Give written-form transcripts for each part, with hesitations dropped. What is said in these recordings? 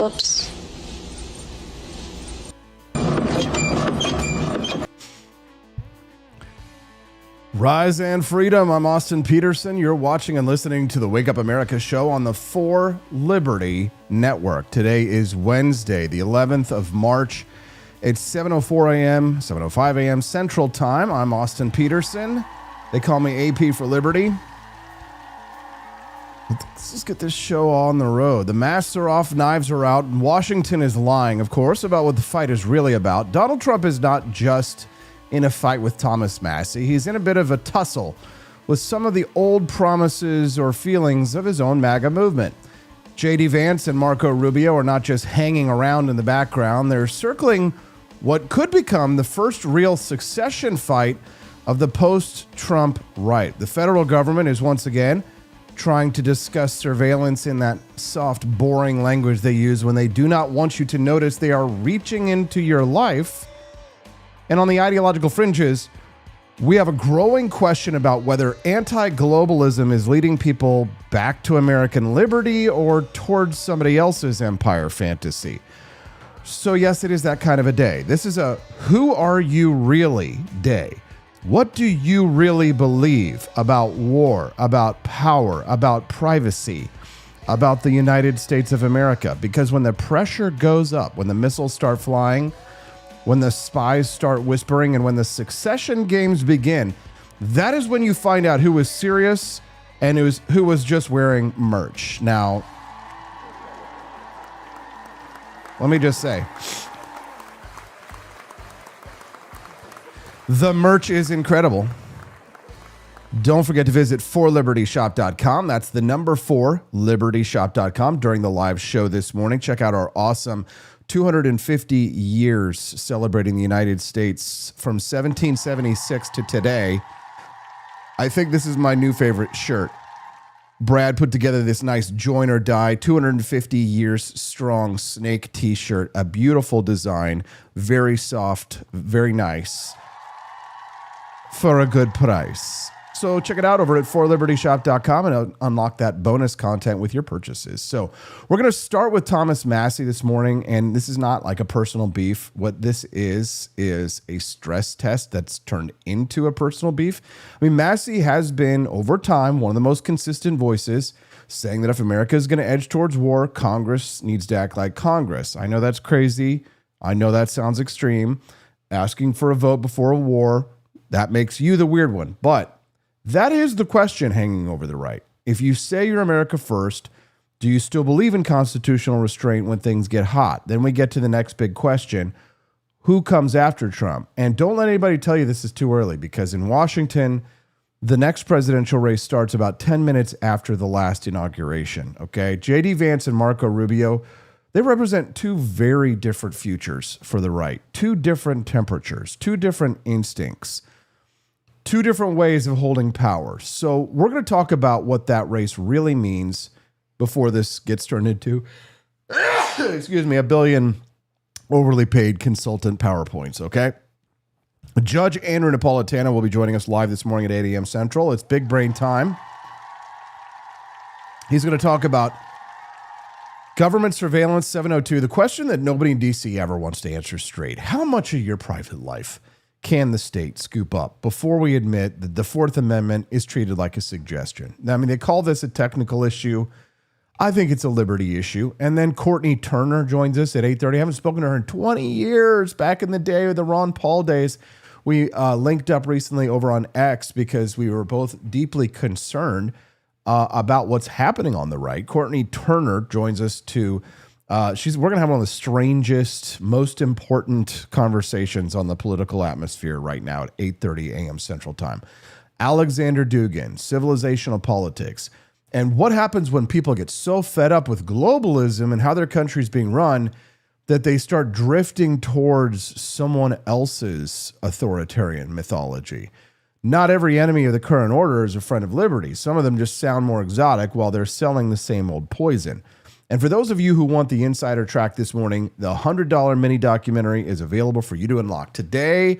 Whoops. Rise and freedom. I'm Austin Petersen. You're watching and listening to the Wake Up America show on the For Liberty Network. Today is Wednesday, the 11th of March. It's 7:04 a.m., 7:05 a.m. Central Time. I'm Austin Petersen. They call me AP for Liberty. Let's just get this show on the road. The masks are off, knives are out, and Washington is lying, of course, about what the fight is really about. Donald Trump is not just in a fight with Thomas Massie. He's in a bit of a tussle with some of the old promises or feelings of his own MAGA movement. J.D. Vance and Marco Rubio are not just hanging around in the background. They're circling what could become the first real succession fight of the post-Trump right. The federal government is once again trying to discuss surveillance in that soft, boring language they use when they do not want you to notice they are reaching into your life. And on the ideological fringes, we have a growing question about whether anti-globalism is leading people back to American liberty or towards somebody else's empire fantasy. So yes, it is that kind of a day. This is a who are you really day. What do you really believe about war, about power, about privacy, about the United States of America? Because when the pressure goes up, when the missiles start flying, when the spies start whispering, and when the succession games begin, that is when you find out who was serious and who was just wearing merch. Now, let me just say, the merch is incredible. Don't forget to visit forlibertyshop.com. That's the number 4libertyshop.com during the live show this morning. Check out our awesome 250 years celebrating the United States from 1776 to today. I think this is my new favorite shirt. Brad put together this nice join or die 250 years strong snake t-shirt, a beautiful design, very soft, very nice, for a good price. So check it out over at forlibertyshop.com and unlock that bonus content with your purchases. So we're going to start with Thomas Massie this morning, and this is not like a personal beef. What this is a stress test that's turned into a personal beef. I mean, Massie has been, over time, one of the most consistent voices saying that if America is going to edge towards war, Congress needs to act like Congress. I know that's crazy. I know that sounds extreme. Asking for a vote before a war, that makes you the weird one. But that is the question hanging over the right. If you say you're America first, do you still believe in constitutional restraint when things get hot? Then we get to the next big question. Who comes after Trump? And don't let anybody tell you this is too early, because in Washington, the next presidential race starts about 10 minutes after the last inauguration. Okay, J.D. Vance and Marco Rubio, they represent two very different futures for the right, two different temperatures, two different instincts, two different ways of holding power. So we're going to talk about what that race really means before this gets turned into, a billion overly paid consultant PowerPoints, okay? Judge Andrew Napolitano will be joining us live this morning at 8 a.m. Central. It's big brain time. He's going to talk about government surveillance 702, the question that nobody in D.C. ever wants to answer straight. How much of your private life can the state scoop up before we admit that the Fourth Amendment is treated like a suggestion? I mean, they call this a technical issue. I think it's a liberty issue. And then Courtney Turner joins us at 8:30. I haven't spoken to her in 20 years. Back in the day of the Ron Paul days, we linked up recently over on X because we were both deeply concerned about what's happening on the right. Courtney Turner joins us to we're going to have one of the strangest, most important conversations on the political atmosphere right now at 8:30 a.m. Central Time. Alexander Dugin, civilizational politics, and what happens when people get so fed up with globalism and how their country's being run that they start drifting towards someone else's authoritarian mythology. Not every enemy of the current order is a friend of liberty. Some of them just sound more exotic while they're selling the same old poison. And for those of you who want the insider track this morning, the $100 mini documentary is available for you to unlock. Today,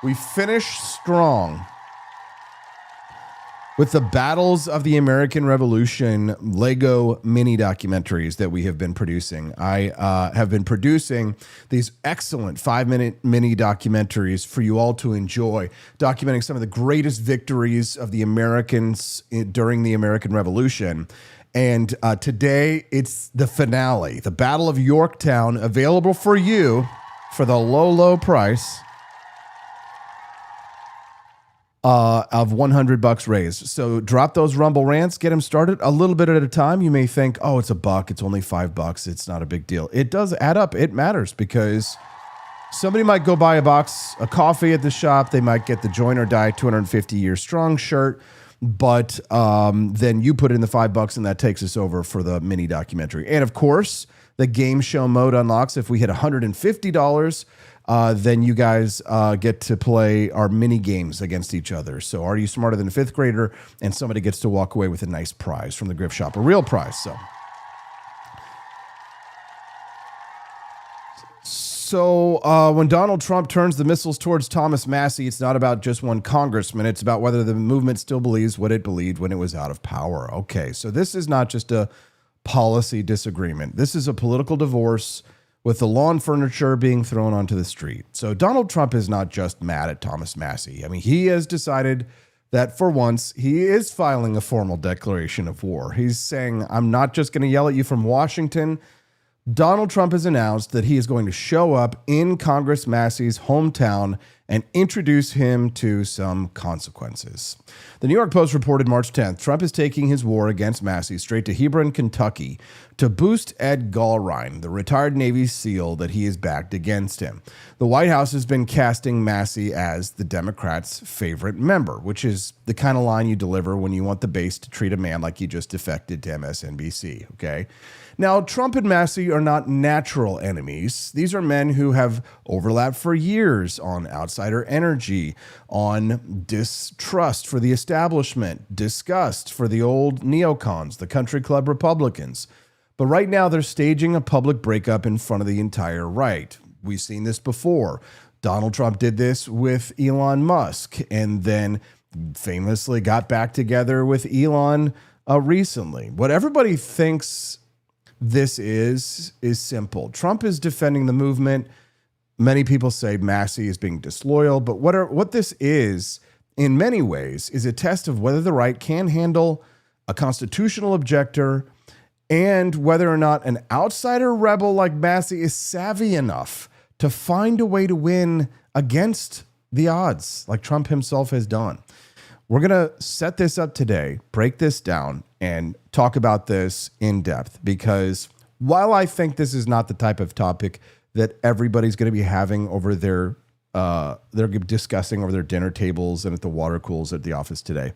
we finish strong with the Battles of the American Revolution Lego mini documentaries that we have been producing. I have been producing these excellent 5-minute mini documentaries for you all to enjoy, documenting some of the greatest victories of the Americans during the American Revolution. And today it's the finale, the Battle of Yorktown, available for you for the low, low price of $100 raised. So drop those Rumble rants, get them started a little bit at a time. You may think, oh, it's $1, it's only $5, it's not a big deal. It does add up. It matters because somebody might go buy a coffee at the shop. They might get the Join or Die 250 Year Strong shirt, but then you put in the $5 and that takes us over for the mini documentary. And of course, the game show mode unlocks if we hit $150. Then you guys get to play our mini games against each other. So are you smarter than a fifth grader? And somebody gets to walk away with a nice prize from the gift shop, a real prize. So when Donald Trump turns the missiles towards Thomas Massie, it's not about just one congressman. It's about whether the movement still believes what it believed when it was out of power. Okay, so this is not just a policy disagreement. This is a political divorce with the lawn furniture being thrown onto the street. So Donald Trump is not just mad at Thomas Massie. I mean, he has decided that for once, he is filing a formal declaration of war. He's saying, I'm not just going to yell at you from Washington. Donald Trump has announced that he is going to show up in Congress Massie's hometown and introduce him to some consequences. The New York Post reported March 10th, Trump is taking his war against Massie straight to Hebron, Kentucky, to boost Ed Gallrein, the retired Navy SEAL that he has backed against him. The White House has been casting Massie as the Democrats' favorite member, which is the kind of line you deliver when you want the base to treat a man like he just defected to MSNBC, okay? Now, Trump and Massie are not natural enemies. These are men who have overlapped for years on outsider energy, on distrust for the establishment, disgust for the old neocons, the country club Republicans. But right now, they're staging a public breakup in front of the entire right. We've seen this before. Donald Trump did this with Elon Musk and then famously got back together with Elon recently. What everybody thinks this is simple. Trump is defending the movement. Many people say Massie is being disloyal, but what this is, in many ways, is a test of whether the right can handle a constitutional objector and whether or not an outsider rebel like Massie is savvy enough to find a way to win against the odds, like Trump himself has done. We're going to set this up today, break this down, and talk about this in depth, because while I think this is not the type of topic that everybody's going to be having over they're discussing over their dinner tables and at the water cools at the office today,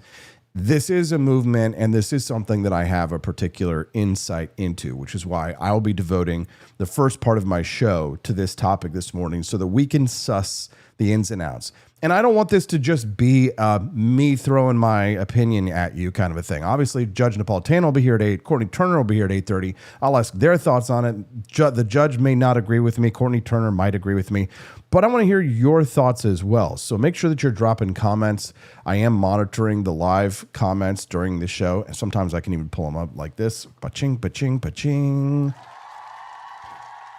this is a movement, and this is something that I have a particular insight into, which is why I'll be devoting the first part of my show to this topic this morning so that we can suss the ins and outs. And I don't want this to just be me throwing my opinion at you kind of a thing. Obviously, Judge Napolitano will be here at 8. Courtney Turner will be here at 8:30. I'll ask their thoughts on it. The judge may not agree with me. Courtney Turner might agree with me. But I want to hear your thoughts as well. So make sure that you're dropping comments. I am monitoring the live comments during the show. And sometimes I can even pull them up like this. Ba-ching, ba-ching, ba-ching.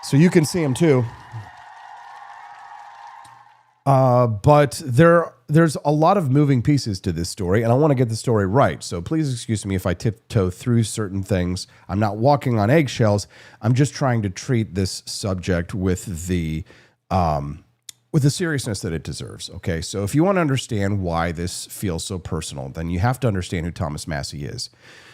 So you can see them too. But there's a lot of moving pieces to this story, and I want to get the story right. So please excuse me if I tiptoe through certain things. I'm not walking on eggshells. I'm just trying to treat this subject with the seriousness that it deserves. Okay, so if you want to understand why this feels so personal, then you have to understand who Thomas Massie is.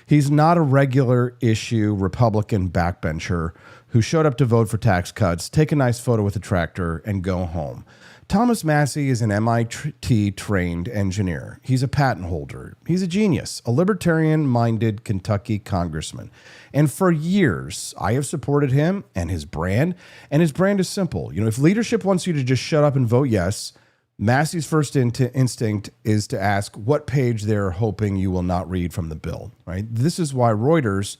He's not a regular issue Republican backbencher who showed up to vote for tax cuts, take a nice photo with a tractor, and go home. Thomas Massie is an MIT-trained engineer. He's a patent holder. He's a genius, a libertarian-minded Kentucky congressman. And for years, I have supported him and his brand is simple. You know, if leadership wants you to just shut up and vote yes, Massie's first instinct is to ask what page they're hoping you will not read from the bill, right? This is why Reuters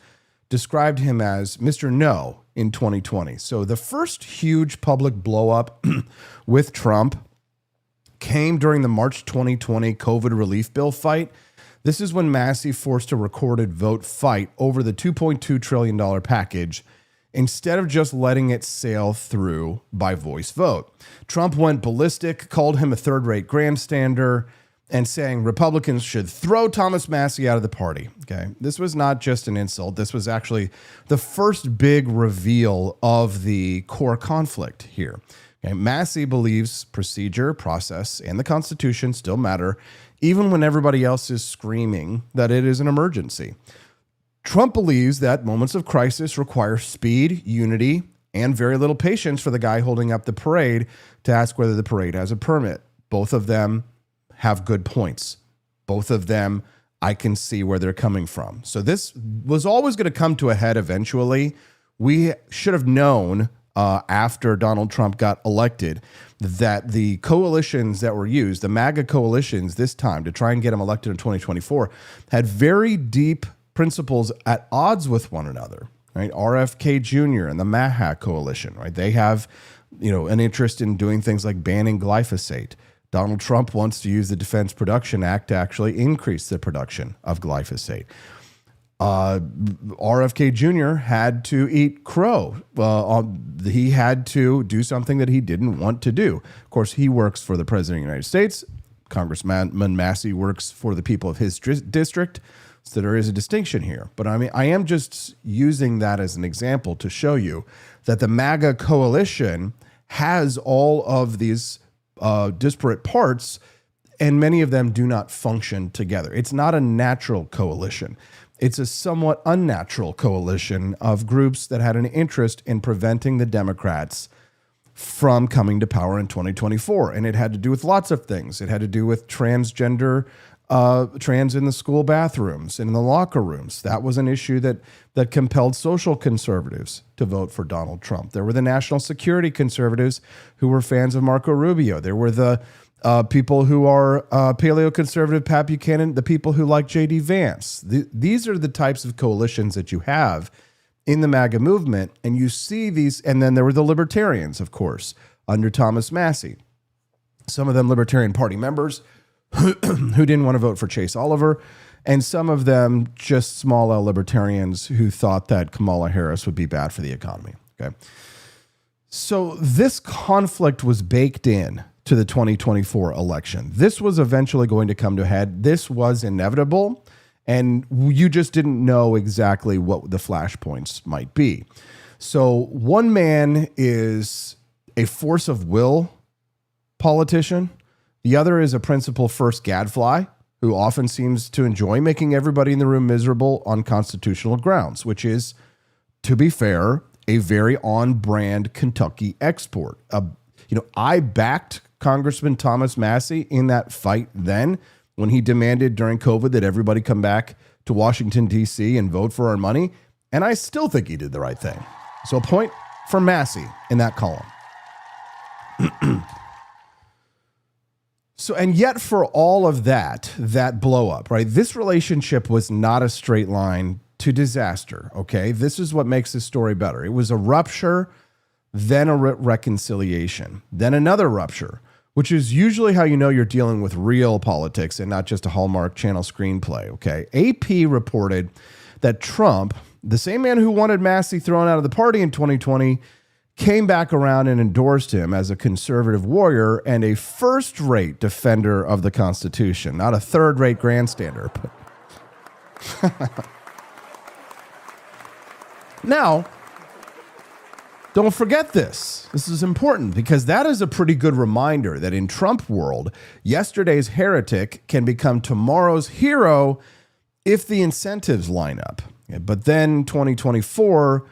described him as Mr. No in 2020. So the first huge public blow-up with Trump came during the March 2020 COVID relief bill fight. This is when Massie forced a recorded vote fight over the $2.2 trillion package instead of just letting it sail through by voice vote. Trump went ballistic, called him a third-rate grandstander, and saying Republicans should throw Thomas Massie out of the party. Okay, this was not just an insult. This was actually the first big reveal of the core conflict here. Okay, Massie believes procedure, process, and the Constitution still matter, even when everybody else is screaming that it is an emergency. Trump believes that moments of crisis require speed, unity, and very little patience for the guy holding up the parade to ask whether the parade has a permit. Both of them have good points. Both of them, I can see where they're coming from. So this was always going to come to a head eventually. We should have known after Donald Trump got elected that the coalitions that were used, the MAGA coalitions this time to try and get him elected in 2024, had very deep principles at odds with one another. Right? RFK Jr. and the MAGA coalition, right? They have, an interest in doing things like banning glyphosate. Donald Trump wants to use the Defense Production Act to actually increase the production of glyphosate. RFK Jr. had to eat crow. He had to do something that he didn't want to do. Of course, he works for the President of the United States. Congressman Massie works for the people of his district. So there is a distinction here. But I am just using that as an example to show you that the MAGA coalition has all of these disparate parts, and many of them do not function together. It's not a natural coalition. It's a somewhat unnatural coalition of groups that had an interest in preventing the Democrats from coming to power in 2024. And it had to do with lots of things. It had to do with trans in the school bathrooms and in the locker rooms. That was an issue that compelled social conservatives to vote for Donald Trump. There were the national security conservatives who were fans of Marco Rubio. There were the people who are paleo-conservative, Pat Buchanan, the people who like J.D. Vance. These are the types of coalitions that you have in the MAGA movement, and you see these. And then there were the libertarians, of course, under Thomas Massie. Some of them Libertarian Party members who didn't want to vote for Chase Oliver, and some of them just small L libertarians who thought that Kamala Harris would be bad for the economy. Okay, so this conflict was baked in to the 2024 election. This was eventually going to come to a head. This was inevitable, and you just didn't know exactly what the flashpoints might be. So one man is a force of will politician. The other is a principle first gadfly who often seems to enjoy making everybody in the room miserable on constitutional grounds, which is, to be fair, a very on-brand Kentucky export. I backed Congressman Thomas Massie in that fight then when he demanded during COVID that everybody come back to Washington, D.C. and vote for our money. And I still think he did the right thing. So a point for Massie in that column. So, and yet for all of that blow up, right? This relationship was not a straight line to disaster, okay? This is what makes this story better. It was a rupture, then a reconciliation, then another rupture, which is usually how you know you're dealing with real politics and not just a Hallmark Channel screenplay, okay? AP reported that Trump, the same man who wanted Massie thrown out of the party in 2020, came back around and endorsed him as a conservative warrior and a first-rate defender of the Constitution, not a third-rate grandstander. Now, don't forget this. This is important because that is a pretty good reminder that in Trump world, yesterday's heretic can become tomorrow's hero if the incentives line up. But then 2024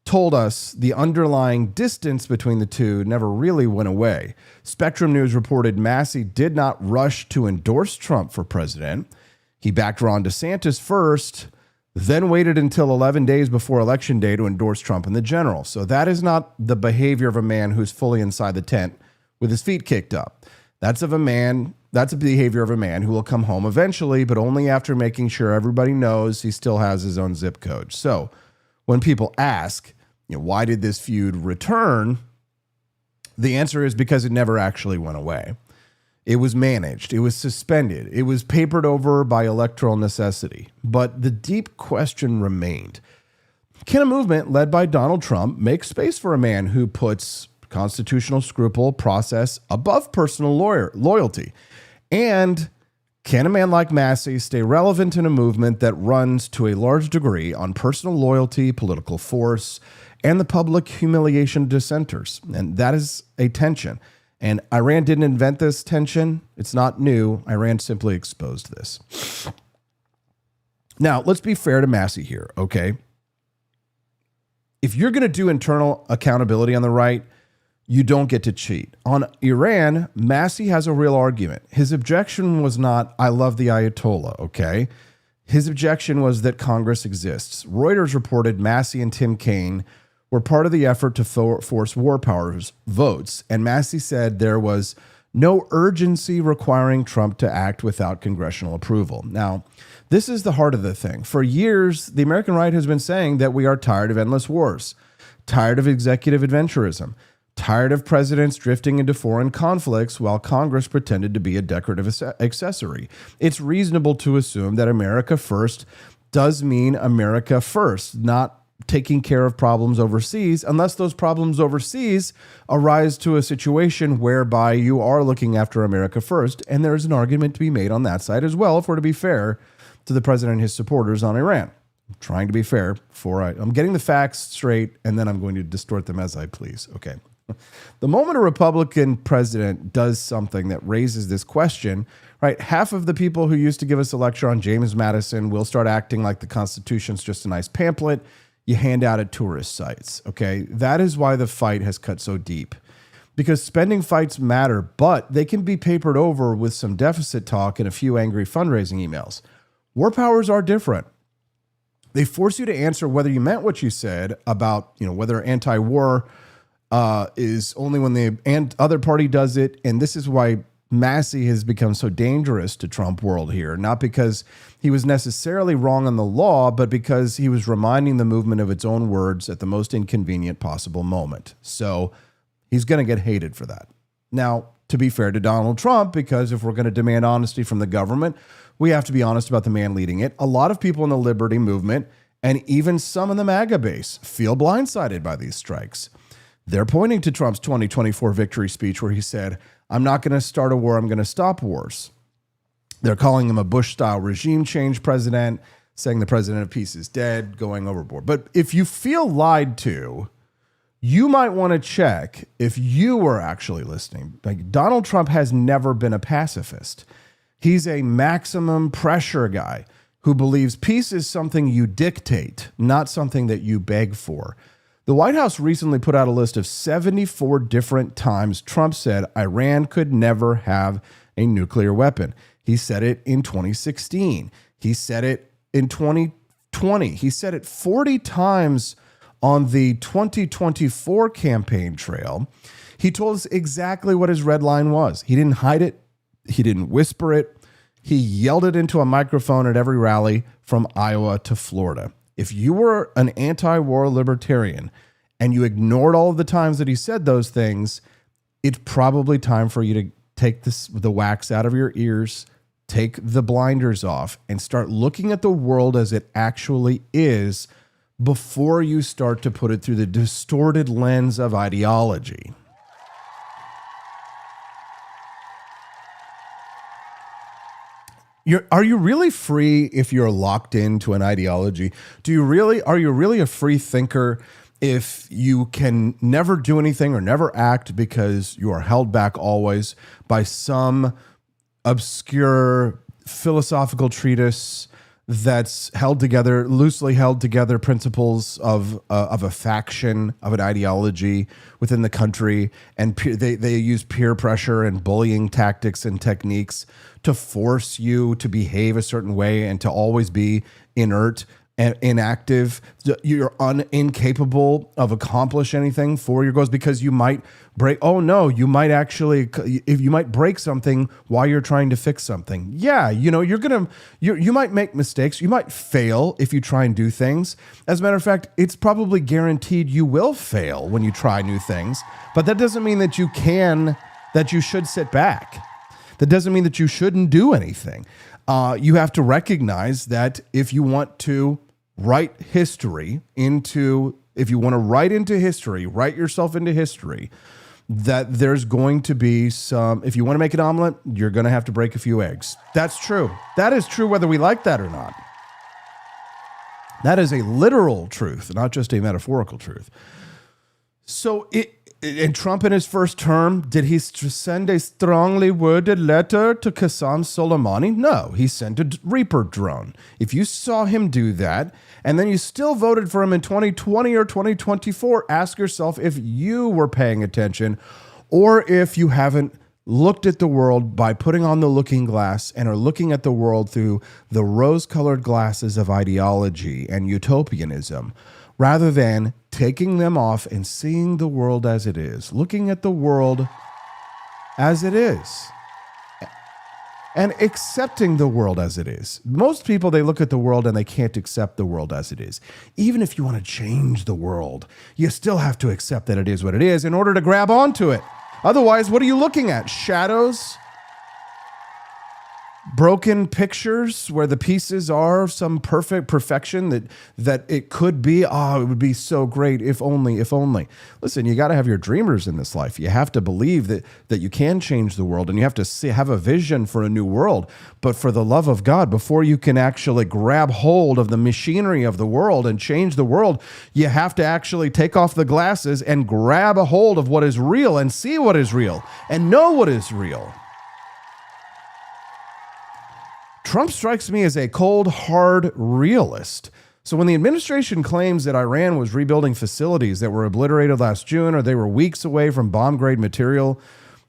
told us the underlying distance between the two never really went away. Spectrum News reported Massie did not rush to endorse Trump for president. He backed Ron DeSantis first, then waited until 11 days before Election Day to endorse Trump in the general. So that is not the behavior of a man who's fully inside the tent with his feet kicked up. That's a behavior of a man who will come home eventually, but only after making sure everybody knows he still has his own zip code. So when people ask, why did this feud return? The answer is because it never actually went away. It was managed. It was suspended. It was papered over by electoral necessity. But the deep question remained. Can a movement led by Donald Trump make space for a man who puts constitutional scruple process above personal loyalty? And can a man like Massie stay relevant in a movement that runs to a large degree on personal loyalty, political force, and the public humiliation of dissenters? And that is a tension. And Iran didn't invent this tension. It's not new. Iran simply exposed this. Now, let's be fair to Massie here, okay? If you're going to do internal accountability on the right, you don't get to cheat. On Iran, Massie has a real argument. His objection was not, I love the Ayatollah, okay? His objection was that Congress exists. Reuters reported Massie and Tim Kaine were part of the effort to force war powers votes, and Massie said there was no urgency requiring Trump to act without congressional approval. Now, this is the heart of the thing. For years, the American right has been saying that we are tired of endless wars, tired of executive adventurism, tired of presidents drifting into foreign conflicts while Congress pretended to be a decorative accessory. It's reasonable to assume that America first does mean America first, not taking care of problems overseas, unless those problems overseas arise to a situation whereby you are looking after America first. And there's an argument to be made on that side as well, if we're to be fair to the president and his supporters on Iran. I'm trying to be fair I'm getting the facts straight, and then I'm going to distort them as I please. Okay. The moment a Republican president does something that raises this question, right, half of the people who used to give us a lecture on James Madison will start acting like the Constitution's just a nice pamphlet you hand out at tourist sites, okay? That is why the fight has cut so deep. Because spending fights matter, but they can be papered over with some deficit talk and a few angry fundraising emails. War powers are different. They force you to answer whether you meant what you said about, whether anti-war is only when the other party does it. And this is why Massie has become so dangerous to Trump world here, not because he was necessarily wrong on the law, but because he was reminding the movement of its own words at the most inconvenient possible moment. So he's going to get hated for that. Now, to be fair to Donald Trump, because if we're going to demand honesty from the government, we have to be honest about the man leading it. A lot of people in the liberty movement, and even some in the MAGA base, feel blindsided by these strikes. They're pointing to Trump's 2024 victory speech where he said, I'm not going to start a war, I'm going to stop wars. They're calling him a Bush-style regime change president, saying the president of peace is dead, going overboard. But if you feel lied to, you might want to check if you were actually listening. Like, Donald Trump has never been a pacifist. He's a maximum pressure guy who believes peace is something you dictate, not something that you beg for. The White House recently put out a list of 74 different times Trump said Iran could never have a nuclear weapon. He said it in 2016. He said it in 2020. He said it 40 times on the 2024 campaign trail. He told us exactly what his red line was. He didn't hide it. He didn't whisper it. He yelled it into a microphone at every rally from Iowa to Florida. If you were an anti-war libertarian and you ignored all of the times that he said those things, it's probably time for you to take the wax out of your ears, take the blinders off, and start looking at the world as it actually is before you start to put it through the distorted lens of ideology. Are you really free if you're locked into an ideology? Are you really a free thinker if you can never do anything or never act because you are held back always by some obscure philosophical treatise that's loosely held together principles of a faction, of an ideology within the country, and they use peer pressure and bullying tactics and techniques to force you to behave a certain way and to always be inert and inactive. You're incapable of accomplish anything for your goals because you might break. Oh no, you might break something while you're trying to fix something. Yeah, you might make mistakes. You might fail if you try and do things. As a matter of fact, it's probably guaranteed you will fail when you try new things. But that doesn't mean that you should sit back. That doesn't mean that you shouldn't do anything. You have to recognize that if you want to write history into, if you want to write into history, write yourself into history, that there's going to be some, if you want to make an omelet, you're going to have to break a few eggs. That's true. That is true whether we like that or not. That is a literal truth, not just a metaphorical truth. So and Trump in his first term, did he send a strongly worded letter to Qasem Soleimani? No, he sent a Reaper drone. If you saw him do that, and then you still voted for him in 2020 or 2024, ask yourself if you were paying attention or if you haven't looked at the world by putting on the looking glass and are looking at the world through the rose-colored glasses of ideology and utopianism, rather than taking them off and seeing the world as it is, looking at the world as it is, and accepting the world as it is. Most people, they look at the world and they can't accept the world as it is. Even if you want to change the world, you still have to accept that it is what it is in order to grab onto it. Otherwise, what are you looking at? Shadows? Broken pictures where the pieces are some perfection that it could be. Oh, it would be so great if only, if only. Listen, you got to have your dreamers in this life. You have to believe that you can change the world, and you have to have a vision for a new world. But for the love of God, before you can actually grab hold of the machinery of the world and change the world, you have to actually take off the glasses and grab a hold of what is real and see what is real and know what is real. Trump strikes me as a cold, hard realist. So when the administration claims that Iran was rebuilding facilities that were obliterated last June, or they were weeks away from bomb-grade material,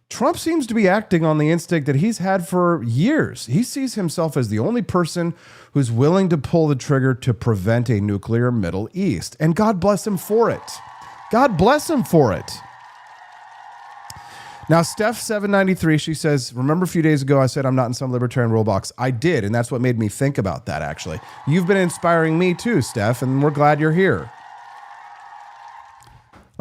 Trump seems to be acting on the instinct that he's had for years. He sees himself as the only person who's willing to pull the trigger to prevent a nuclear Middle East. And God bless him for it. God bless him for it. Now, Steph793, she says, remember a few days ago I said I'm not in some libertarian rule box? I did, and that's what made me think about that, actually. You've been inspiring me too, Steph, and we're glad you're here.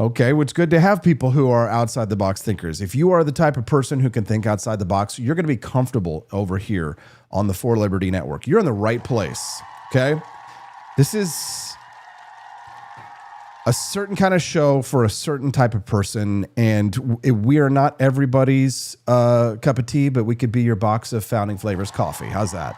Okay, well, it's good to have people who are outside the box thinkers. If you are the type of person who can think outside the box, you're going to be comfortable over here on the For Liberty Network. You're in the right place, okay? This is a certain kind of show for a certain type of person, and we are not everybody's cup of tea, but we could be your box of Founding Flavors coffee. How's that?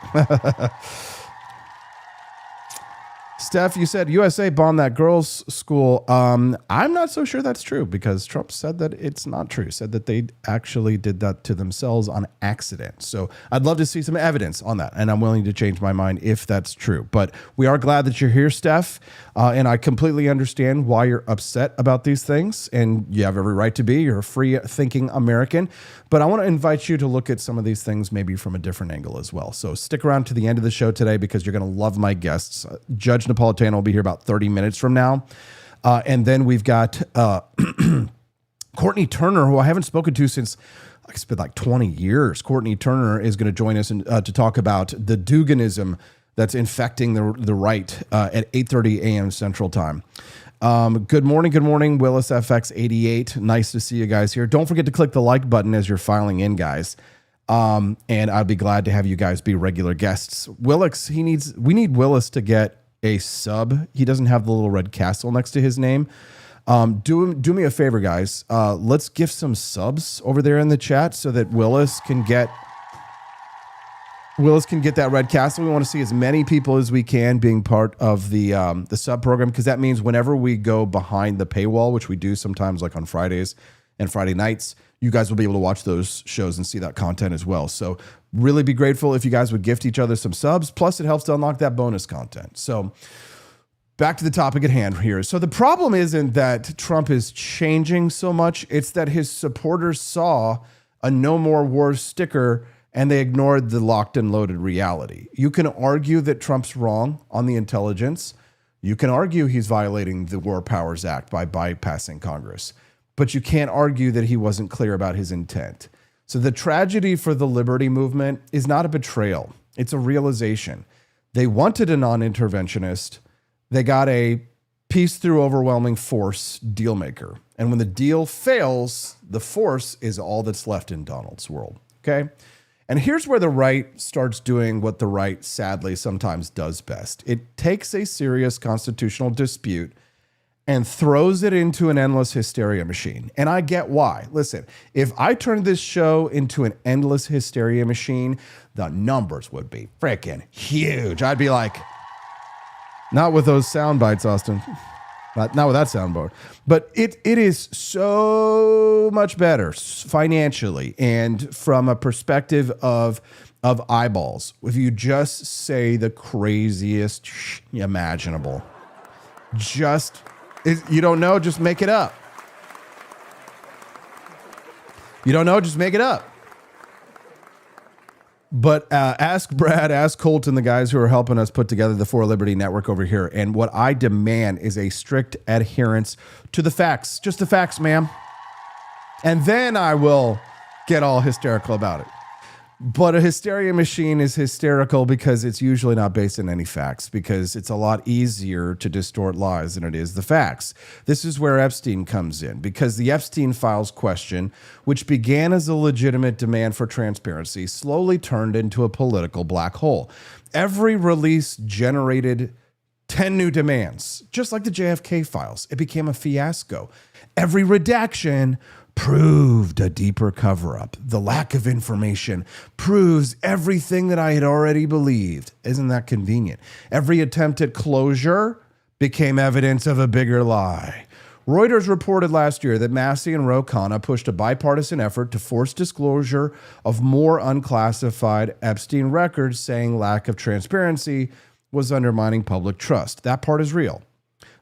Steph, you said USA bombed that girls' school. I'm not so sure that's true, because Trump said that it's not true. Said that they actually did that to themselves on accident. So I'd love to see some evidence on that, and I'm willing to change my mind if that's true. But we are glad that you're here, Steph, and I completely understand why you're upset about these things, and you have every right to be. You're a free-thinking American. But I want to invite you to look at some of these things maybe from a different angle as well. So stick around to the end of the show today, because you're going to love my guests. Judge Napolitano will be here about 30 minutes from now. And then we've got Courtney Turner, who I haven't spoken to since it's been like 20 years. Courtney Turner is going to join us to talk about the Duginism that's infecting the right at 8:30 a.m. Central Time. Good morning, Willis FX88. Nice to see you guys here. Don't forget to click the like button as you're filing in, guys. And I'd be glad to have you guys be regular guests. Willis, we need Willis to get a sub. He doesn't have the little red castle next to his name. Do me a favor, guys. Let's gift some subs over there in the chat so that Willis can get that red castle. We want to see as many people as we can being part of the sub program, because that means whenever we go behind the paywall, which we do sometimes like on Fridays and Friday nights, you guys will be able to watch those shows and see that content as well. So really be grateful if you guys would gift each other some subs. Plus, it helps to unlock that bonus content. So back to the topic at hand here. So the problem isn't that Trump is changing so much. It's that his supporters saw a no more wars sticker and they ignored the locked and loaded reality. You can argue that Trump's wrong on the intelligence. You can argue he's violating the War Powers Act by bypassing Congress. But you can't argue that he wasn't clear about his intent. So the tragedy for the liberty movement is not a betrayal. It's a realization. They wanted a non-interventionist. They got a peace through overwhelming force deal maker. And when the deal fails, the force is all that's left in Donald's world. Okay? And here's where the right starts doing what the right sadly sometimes does best. It takes a serious constitutional dispute and throws it into an endless hysteria machine. And I get why. Listen, if I turned this show into an endless hysteria machine, the numbers would be freaking huge. I'd be like, not with those sound bites, Austin. Not with that soundboard. But it is so much better financially and from a perspective of eyeballs if you just say the craziest imaginable. You don't know, just make it up. You don't know, just make it up. But ask Brad, ask Colton, the guys who are helping us put together the For Liberty Network over here. And what I demand is a strict adherence to the facts. Just the facts, ma'am. And then I will get all hysterical about it. But a hysteria machine is hysterical because it's usually not based on any facts, because it's a lot easier to distort lies than it is the facts. This is where Epstein comes in, because the Epstein files question, which began as a legitimate demand for transparency, slowly turned into a political black hole. Every release generated 10 new demands, just like the JFK files. It became a fiasco. Every redaction proved a deeper cover-up. The lack of information proves everything that I had already believed. Isn't that convenient? Every attempt at closure became evidence of a bigger lie. Reuters reported last year that Massie and Ro Khanna pushed a bipartisan effort to force disclosure of more unclassified Epstein records, saying lack of transparency was undermining public trust. That part is real.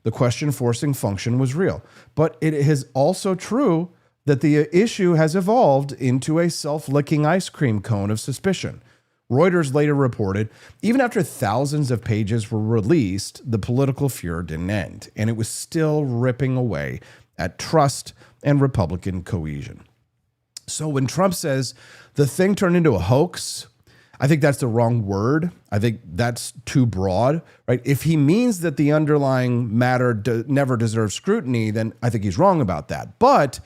The question-forcing function was real. But it is also true that the issue has evolved into a self-licking ice cream cone of suspicion. Reuters later reported, even after thousands of pages were released, the political furor didn't end, and it was still ripping away at trust and Republican cohesion. So when Trump says the thing turned into a hoax, I think that's the wrong word. I think that's too broad, right? If he means that the underlying matter never deserves scrutiny, then I think he's wrong about that. But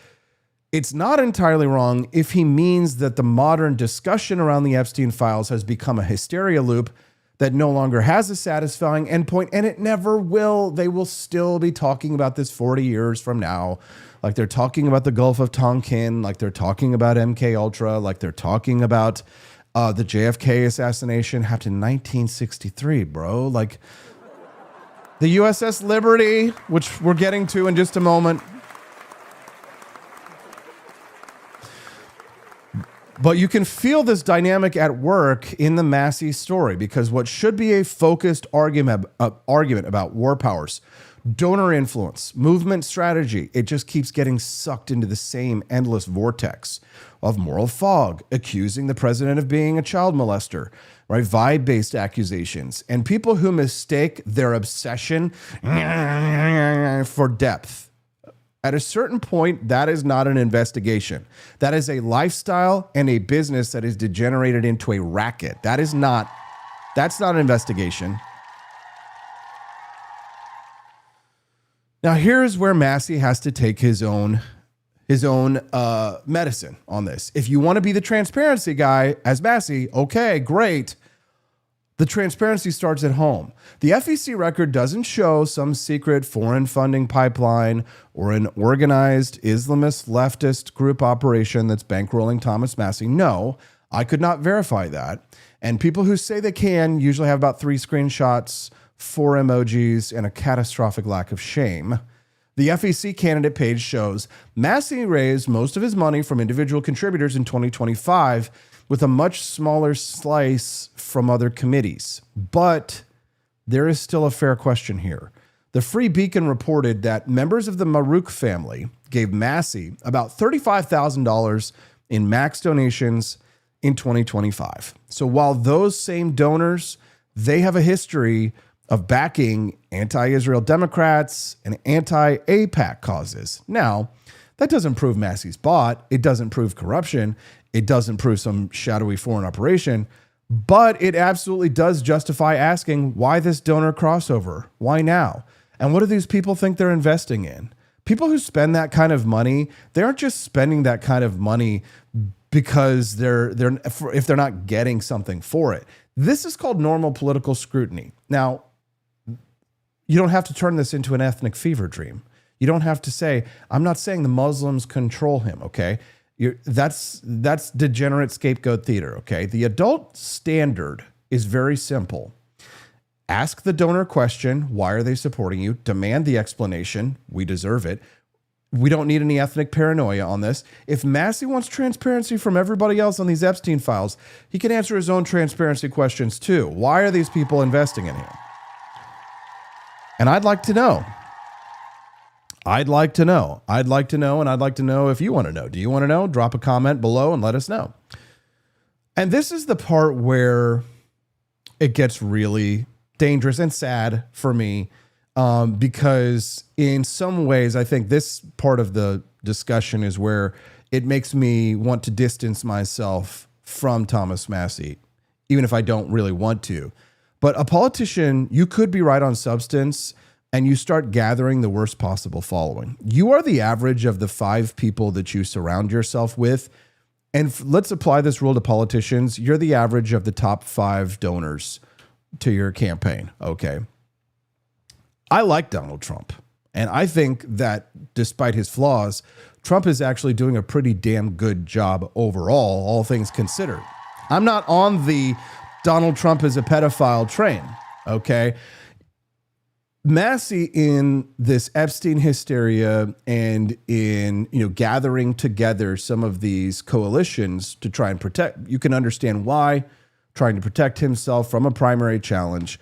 it's not entirely wrong if he means that the modern discussion around the Epstein files has become a hysteria loop that no longer has a satisfying endpoint, and it never will. They will still be talking about this 40 years from now, like they're talking about the Gulf of Tonkin, like they're talking about MK Ultra, like they're talking about the JFK assassination happened in 1963, bro. Like the USS Liberty, which we're getting to in just a moment. But you can feel this dynamic at work in the Massie story, because what should be a focused argument about war powers, donor influence, movement strategy, it just keeps getting sucked into the same endless vortex of moral fog, accusing the president of being a child molester, right? Vibe-based accusations, and people who mistake their obsession for depth. At a certain point, that is not an investigation. That is a lifestyle and a business that is degenerated into a racket. That's not an investigation. Now, here's where Massie has to take his own medicine on this. If you want to be the transparency guy as Massie, okay, great. The transparency starts at home. The FEC record doesn't show some secret foreign funding pipeline or an organized Islamist leftist group operation that's bankrolling Thomas Massie. No, I could not verify that. And people who say they can usually have about 3 screenshots, 4 emojis, and a catastrophic lack of shame. The FEC candidate page shows Massie raised most of his money from individual contributors in 2025, with a much smaller slice from other committees. But there is still a fair question here. The Free Beacon reported that members of the Marouk family gave Massie about $35,000 in max donations in 2025. So while those same donors, they have a history of backing anti-Israel Democrats and anti-AIPAC causes. Now, that doesn't prove Massie's bought. It doesn't prove corruption. It doesn't prove some shadowy foreign operation, but it absolutely does justify asking why this donor crossover? Why now? And what do these people think they're investing in? People who spend that kind of money, they aren't just spending that kind of money because if they're not getting something for it. This is called normal political scrutiny. Now, you don't have to turn this into an ethnic fever dream. You don't have to say, I'm not saying the Muslims control him, okay? That's degenerate scapegoat theater, okay? The adult standard is very simple. Ask the donor question, why are they supporting you? Demand the explanation. We deserve it. We don't need any ethnic paranoia on this. If Massie wants transparency from everybody else on these Epstein files, he can answer his own transparency questions too. Why are these people investing in him? And I'd like to know. I'd like to know, and I'd like to know if you want to know. Do you want to know? Drop a comment below and let us know. And this is the part where it gets really dangerous and sad for me, because in some ways, I think this part of the discussion is where it makes me want to distance myself from Thomas Massie, even if I don't really want to. But a politician, you could be right on substance, and you start gathering the worst possible following. You are the average of the 5 people that you surround yourself with. And let's apply this rule to politicians. You're the average of the top 5 donors to your campaign. Okay. I like Donald Trump. And I think that despite his flaws, Trump is actually doing a pretty damn good job overall, all things considered. I'm not on the Donald Trump is a pedophile train. Okay. Massie, in this Epstein hysteria and in, gathering together some of these coalitions to try and protect, you can understand why, trying to protect himself from a primary challenge,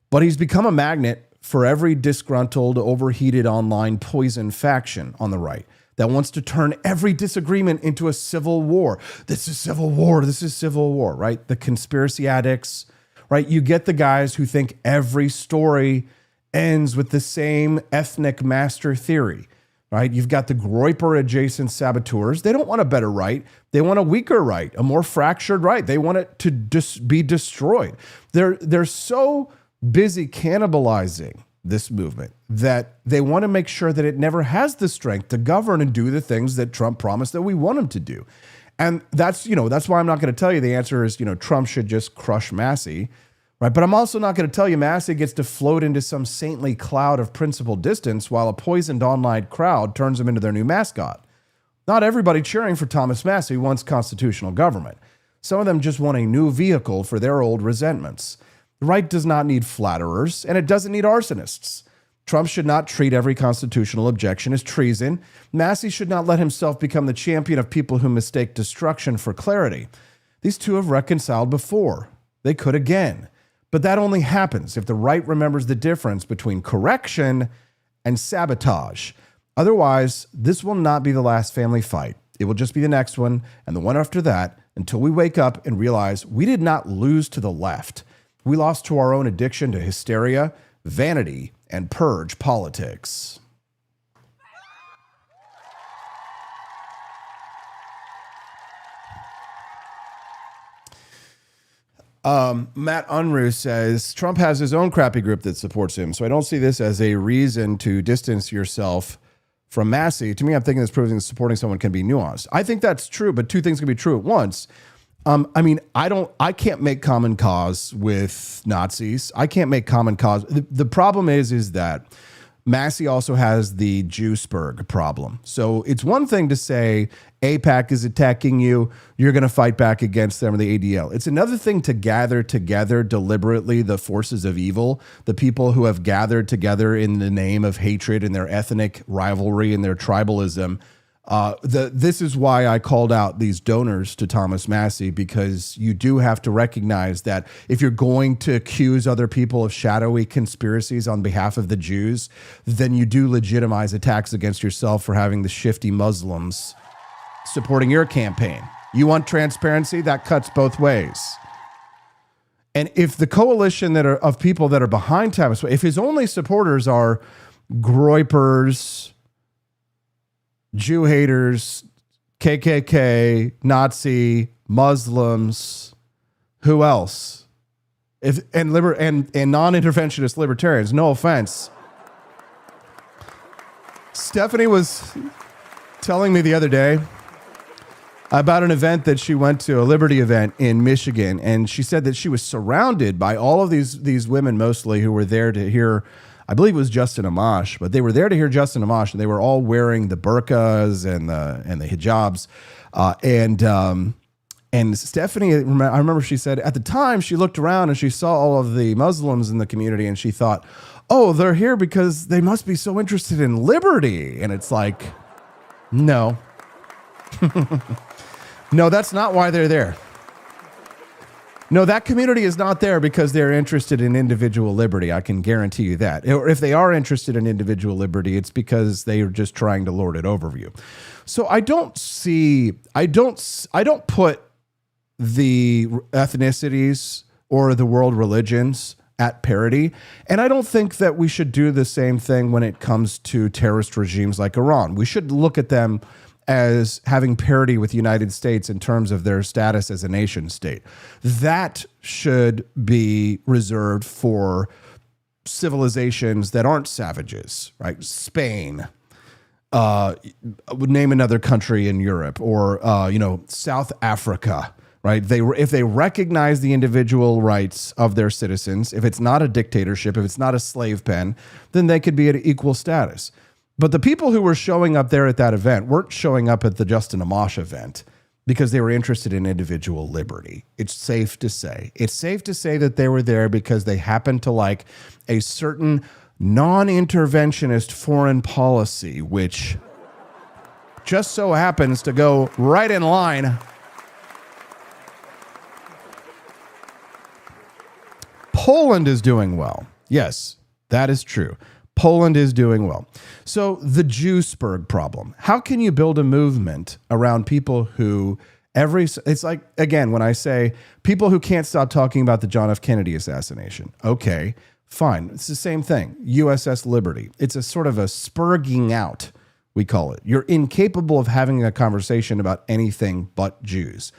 but he's become a magnet for every disgruntled, overheated online poison faction on the right that wants to turn every disagreement into a civil war. This is civil war. This is civil war, right? The conspiracy addicts, right? You get the guys who think every story ends with the same ethnic master theory, right? You've got the Groyper adjacent saboteurs. They don't want a better right. They want a weaker right, a more fractured right. They want it to be destroyed. They're so busy cannibalizing this movement that they want to make sure that it never has the strength to govern and do the things that Trump promised that we want him to do. And that's why I'm not going to tell you the answer is, Trump should just crush Massie. Right, but I'm also not going to tell you Massie gets to float into some saintly cloud of principled distance while a poisoned online crowd turns him into their new mascot. Not everybody cheering for Thomas Massie wants constitutional government. Some of them just want a new vehicle for their old resentments. The right does not need flatterers, and it doesn't need arsonists. Trump should not treat every constitutional objection as treason. Massie should not let himself become the champion of people who mistake destruction for clarity. These two have reconciled before. They could again. But that only happens if the right remembers the difference between correction and sabotage. Otherwise, this will not be the last family fight. It will just be the next one and the one after that until we wake up and realize we did not lose to the left. We lost to our own addiction to hysteria, vanity, and purge politics. Matt Unruh says, Trump has his own crappy group that supports him, so I don't see this as a reason to distance yourself from Massie. To me, I'm thinking this proves that supporting someone can be nuanced. I think that's true, but two things can be true at once. I can't make common cause with Nazis. I can't make common cause. The problem is that Massie also has the Jewsburg problem. So it's one thing to say AIPAC is attacking you, you're going to fight back against them or the ADL. It's another thing to gather together deliberately the forces of evil, the people who have gathered together in the name of hatred and their ethnic rivalry and their tribalism. This is why I called out these donors to Thomas Massie, because you do have to recognize that if you're going to accuse other people of shadowy conspiracies on behalf of the Jews, then you do legitimize attacks against yourself for having the shifty Muslims supporting your campaign. You want transparency? That cuts both ways. And if the coalition of people that are behind Thomas, if his only supporters are Groypers, Jew haters, KKK, Nazi, Muslims, who else? And non-interventionist libertarians, no offense. Stephanie was telling me the other day, about an event that she went to, a Liberty event in Michigan, and she said that she was surrounded by all of these women, mostly who were there to hear, I believe it was Justin Amash, but they were there to hear Justin Amash, and they were all wearing the burqas and the hijabs, and Stephanie, I remember she said at the time she looked around and she saw all of the Muslims in the community, and she thought, oh, they're here because they must be so interested in liberty, and it's like, no. No, that's not why they're there. No, that community is not there because they're interested in individual liberty. I can guarantee you that. Or if they are interested in individual liberty, it's because they are just trying to lord it over you. So I don't put the ethnicities or the world religions at parity. And I don't think that we should do the same thing when it comes to terrorist regimes like Iran. We should look at them as having parity with the United States in terms of their status as a nation state. That should be reserved for civilizations that aren't savages, right? Spain, name another country in Europe, or South Africa, right? If they recognize the individual rights of their citizens, if it's not a dictatorship, if it's not a slave pen, then they could be at equal status. But the people who were showing up there at that event weren't showing up at the Justin Amash event because they were interested in individual liberty. It's safe to say. It's safe to say that they were there because they happened to like a certain non-interventionist foreign policy, which just so happens to go right in line. Poland is doing well. Yes, that is true. Poland is doing well. So the Jewsburg problem. How can you build a movement around people who it's like, again, when I say people who can't stop talking about the John F. Kennedy assassination. Okay, fine. It's the same thing. USS Liberty. It's a sort of a spurging out, we call it. You're incapable of having a conversation about anything but Jews.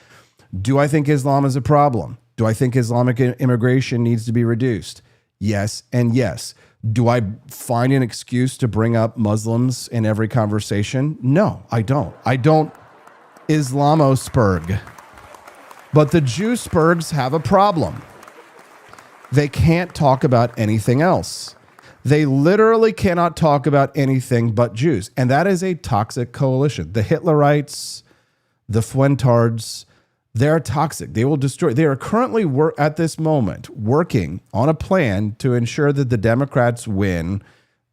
Do I think Islam is a problem? Do I think Islamic immigration needs to be reduced? Yes and yes. Do I find an excuse to bring up Muslims in every conversation? No, I don't. I don't Islamosperg. But the Jewspergs have a problem. They can't talk about anything else. They literally cannot talk about anything but Jews. And that is a toxic coalition. The Hitlerites, the Fuentards, they're toxic. They will destroy. They are currently at this moment working on a plan to ensure that the Democrats win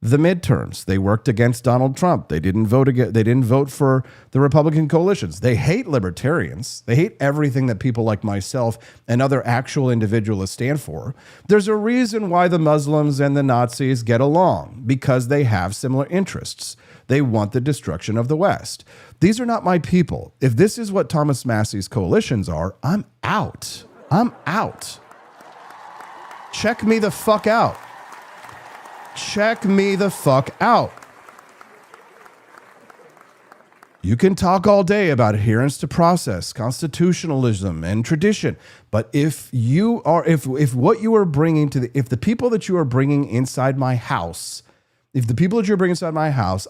the midterms. They worked against Donald Trump. They didn't vote for the Republican coalitions. They hate libertarians. They hate everything that people like myself and other actual individualists stand for. There's a reason why the Muslims and the Nazis get along, because they have similar interests. They want the destruction of the West. These are not my people. If this is what Thomas Massie's coalitions are, I'm out. I'm out. Check me the fuck out. Check me the fuck out. You can talk all day about adherence to process, constitutionalism, and tradition, but if what you are bringing if the people that you are bringing inside my house,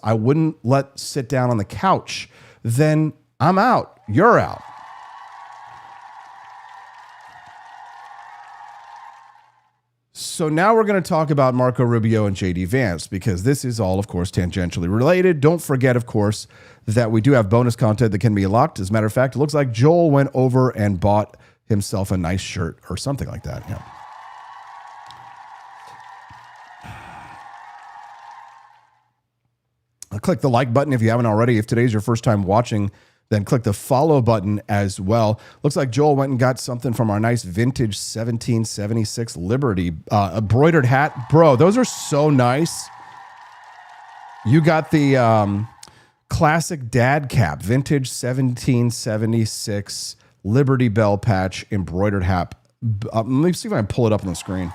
I wouldn't let sit down on the couch, then I'm out. You're out. So now we're going to talk about Marco Rubio and JD Vance, because this is all, of course, tangentially related. Don't forget, of course, that we do have bonus content that can be unlocked. As a matter of fact, it looks like Joel went over and bought himself a nice shirt or something like that. Yeah. Click the like button if you haven't already. If today's your first time watching, then click the follow button as well. Looks like Joel went and got something from our nice vintage 1776 Liberty embroidered hat. Bro, those are so nice. You got the classic dad cap, vintage 1776 Liberty Bell patch embroidered hat. Let me see if I can pull it up on the screen.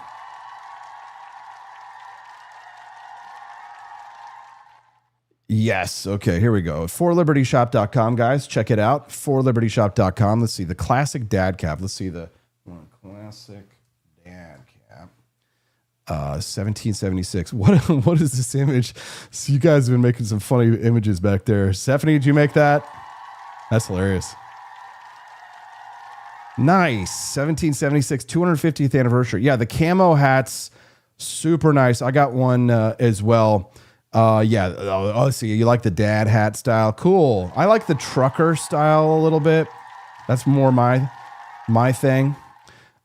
Yes. Okay, here we go. ForLibertyShop.com, guys. Check it out. ForLibertyShop.com. Let's see the classic dad cap. Let's see the classic dad cap. 1776. What is this image? So you guys have been making some funny images back there. Stephanie, did you make that? That's hilarious. Nice. 1776, 250th anniversary. Yeah, the camo hats, super nice. I got one as well. Yeah. Oh, see, you like the dad hat style. Cool. I like the trucker style a little bit. That's more my thing.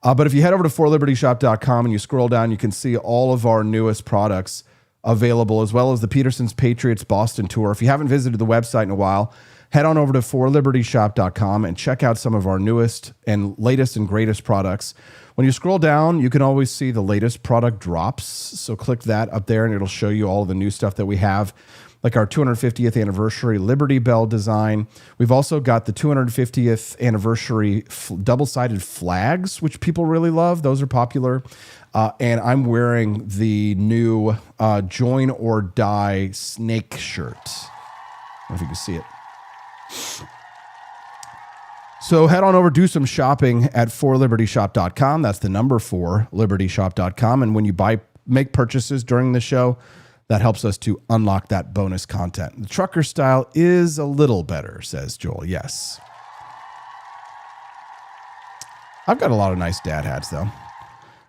But if you head over to forlibertyshop.com and you scroll down, you can see all of our newest products available, as well as the Petersen's Patriots Boston Tour. If you haven't visited the website in a while, head on over to forlibertyshop.com and check out some of our newest and latest and greatest products. When you scroll down, you can always see the latest product drops. So click that up there and it'll show you all of the new stuff that we have, like our 250th anniversary Liberty Bell design. We've also got the 250th anniversary double-sided flags, which people really love. Those are popular. And I'm wearing the new Join or Die snake shirt. I don't know if you can see it. So head on over, do some shopping at forlibertyshop.com. That's the number 4, libertyshop.com. And when you make purchases during the show, that helps us to unlock that bonus content. The trucker style is a little better, says Joel. Yes. I've got a lot of nice dad hats, though.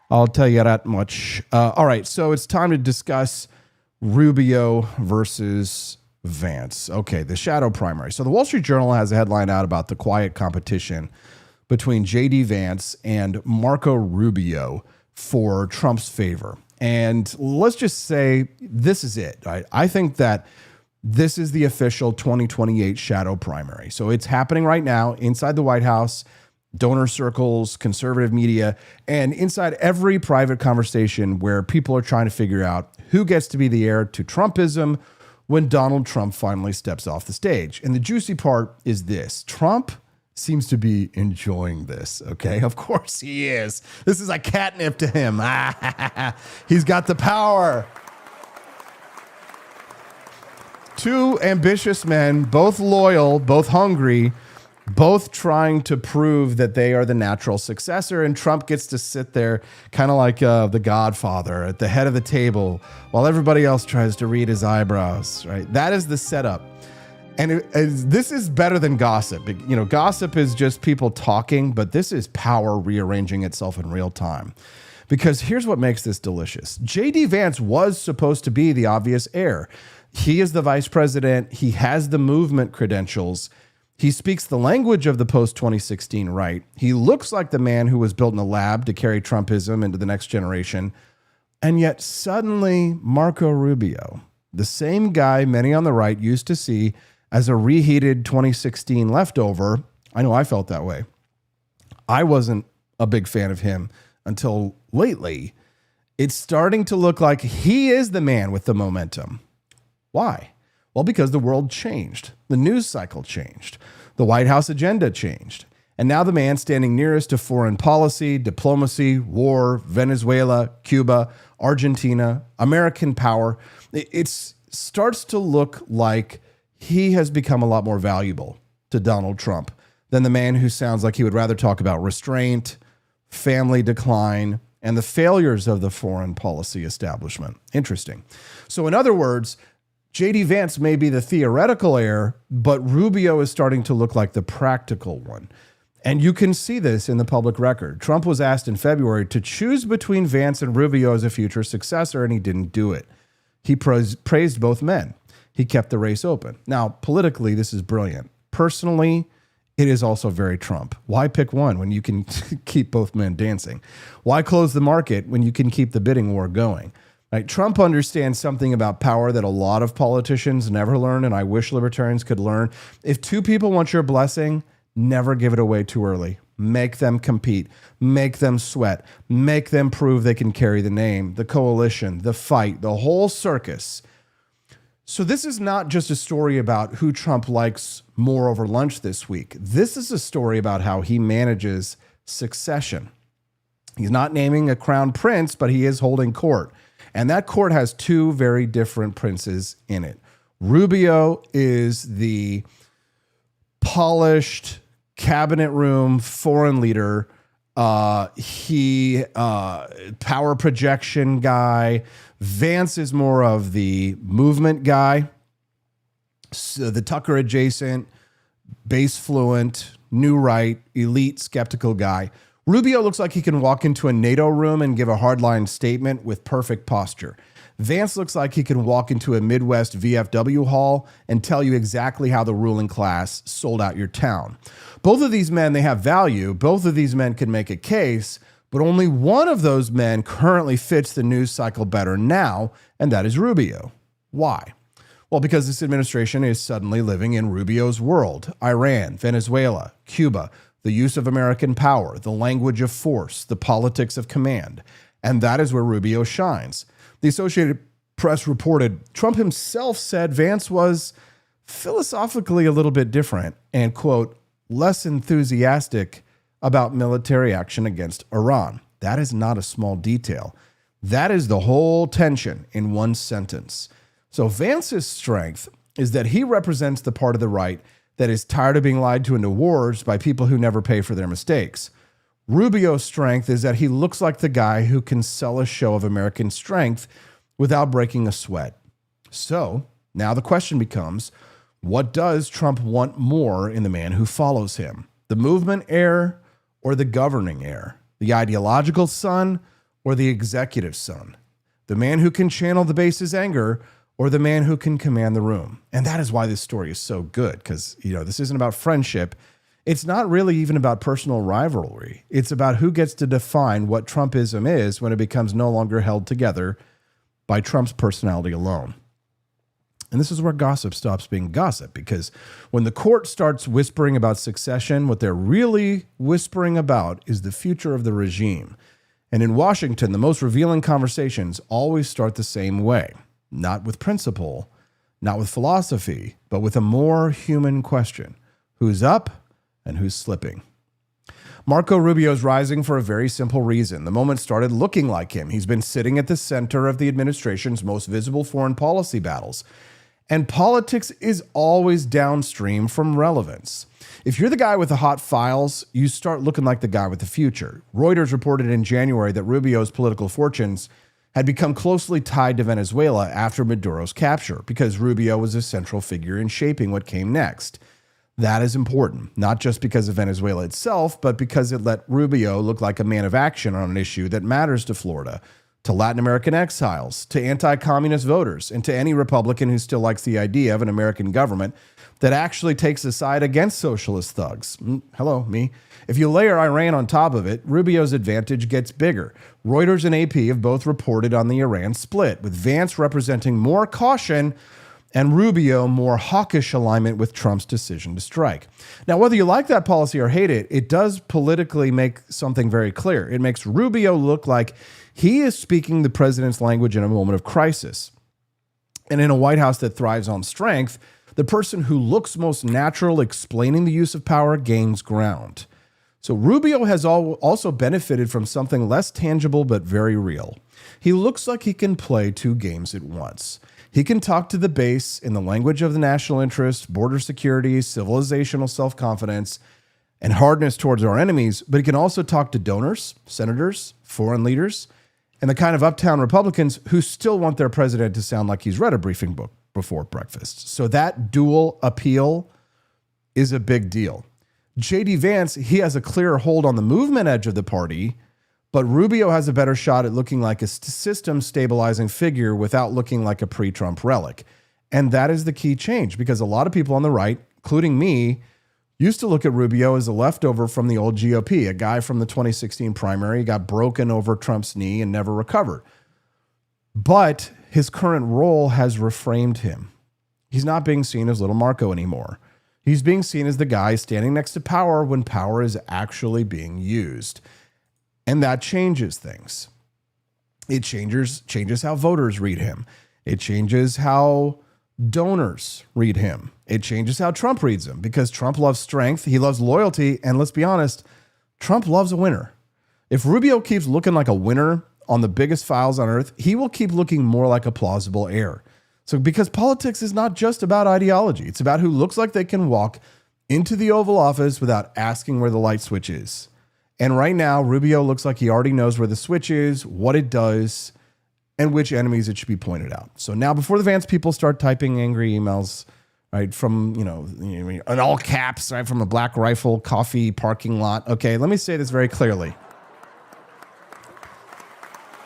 I'll tell you that much. All right, so it's time to discuss Rubio versus Vance. Okay, the shadow primary. So the Wall Street Journal has a headline out about the quiet competition between J.D. Vance and Marco Rubio for Trump's favor. And let's just say this is it. Right? I think that this is the official 2028 shadow primary. So it's happening right now inside the White House, donor circles, conservative media, and inside every private conversation where people are trying to figure out who gets to be the heir to Trumpism when Donald Trump finally steps off the stage. And the juicy part is this. Trump seems to be enjoying this, okay? Of course he is. This is like catnip to him. He's got the power. Two ambitious men, both loyal, both hungry, both trying to prove that they are the natural successor, and Trump gets to sit there kind of like the Godfather at the head of the table while everybody else tries to read his eyebrows, right? That is the setup. And this is better than gossip. You know, gossip is just people talking, but this is power rearranging itself in real time. Because here's what makes this delicious. J.D. Vance was supposed to be the obvious heir. He is the vice president. He has the movement credentials. He speaks the language of the post-2016 right. He looks like the man who was built in a lab to carry Trumpism into the next generation. And yet suddenly Marco Rubio, the same guy many on the right used to see as a reheated 2016 leftover, I know I felt that way. I wasn't a big fan of him until lately. It's starting to look like he is the man with the momentum. Why? Well, because the world changed. The news cycle changed. The White House agenda changed. And now the man standing nearest to foreign policy, diplomacy, war, Venezuela, Cuba, Argentina, American power, it starts to look like he has become a lot more valuable to Donald Trump than the man who sounds like he would rather talk about restraint, family decline, and the failures of the foreign policy establishment. Interesting. So in other words, J.D. Vance may be the theoretical heir, but Rubio is starting to look like the practical one. And you can see this in the public record. Trump was asked in February to choose between Vance and Rubio as a future successor, and he didn't do it. He praised both men. He kept the race open. Now, politically, this is brilliant. Personally, it is also very Trump. Why pick one when you can keep both men dancing? Why close the market when you can keep the bidding war going? Right? Trump understands something about power that a lot of politicians never learn, and I wish libertarians could learn. If two people want your blessing, never give it away too early. Make them compete. Make them sweat. Make them prove they can carry the name, the coalition, the fight, the whole circus. So this is not just a story about who Trump likes more over lunch this week. This is a story about how he manages succession. He's not naming a crown prince, but he is holding court. And that court has two very different princes in it. Rubio is the polished cabinet room foreign leader. He power projection guy. Vance is more of the movement guy. So the Tucker adjacent, base fluent, new right, elite, skeptical guy. Rubio looks like he can walk into a NATO room and give a hardline statement with perfect posture. Vance looks like he can walk into a Midwest VFW hall and tell you exactly how the ruling class sold out your town. Both of these men, they have value. Both of these men can make a case, but only one of those men currently fits the news cycle better now, and that is Rubio. Why? Well, because this administration is suddenly living in Rubio's world. Iran, Venezuela, Cuba, the use of American power, the language of force, the politics of command. And that is where Rubio shines. The Associated Press reported Trump himself said Vance was philosophically a little bit different and, quote, less enthusiastic about military action against Iran. That is not a small detail. That is the whole tension in one sentence. So Vance's strength is that he represents the part of the right that is tired of being lied to into wars by people who never pay for their mistakes. Rubio's strength is that he looks like the guy who can sell a show of American strength without breaking a sweat. So now the question becomes, what does Trump want more in the man who follows him? The movement heir or the governing heir? The ideological son or the executive son? The man who can channel the base's anger or the man who can command the room? And that is why this story is so good, because, this isn't about friendship. It's not really even about personal rivalry. It's about who gets to define what Trumpism is when it becomes no longer held together by Trump's personality alone. And this is where gossip stops being gossip, because when the court starts whispering about succession, what they're really whispering about is the future of the regime. And in Washington, the most revealing conversations always start the same way. Not with principle, not with philosophy, but with a more human question. Who's up and who's slipping? Marco Rubio is rising for a very simple reason. The moment started looking like him. He's been sitting at the center of the administration's most visible foreign policy battles. And politics is always downstream from relevance. If you're the guy with the hot files, you start looking like the guy with the future. Reuters reported in January that Rubio's political fortunes had become closely tied to Venezuela after Maduro's capture, because Rubio was a central figure in shaping what came next. That is important, not just because of Venezuela itself, but because it let Rubio look like a man of action on an issue that matters to Florida, to Latin American exiles, to anti-communist voters, and to any Republican who still likes the idea of an American government that actually takes a side against socialist thugs. Hello, me. If you layer Iran on top of it, Rubio's advantage gets bigger. Reuters and AP have both reported on the Iran split, with Vance representing more caution and Rubio more hawkish alignment with Trump's decision to strike. Now, whether you like that policy or hate it, it does politically make something very clear. It makes Rubio look like he is speaking the president's language in a moment of crisis. And in a White House that thrives on strength, the person who looks most natural explaining the use of power gains ground. So Rubio has also benefited from something less tangible but very real. He looks like he can play two games at once. He can talk to the base in the language of the national interest, border security, civilizational self-confidence, and hardness towards our enemies, but he can also talk to donors, senators, foreign leaders, and the kind of uptown Republicans who still want their president to sound like he's read a briefing book before breakfast. So that dual appeal is a big deal. J.D. Vance, he has a clearer hold on the movement edge of the party, but Rubio has a better shot at looking like a system-stabilizing figure without looking like a pre-Trump relic. And that is the key change, because a lot of people on the right, including me, used to look at Rubio as a leftover from the old GOP, a guy from the 2016 primary, got broken over Trump's knee and never recovered. But his current role has reframed him. He's not being seen as little Marco anymore. He's being seen as the guy standing next to power when power is actually being used. And that changes things. It changes how voters read him. It changes how donors read him. It changes how Trump reads him, because Trump loves strength. He loves loyalty. And let's be honest, Trump loves a winner. If Rubio keeps looking like a winner on the biggest files on earth, he will keep looking more like a plausible heir. So because politics is not just about ideology, it's about who looks like they can walk into the Oval Office without asking where the light switch is. And right now, Rubio looks like he already knows where the switch is, what it does, and which enemies it should be pointed out. So now, before the Vance people start typing angry emails right? From, in all caps, right? From a Black Rifle coffee parking lot. Okay, let me say this very clearly.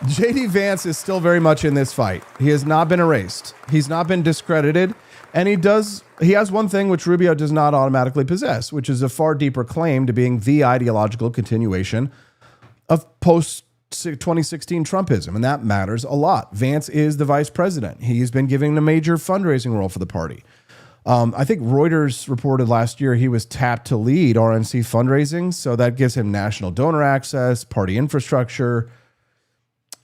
JD Vance is still very much in this fight. He has not been erased. He's not been discredited. And he has one thing which Rubio does not automatically possess, which is a far deeper claim to being the ideological continuation of post-2016 Trumpism. And that matters a lot. Vance is the vice president. He's been given a major fundraising role for the party. I think Reuters reported last year he was tapped to lead RNC fundraising. So that gives him national donor access, party infrastructure.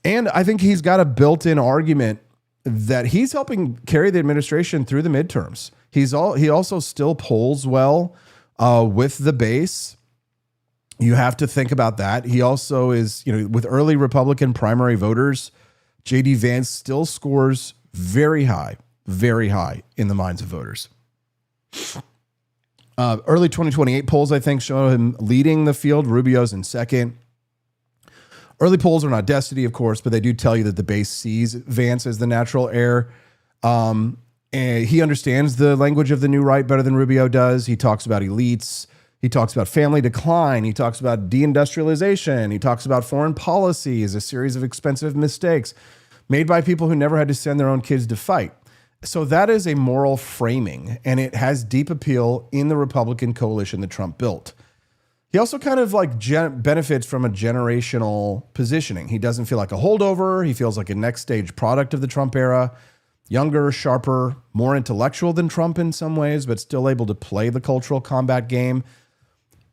And I think he's got a built-in argument that he's helping carry the administration through the midterms. He also still polls well with the base. You have to think about that. He also is, with early Republican primary voters, JD Vance still scores very high in the minds of voters. Early 2028 polls, I think, show him leading the field. Rubio's in second. Early polls are not destiny, of course, but they do tell you that the base sees Vance as the natural heir. And he understands the language of the new right better than Rubio does. He talks about elites. He talks about family decline. He talks about deindustrialization. He talks about foreign policy as a series of expensive mistakes made by people who never had to send their own kids to fight. So that is a moral framing, and it has deep appeal in the Republican coalition that Trump built. He also kind of benefits from a generational positioning. He doesn't feel like a holdover. He feels like a next stage product of the Trump era. Younger, sharper, more intellectual than Trump in some ways, but still able to play the cultural combat game.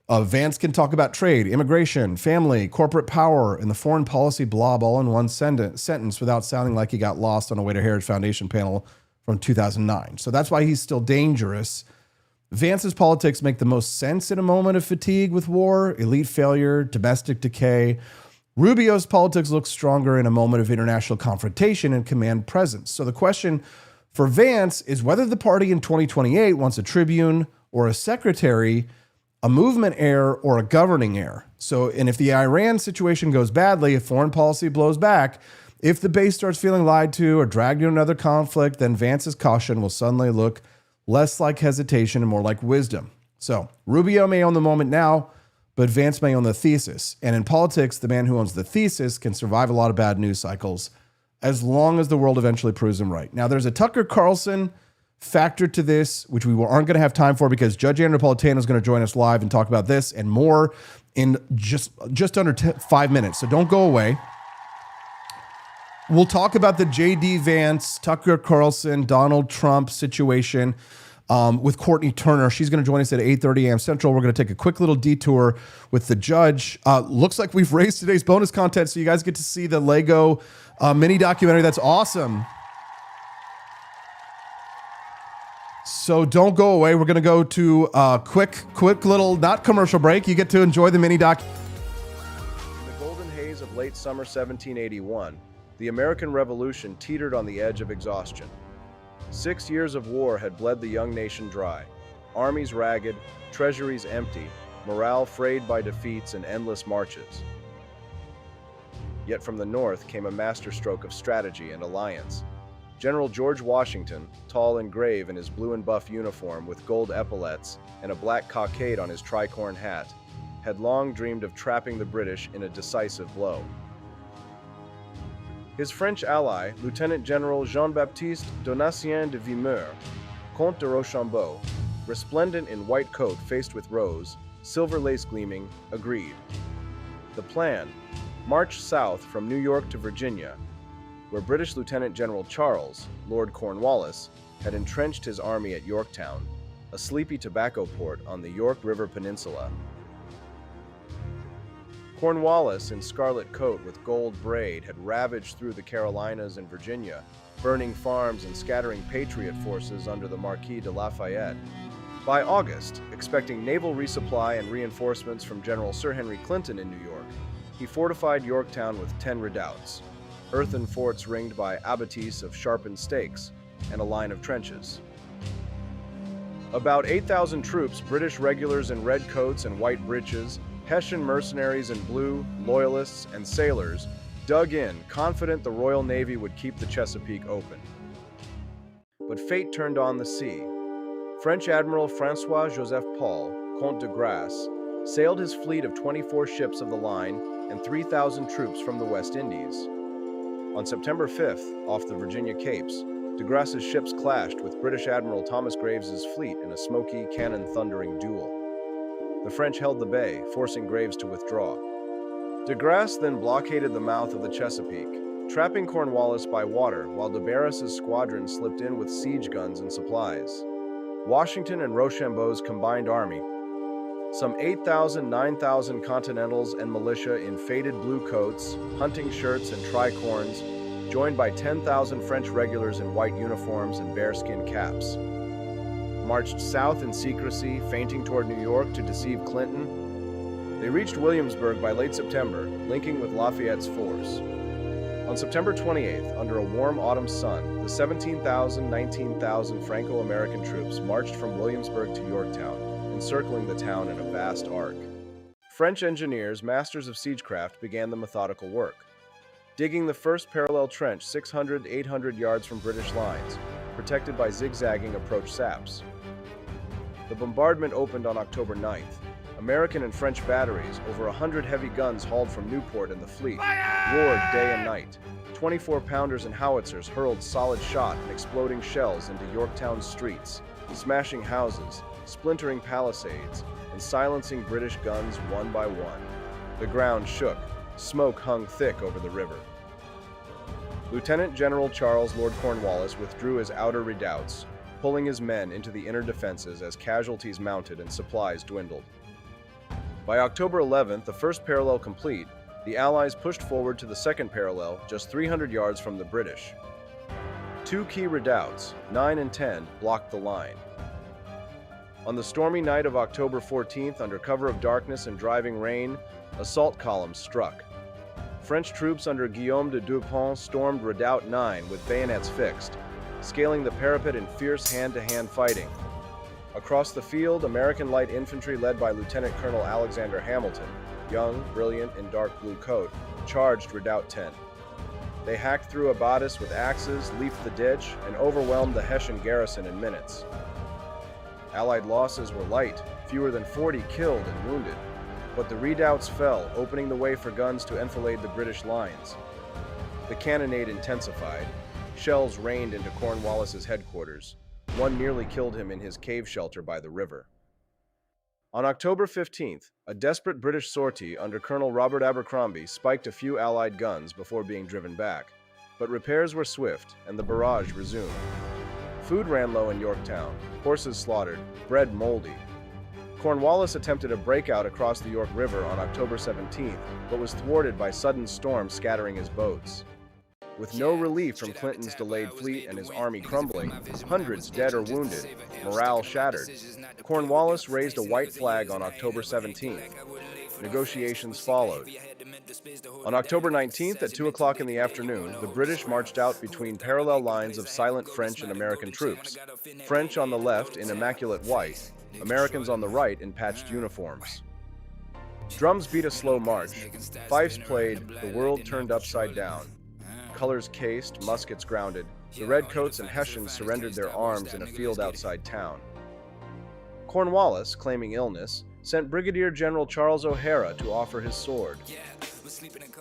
Vance can talk about trade, immigration, family, corporate power, and the foreign policy blob all in one sentence without sounding like he got lost on a way to Heritage Foundation panel from 2009. So that's why he's still dangerous. Vance's politics make the most sense in a moment of fatigue with war, elite failure, domestic decay. Rubio's politics look stronger in a moment of international confrontation and command presence. So the question for Vance is whether the party in 2028 wants a tribune or a secretary, a movement heir or a governing heir. And if the Iran situation goes badly, if foreign policy blows back, if the base starts feeling lied to or dragged into another conflict, then Vance's caution will suddenly look less like hesitation and more like wisdom. So Rubio may own the moment now, but Vance may own the thesis. And in politics, the man who owns the thesis can survive a lot of bad news cycles as long as the world eventually proves him right. Now, there's a Tucker Carlson factor to this, which we aren't going to have time for because Judge Andrew Napolitano is going to join us live and talk about this and more in just under 5 minutes. So don't go away. We'll talk about the J.D. Vance, Tucker Carlson, Donald Trump situation with Courtney Turner. She's going to join us at 8:30 a.m. Central. We're going to take a quick little detour with the judge. Looks like we've raised today's bonus content, so you guys get to see the Lego mini documentary. That's awesome. So don't go away. We're going to go to a quick little, not commercial break. You get to enjoy the mini doc. In the golden haze of late summer 1781, the American Revolution teetered on the edge of exhaustion. 6 years of war had bled the young nation dry, armies ragged, treasuries empty, morale frayed by defeats and endless marches. Yet from the north came a masterstroke of strategy and alliance. General George Washington, tall and grave in his blue and buff uniform with gold epaulets and a black cockade on his tricorn hat, had long dreamed of trapping the British in a decisive blow. His French ally, Lieutenant General Jean-Baptiste Donatien de Vimeur, Comte de Rochambeau, resplendent in white coat faced with rose, silver lace gleaming, agreed. The plan: march south from New York to Virginia, where British Lieutenant General Charles, Lord Cornwallis, had entrenched his army at Yorktown, a sleepy tobacco port on the York River Peninsula. Cornwallis, in scarlet coat with gold braid, had ravaged through the Carolinas and Virginia, burning farms and scattering patriot forces under the Marquis de Lafayette. By August, expecting naval resupply and reinforcements from General Sir Henry Clinton in New York, he fortified Yorktown with 10 redoubts, earthen forts ringed by abattis of sharpened stakes, and a line of trenches. About 8,000 troops, British regulars in red coats and white breeches, Hessian mercenaries in blue, loyalists, and sailors, dug in, confident the Royal Navy would keep the Chesapeake open. But fate turned on the sea. French Admiral François-Joseph Paul, Comte de Grasse, sailed his fleet of 24 ships of the line and 3,000 troops from the West Indies. On September 5th, off the Virginia Capes, de Grasse's ships clashed with British Admiral Thomas Graves's fleet in a smoky, cannon-thundering duel. The French held the bay, forcing Graves to withdraw. De Grasse then blockaded the mouth of the Chesapeake, trapping Cornwallis by water while de Barris's squadron slipped in with siege guns and supplies. Washington and Rochambeau's combined army, some 8,000, 9,000 Continentals and militia in faded blue coats, hunting shirts, and tricorns, joined by 10,000 French regulars in white uniforms and bearskin caps, marched south in secrecy, feinting toward New York to deceive Clinton. They reached Williamsburg by late September, linking with Lafayette's force. On September 28th, under a warm autumn sun, the 17,000, 19,000 Franco-American troops marched from Williamsburg to Yorktown, encircling the town in a vast arc. French engineers, masters of siegecraft, began the methodical work, digging the first parallel trench 600 to 800 yards from British lines, protected by zigzagging approach saps. The bombardment opened on October 9th. American and French batteries, over 100 heavy guns hauled from Newport and the fleet, roared day and night. 24-pounders and howitzers hurled solid shot and exploding shells into Yorktown streets, smashing houses, splintering palisades, and silencing British guns one by one. The ground shook. Smoke hung thick over the river. Lieutenant General Charles Lord Cornwallis withdrew his outer redoubts, pulling his men into the inner defenses as casualties mounted and supplies dwindled. By October 11th, the first parallel complete, the Allies pushed forward to the second parallel, just 300 yards from the British. Two key redoubts, 9 and 10, blocked the line. On the stormy night of October 14th, under cover of darkness and driving rain, assault columns struck. French troops under Guillaume de Dupont stormed Redoubt 9 with bayonets fixed, scaling the parapet in fierce hand-to-hand fighting. Across the field, American light infantry led by Lieutenant Colonel Alexander Hamilton, young, brilliant, in dark blue coat, charged Redoubt 10. They hacked through a bodice with axes, leaped the ditch, and overwhelmed the Hessian garrison in minutes. Allied losses were light, fewer than 40 killed and wounded, but the redoubts fell, opening the way for guns to enfilade the British lines. The cannonade intensified. Shells rained into Cornwallis's headquarters. One nearly killed him in his cave shelter by the river. On October 15th, a desperate British sortie under Colonel Robert Abercrombie spiked a few Allied guns before being driven back, but repairs were swift and the barrage resumed. Food ran low in Yorktown, horses slaughtered, bread moldy. Cornwallis attempted a breakout across the York River on October 17th, but was thwarted by sudden storms scattering his boats. With no relief from Clinton's delayed fleet and his army crumbling, hundreds dead or wounded, morale shattered, Cornwallis raised a white flag on October 17th. Negotiations followed. On October 19th at 2 o'clock in the afternoon, the British marched out between parallel lines of silent French and American troops, French on the left in immaculate white, Americans on the right in patched uniforms. Drums beat a slow march, fifes played, the world turned upside down. Colors cased, muskets grounded, the redcoats and Hessians surrendered their arms in a field outside town. Cornwallis, claiming illness, sent Brigadier General Charles O'Hara to offer his sword.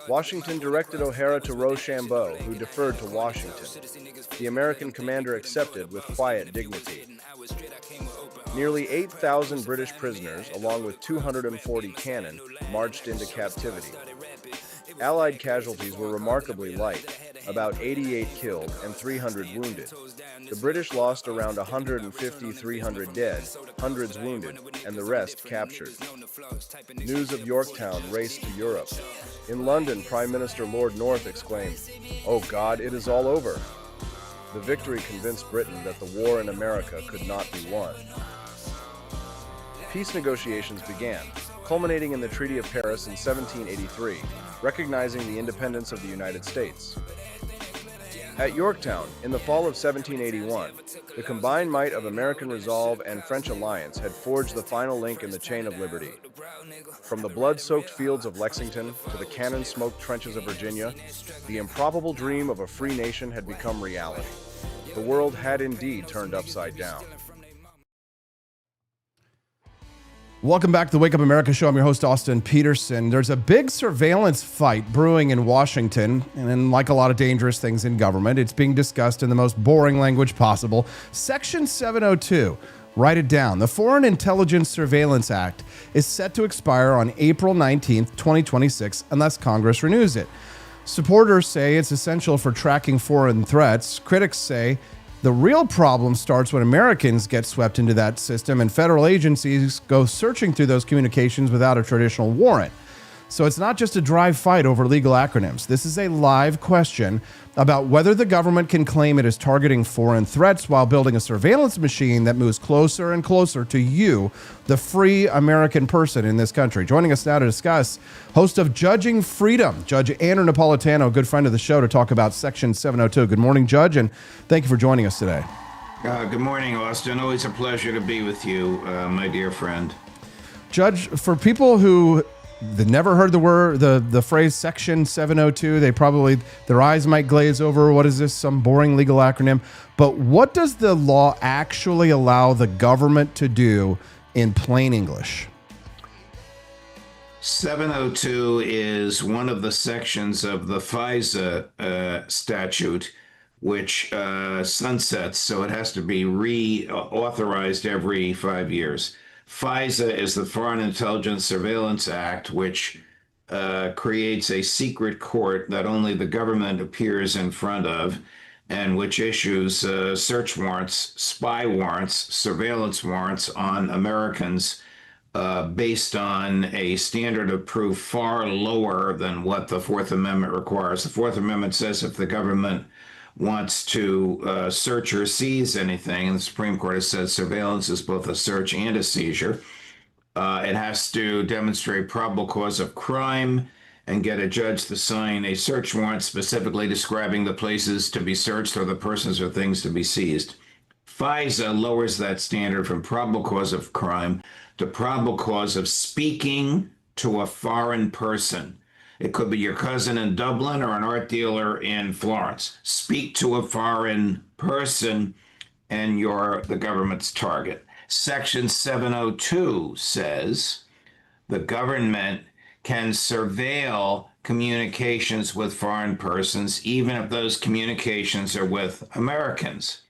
Washington directed O'Hara to Rochambeau, who deferred to Washington. The American commander accepted with quiet dignity. Nearly 8,000 British prisoners, along with 240 cannon, marched into captivity. Allied casualties were remarkably light, about 88 killed and 300 wounded. The British lost around 150-300 dead, hundreds wounded, and the rest captured. News of Yorktown raced to Europe. In London, Prime Minister Lord North exclaimed, "Oh God, it is all over." The victory convinced Britain that the war in America could not be won. Peace negotiations began, culminating in the Treaty of Paris in 1783, recognizing the independence of the United States. At Yorktown, in the fall of 1781, the combined might of American resolve and French alliance had forged the final link in the chain of liberty. From the blood-soaked fields of Lexington to the cannon-smoked trenches of Virginia, the improbable dream of a free nation had become reality. The world had indeed turned upside down. Welcome back to the Wake Up America show. I'm your host, Austin Petersen. There's a big surveillance fight brewing in Washington, and like a lot of dangerous things in government, it's being discussed in the most boring language possible. Section 702, write it down. The Foreign Intelligence Surveillance Act is set to expire on April 19th, 2026, unless Congress renews it. Supporters say it's essential for tracking foreign threats. Critics say the real problem starts when Americans get swept into that system and federal agencies go searching through those communications without a traditional warrant. So it's not just a dry fight over legal acronyms. This is a live question about whether the government can claim it is targeting foreign threats while building a surveillance machine that moves closer and closer to you, the free American person in this country. Joining us now to discuss, host of Judging Freedom, Judge Andrew Napolitano, good friend of the show, to talk about Section 702. Good morning, Judge, and thank you for joining us today. Good morning, Austin. Always a pleasure to be with you, my dear friend. Judge, for people who never heard the phrase Section 702, they probably, their eyes might glaze over. What is this, some boring legal acronym? But what does the law actually allow the government to do in plain English? 702 is one of the sections of the FISA statute, which sunsets, so it has to be reauthorized every 5 years. FISA is the Foreign Intelligence Surveillance Act, which creates a secret court that only the government appears in front of, and which issues search warrants, spy warrants, surveillance warrants on Americans based on a standard of proof far lower than what the Fourth Amendment requires. The Fourth Amendment says if the government wants to search or seize anything, and the Supreme Court has said surveillance is both a search and a seizure, it has to demonstrate probable cause of crime and get a judge to sign a search warrant specifically describing the places to be searched or the persons or things to be seized. FISA lowers that standard from probable cause of crime to probable cause of speaking to a foreign person. It could be your cousin in Dublin or an art dealer in Florence. Speak to a foreign person and you're the government's target. Section 702 says the government can surveil communications with foreign persons, even if those communications are with Americans.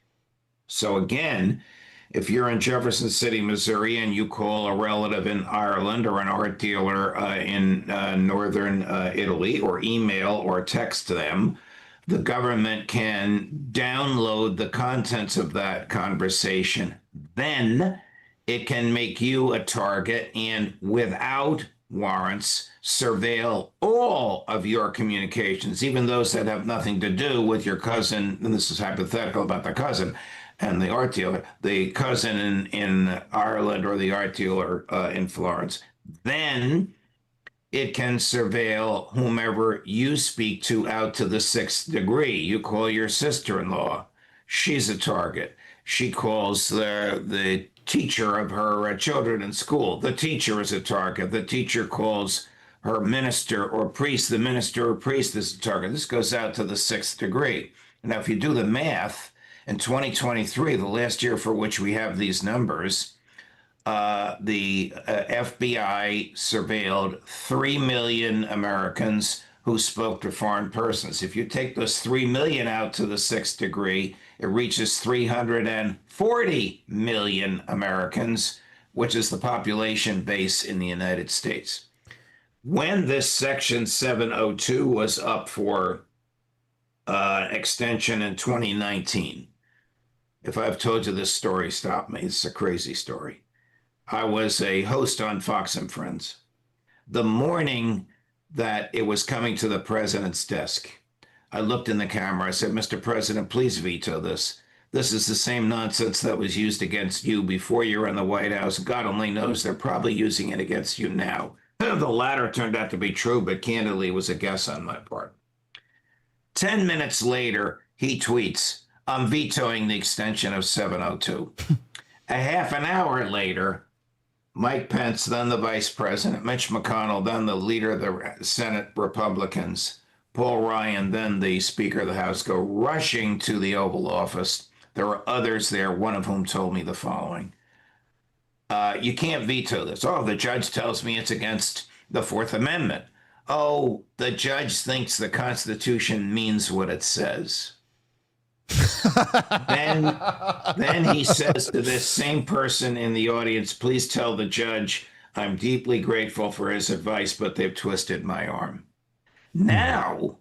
So again, if you're in Jefferson City, Missouri, and you call a relative in Ireland or an art dealer in northern Italy, or email or text them, the government can download the contents of that conversation. Then it can make you a target and, without warrants, surveil all of your communications, even those that have nothing to do with your cousin. And this is hypothetical about the cousin and the art dealer, the cousin in Ireland or the art dealer in Florence. Then it can surveil whomever you speak to out to the sixth degree. You call your sister-in-law, she's a target. She calls the teacher of her children in school, the teacher is a target. The teacher calls her minister or priest, the minister or priest is a target. This goes out to the sixth degree. Now, if you do the math, in 2023, the last year for which we have these numbers, the FBI surveilled 3 million Americans who spoke to foreign persons. If you take those 3 million out to the sixth degree, it reaches 340 million Americans, which is the population base in the United States. When this Section 702 was up for extension in 2019, if I've told you this story, stop me. It's a crazy story. I was a host on Fox and Friends. The morning that it was coming to the president's desk, I looked in the camera. I said, Mr. President, please veto this. This is the same nonsense that was used against you before you were in the White House. God only knows they're probably using it against you now. The latter turned out to be true, but candidly, it was a guess on my part. 10 minutes later, he tweets, I'm vetoing the extension of 702. A half an hour later, Mike Pence, then the vice president, Mitch McConnell, then the leader of the Senate Republicans, Paul Ryan, then the Speaker of the House, go rushing to the Oval Office. There were others there, one of whom told me the following. You can't veto this. Oh, the judge tells me it's against the Fourth Amendment. Oh, the judge thinks the Constitution means what it says. Then he says to this same person in the audience, please tell the judge I'm deeply grateful for his advice, but they've twisted my arm. Now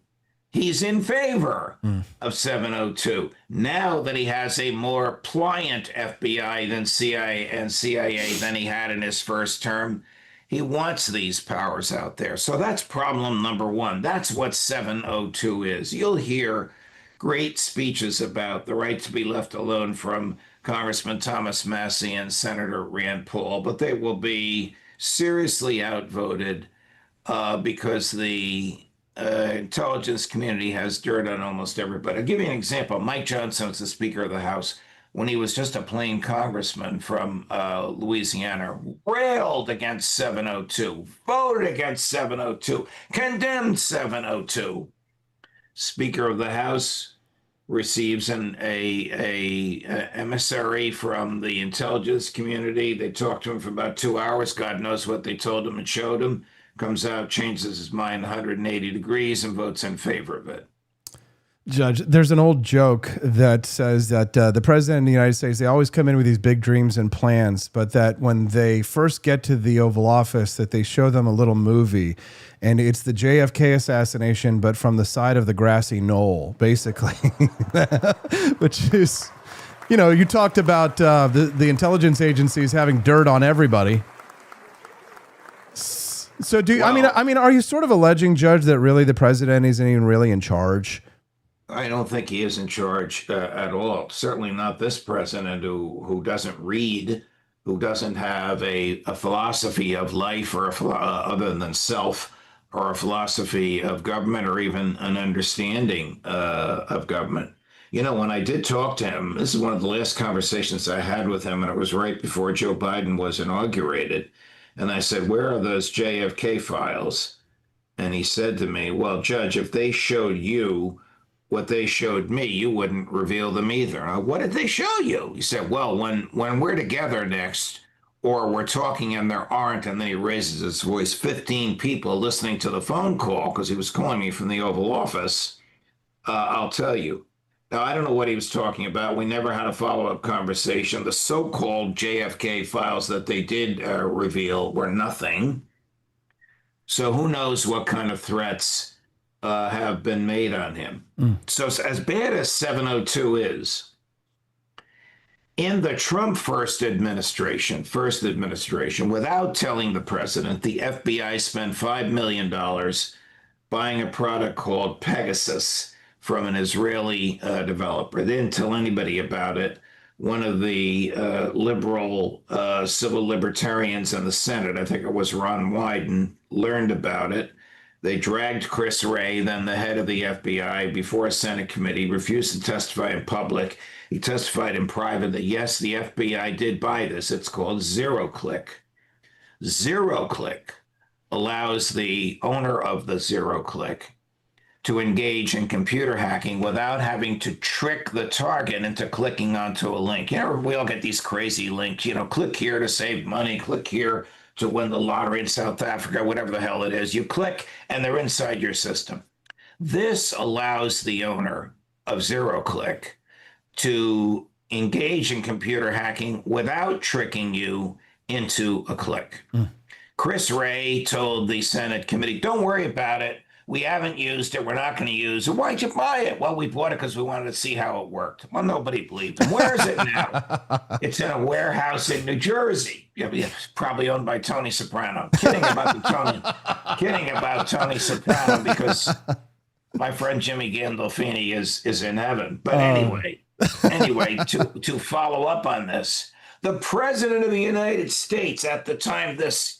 he's in favor of 702. Now that he has a more pliant FBI than CIA than he had in his first term, he wants these powers out there. So that's problem number one. That's what 702 is. You'll hear great speeches about the right to be left alone from Congressman Thomas Massie and Senator Rand Paul, but they will be seriously outvoted because the intelligence community has dirt on almost everybody. I'll give you an example. Mike Johnson was the Speaker of the House when he was just a plain congressman from Louisiana, railed against 702, voted against 702, condemned 702. Speaker of the House receives an emissary from the intelligence community. They talked to him for about 2 hours. God knows what they told him and showed him. Comes out, changes his mind 180 degrees, and votes in favor of it. Judge, there's an old joke that says that the president of the United States, they always come in with these big dreams and plans, but that when they first get to the Oval Office, that they show them a little movie, and it's the JFK assassination, but from the side of the grassy knoll, basically, which is, you talked about the intelligence agencies having dirt on everybody. So I mean, are you sort of alleging, Judge, that really the president isn't even really in charge? I don't think he is in charge at all. Certainly not this president who doesn't read, who doesn't have a philosophy of life or other than self, or a philosophy of government, or even an understanding of government. When I did talk to him, this is one of the last conversations I had with him, and it was right before Joe Biden was inaugurated. And I said, where are those JFK files? And he said to me, well, Judge, if they showed you what they showed me, you wouldn't reveal them either. What did they show you? He said, well, when we're together next, or we're talking and there aren't, and then he raises his voice, 15 people listening to the phone call, because he was calling me from the Oval Office, I'll tell you. Now, I don't know what he was talking about. We never had a follow-up conversation. The so-called JFK files that they did reveal were nothing. So who knows what kind of threats have been made on him. So as bad as 702 is, in the Trump first administration, without telling the president, the FBI spent $5 million buying a product called Pegasus from an Israeli developer. They didn't tell anybody about it. One of the liberal civil libertarians in the Senate, I think it was Ron Wyden, learned about it. They dragged Chris Wray, then the head of the FBI, before a Senate committee, refused to testify in public. He testified in private that, yes, the FBI did buy this. It's called ZeroClick. ZeroClick allows the owner of the ZeroClick to engage in computer hacking without having to trick the target into clicking onto a link. We all get these crazy links, click here to save money, click here to win the lottery in South Africa, whatever the hell it is. You click and they're inside your system. This allows the owner of ZeroClick to engage in computer hacking without tricking you into a click. Chris Wray told the Senate committee, don't worry about it. We haven't used it. We're not going to use it. Why'd you buy it? Well, we bought it because we wanted to see how it worked. Well, nobody believed him. Where is it now? It's in a warehouse in New Jersey. It's probably owned by Tony Soprano. Kidding about Tony Soprano, because my friend Jimmy Gandolfini is in heaven. But anyway, to follow up on this, the president of the United States at the time this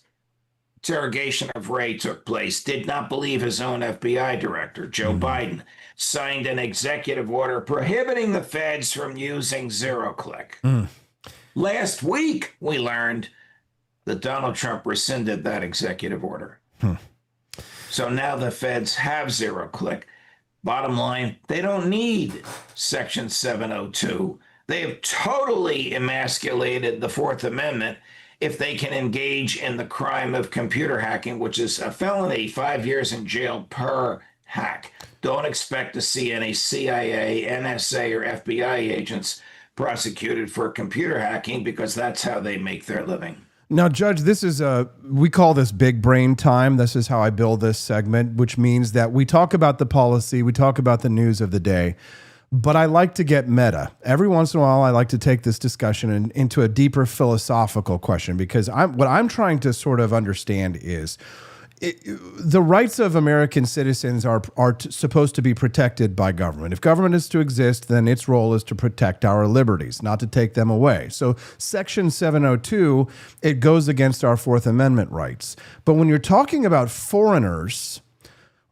interrogation of Wray took place did not believe his own FBI director, Joe Biden, signed an executive order prohibiting the feds from using ZeroClick. Last week, we learned that Donald Trump rescinded that executive order. So now the feds have ZeroClick. Bottom line, they don't need Section 702. They have totally emasculated the Fourth Amendment if they can engage in the crime of computer hacking, which is a felony, 5 years in jail per hack. Don't expect to see any CIA, NSA, or FBI agents prosecuted for computer hacking, because that's how they make their living. Now, Judge, this is we call this big brain time. This is how I build this segment, which means that we talk about the policy, we talk about the news of the day, but I like to get meta. Every once in a while, I like to take this discussion into a deeper philosophical question, because what I'm trying to sort of understand is the rights of American citizens are supposed to be protected by government. If government is to exist, then its role is to protect our liberties, not to take them away. So Section 702, it goes against our Fourth Amendment rights. But when you're talking about foreigners,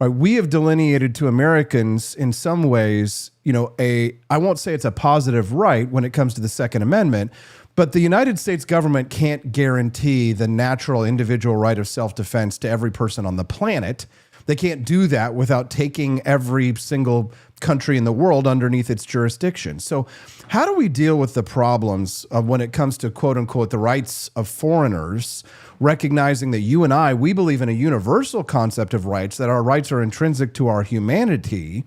right, we have delineated to Americans in some ways, I won't say it's a positive right when it comes to the Second Amendment, but the United States government can't guarantee the natural individual right of self-defense to every person on the planet. They can't do that without taking every single country in the world underneath its jurisdiction. So how do we deal with the problems of when it comes to, quote unquote, the rights of foreigners, recognizing that you and I, we believe in a universal concept of rights, that our rights are intrinsic to our humanity.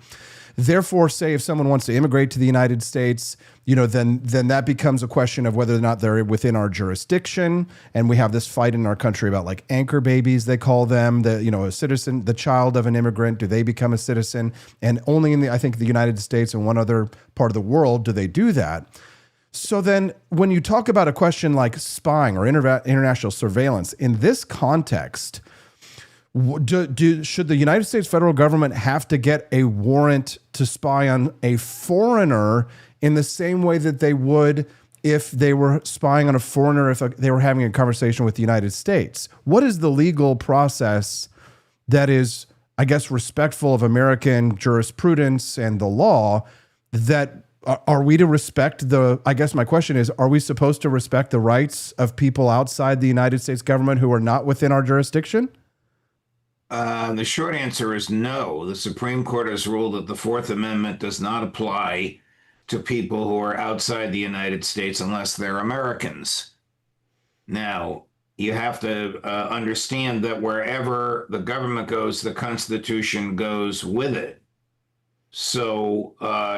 Therefore, say if someone wants to immigrate to the United States, then that becomes a question of whether or not they're within our jurisdiction. And we have this fight in our country about like anchor babies, they call them, a citizen, the child of an immigrant, do they become a citizen? And only in I think the United States and one other part of the world do they do that. So then when you talk about a question like spying or international surveillance, in this context, should the United States federal government have to get a warrant to spy on a foreigner in the same way that they would if they were spying on a foreigner, if they were having a conversation with the United States? What is the legal process that is, I guess, respectful of American jurisprudence and the law? That are we to respect I guess my question is, are we supposed to respect the rights of people outside the United States government who are not within our jurisdiction? The short answer is no. The Supreme Court has ruled that the Fourth Amendment does not apply to people who are outside the United States unless they're Americans. Now, you have to understand that wherever the government goes, the Constitution goes with it. So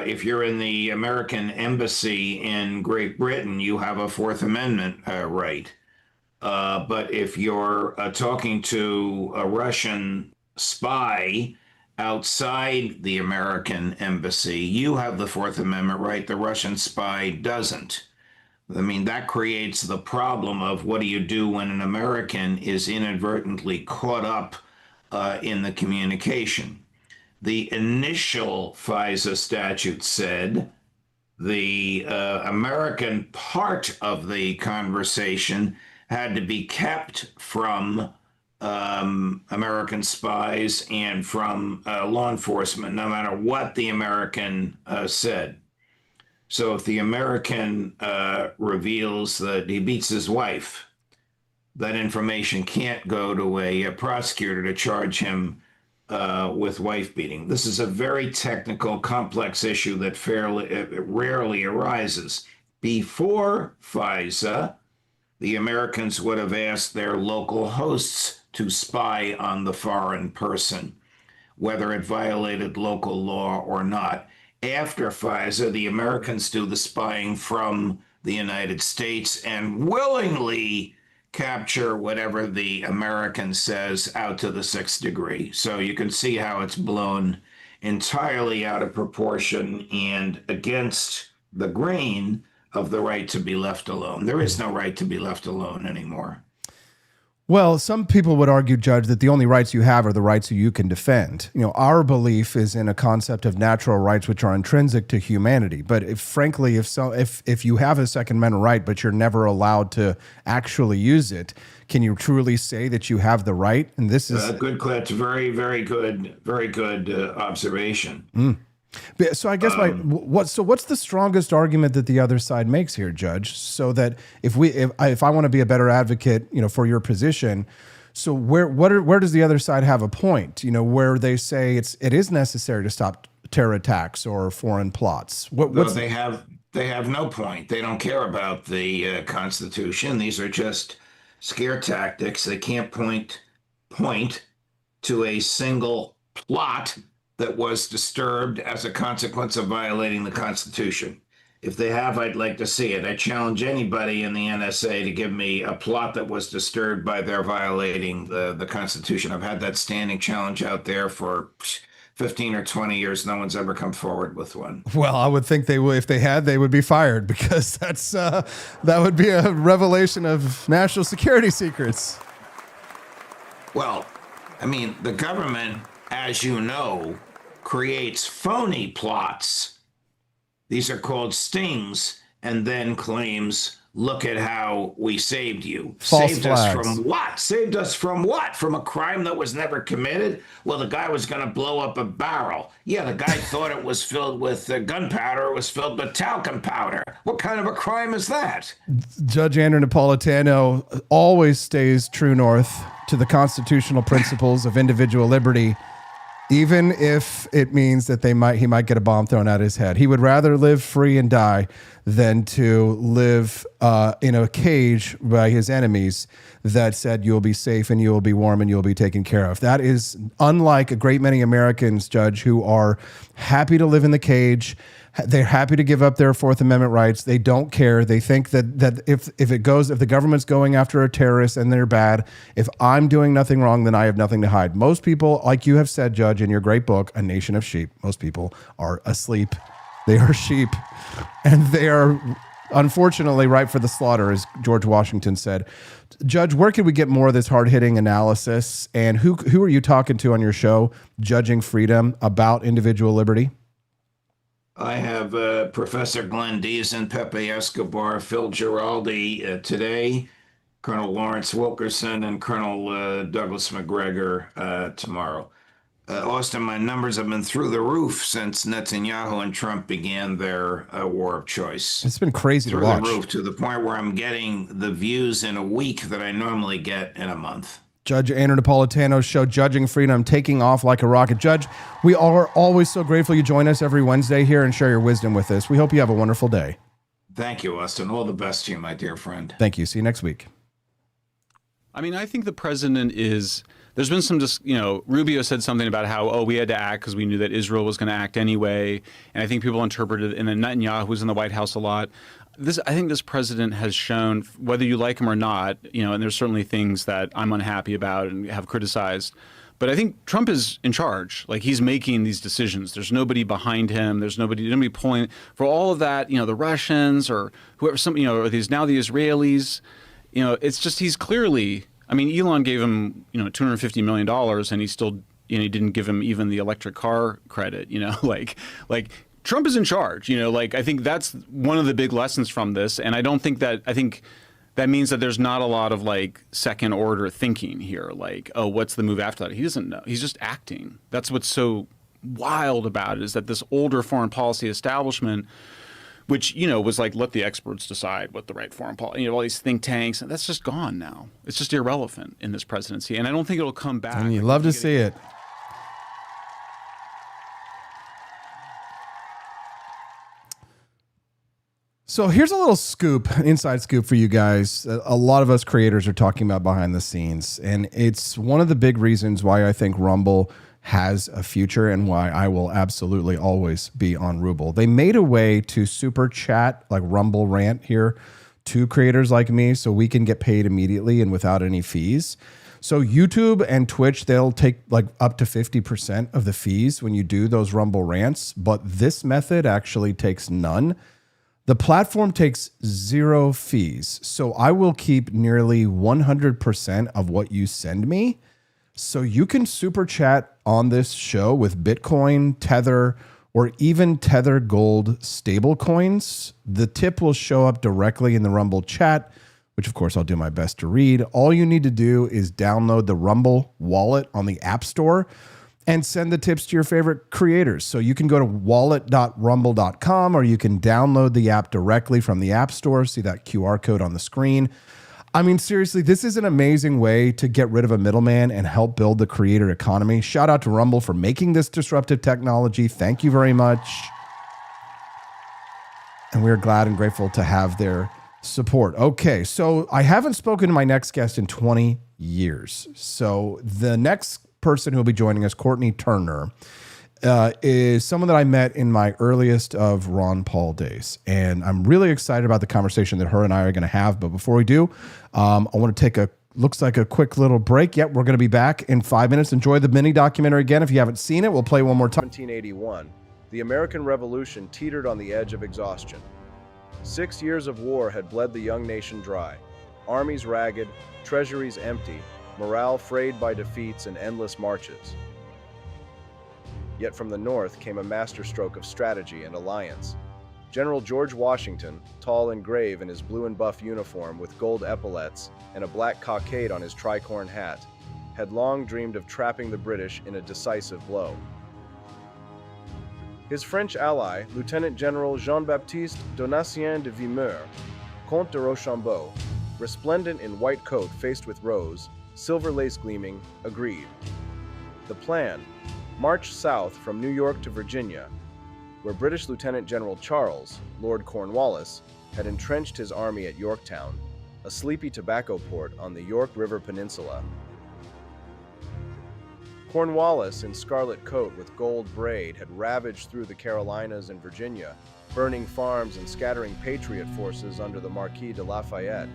if you're in the American embassy in Great Britain, you have a Fourth Amendment right. But if you're talking to a Russian spy outside the American embassy, you have the Fourth Amendment right. The Russian spy doesn't. I mean, that creates the problem of what do you do when an American is inadvertently caught up in the communication. The initial FISA statute said the American part of the conversation had to be kept from American spies and from law enforcement, no matter what the American said. So if the American reveals that he beats his wife, that information can't go to a prosecutor to charge him with wife beating. This is a very technical, complex issue that rarely arises. Before FISA, the Americans would have asked their local hosts to spy on the foreign person, whether it violated local law or not. After FISA, the Americans do the spying from the United States and willingly capture whatever the American says out to the sixth degree. So you can see how it's blown entirely out of proportion and against the grain of the right to be left alone. There is no right to be left alone anymore. Well, some people would argue, Judge, that the only rights you have are the rights you can defend. Our belief is in a concept of natural rights which are intrinsic to humanity. But if you have a Second Amendment right, but you're never allowed to actually use it, can you truly say that you have the right? And this is good. That's very, very good observation. So I guess what's the strongest argument that the other side makes here, Judge? So that if I want to be a better advocate, for your position, so where does the other side have a point? Where they say it is necessary to stop terror attacks or foreign plots. They have no point. They don't care about the Constitution. These are just scare tactics. They can't point to a single plot that was disturbed as a consequence of violating the Constitution. If they have, I'd like to see it. I challenge anybody in the NSA to give me a plot that was disturbed by their violating the Constitution. I've had that standing challenge out there for 15 or 20 years. No one's ever come forward with one. Well, I would think they would. If they had, they would be fired, because that would be a revelation of national security secrets. Well, I mean, the government, as you know, creates phony plots. These are called stings, and then claims, look at how we saved you. False Saved flags. us from what? Saved us from what? From a crime that was never committed? Well, the guy was going to blow up a barrel. Yeah, the guy thought it was filled with gunpowder. It was filled with talcum powder. What kind of a crime is that? Judge Andrew Napolitano always stays true north to the constitutional principles of individual liberty, even if it means that he might get a bomb thrown at his head. He would rather live free and die than to live in a cage by his enemies that said you'll be safe and you'll be warm and you'll be taken care of. That is unlike a great many Americans, Judge, who are happy to live in the cage. They're happy to give up their Fourth Amendment rights. They don't care. They think that if the government's going after a terrorist and they're bad, if I'm doing nothing wrong, then I have nothing to hide. Most people, like you have said, Judge, in your great book, A Nation of Sheep, most people are asleep. They are sheep, and they are unfortunately ripe for the slaughter, as George Washington said. Judge, where can we get more of this hard-hitting analysis? And who are you talking to on your show, Judging Freedom, about individual liberty? I have Professor Glenn Deason, Pepe Escobar, Phil Giraldi today, Colonel Lawrence Wilkerson, and Colonel Douglas McGregor tomorrow. Austin, my numbers have been through the roof since Netanyahu and Trump began their war of choice. It's been crazy to watch. Through the roof, to the point where I'm getting the views in a week that I normally get in a month. Judge Andrew Napolitano's show, Judging Freedom, taking off like a rocket. Judge, we are always so grateful you join us every Wednesday here and share your wisdom with us. We hope you have a wonderful day. Thank you, Austin. All the best to you, my dear friend. Thank you. See you next week. I mean, I think the president is... There's been some, Rubio said something about how, we had to act because we knew that Israel was going to act anyway. And I think people interpreted it, and then Netanyahu was in the White House a lot. I think this president has shown, whether you like him or not, and there's certainly things that I'm unhappy about and have criticized, but I think Trump is in charge. Like, he's making these decisions. There's nobody behind him. There's nobody pulling for all of that. The Russians or whoever, or the Israelis. It's just he's clearly. I mean, Elon gave him $250 million, and he still he didn't give him even the electric car credit. Like Trump is in charge. I think that's one of the big lessons from this, and I think that means that there's not a lot of second order thinking here. What's the move after that? He doesn't know. He's just acting. That's what's so wild about it, is that this older foreign policy establishment, which, was let the experts decide what the right foreign policy, all these think tanks, and that's just gone now. It's just irrelevant in this presidency, and I don't think it'll come back. And you love to see it. So here's a little scoop, an inside scoop for you guys. A lot of us creators are talking about behind the scenes, and it's one of the big reasons why I think Rumble has a future and why I will absolutely always be on Rumble. They made a way to super chat, like Rumble Rant here, to creators like me so we can get paid immediately and without any fees. So YouTube and Twitch, they'll take up to 50% of the fees when you do those Rumble Rants, but this method actually takes none. The platform takes zero fees, so I will keep nearly 100% of what you send me. So you can super chat on this show with Bitcoin, Tether, or even Tether Gold stable coins. The tip will show up directly in the Rumble chat, which of course I'll do my best to read. All you need to do is download the Rumble wallet on the App Store and send the tips to your favorite creators. So you can go to wallet.rumble.com, or you can download the app directly from the App Store. See that QR code on the screen. I mean, seriously, this is an amazing way to get rid of a middleman and help build the creator economy. Shout out to Rumble for making this disruptive technology. Thank you very much. And we're glad and grateful to have their Support. Okay, so I haven't spoken to my next guest in 20 years. So the next person who will be joining us, Courtney Turner, is someone that I met in my earliest of Ron Paul days. And I'm really excited about the conversation that her and I are going to have. But before we do, I want to take looks like a quick little break. Yep, we're going to be back in 5 minutes. Enjoy the mini documentary again. If you haven't seen it, we'll play one more time. 1781, the American Revolution teetered on the edge of exhaustion. 6 years of war had bled the young nation dry. Armies ragged, treasuries empty, morale frayed by defeats and endless marches. Yet from the north came a masterstroke of strategy and alliance. General George Washington, tall and grave in his blue and buff uniform with gold epaulets and a black cockade on his tricorn hat, had long dreamed of trapping the British in a decisive blow. His French ally, Lieutenant General Jean-Baptiste Donatien de Vimeur, Comte de Rochambeau, resplendent in white coat faced with rose, silver lace gleaming, agreed. The plan: march south from New York to Virginia, where British Lieutenant General Charles, Lord Cornwallis, had entrenched his army at Yorktown, a sleepy tobacco port on the York River Peninsula. Cornwallis, in scarlet coat with gold braid, had ravaged through the Carolinas and Virginia, burning farms and scattering patriot forces under the Marquis de Lafayette.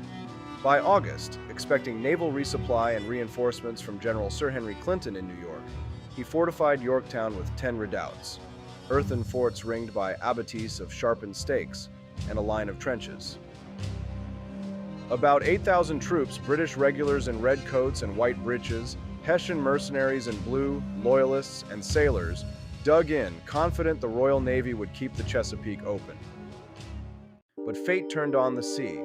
By August, expecting naval resupply and reinforcements from General Sir Henry Clinton in New York, he fortified Yorktown with 10 redoubts, earthen forts ringed by abattis of sharpened stakes, and a line of trenches. About 8,000 troops, British regulars in red coats and white breeches, Hessian mercenaries in blue, loyalists, and sailors, dug in, confident the Royal Navy would keep the Chesapeake open. But fate turned on the sea.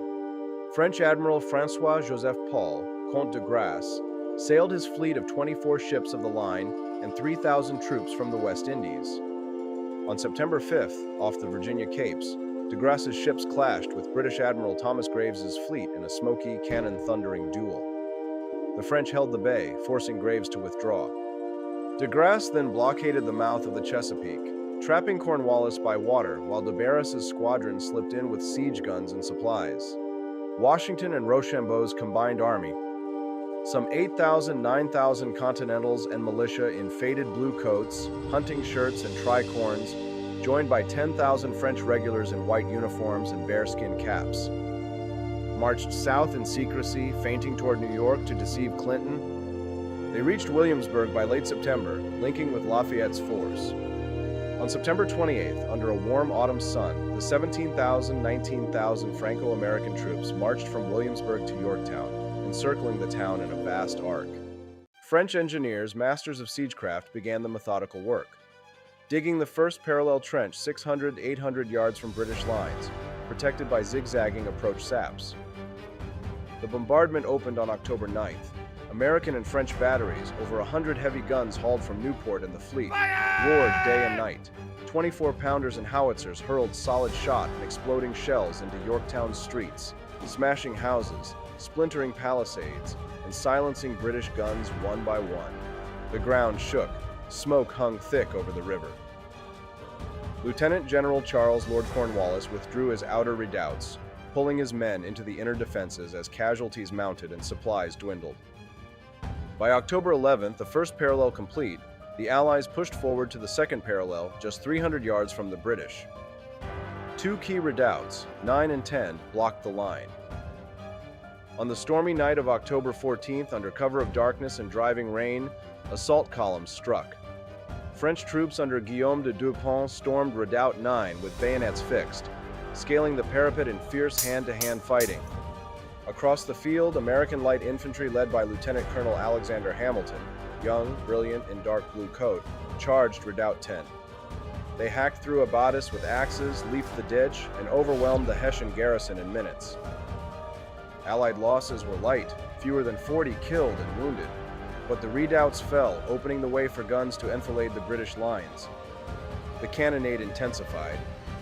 French Admiral François-Joseph Paul, Comte de Grasse, sailed his fleet of 24 ships of the line and 3,000 troops from the West Indies. On September 5th, off the Virginia Capes, de Grasse's ships clashed with British Admiral Thomas Graves's fleet in a smoky, cannon-thundering duel. The French held the bay, forcing Graves to withdraw. De Grasse then blockaded the mouth of the Chesapeake, trapping Cornwallis by water while de Barris's squadron slipped in with siege guns and supplies. Washington and Rochambeau's combined army, some 8,000, 9,000 Continentals and militia in faded blue coats, hunting shirts, and tricorns, joined by 10,000 French regulars in white uniforms and bearskin caps, marched south in secrecy, feinting toward New York to deceive Clinton. They reached Williamsburg by late September, linking with Lafayette's force. On September 28th, under a warm autumn sun, the 17,000, 19,000 Franco-American troops marched from Williamsburg to Yorktown, encircling the town in a vast arc. French engineers, masters of siegecraft, began the methodical work, digging the first parallel trench 600 to 800 yards from British lines, protected by zigzagging approach saps. The bombardment opened on October 9th. American and French batteries, over 100 heavy guns hauled from Newport and the fleet, roared day and night. 24-pounders and howitzers hurled solid shot and exploding shells into Yorktown's streets, smashing houses, splintering palisades, and silencing British guns one by one. The ground shook. Smoke hung thick over the river. Lieutenant General Charles Lord Cornwallis withdrew his outer redoubts, pulling his men into the inner defenses as casualties mounted and supplies dwindled. By October 11th, the first parallel complete, the Allies pushed forward to the second parallel, just 300 yards from the British. Two key redoubts, 9 and 10, blocked the line. On the stormy night of October 14th, under cover of darkness and driving rain, assault columns struck. French troops under Guillaume de Dupont stormed Redoubt 9 with bayonets fixed, scaling the parapet in fierce hand-to-hand fighting. Across the field, American light infantry led by Lieutenant Colonel Alexander Hamilton, young, brilliant, in dark blue coat, charged Redoubt 10. They hacked through abattis with axes, leaped the ditch, and overwhelmed the Hessian garrison in minutes. Allied losses were light, fewer than 40 killed and wounded, but the redoubts fell, opening the way for guns to enfilade the British lines. The cannonade intensified.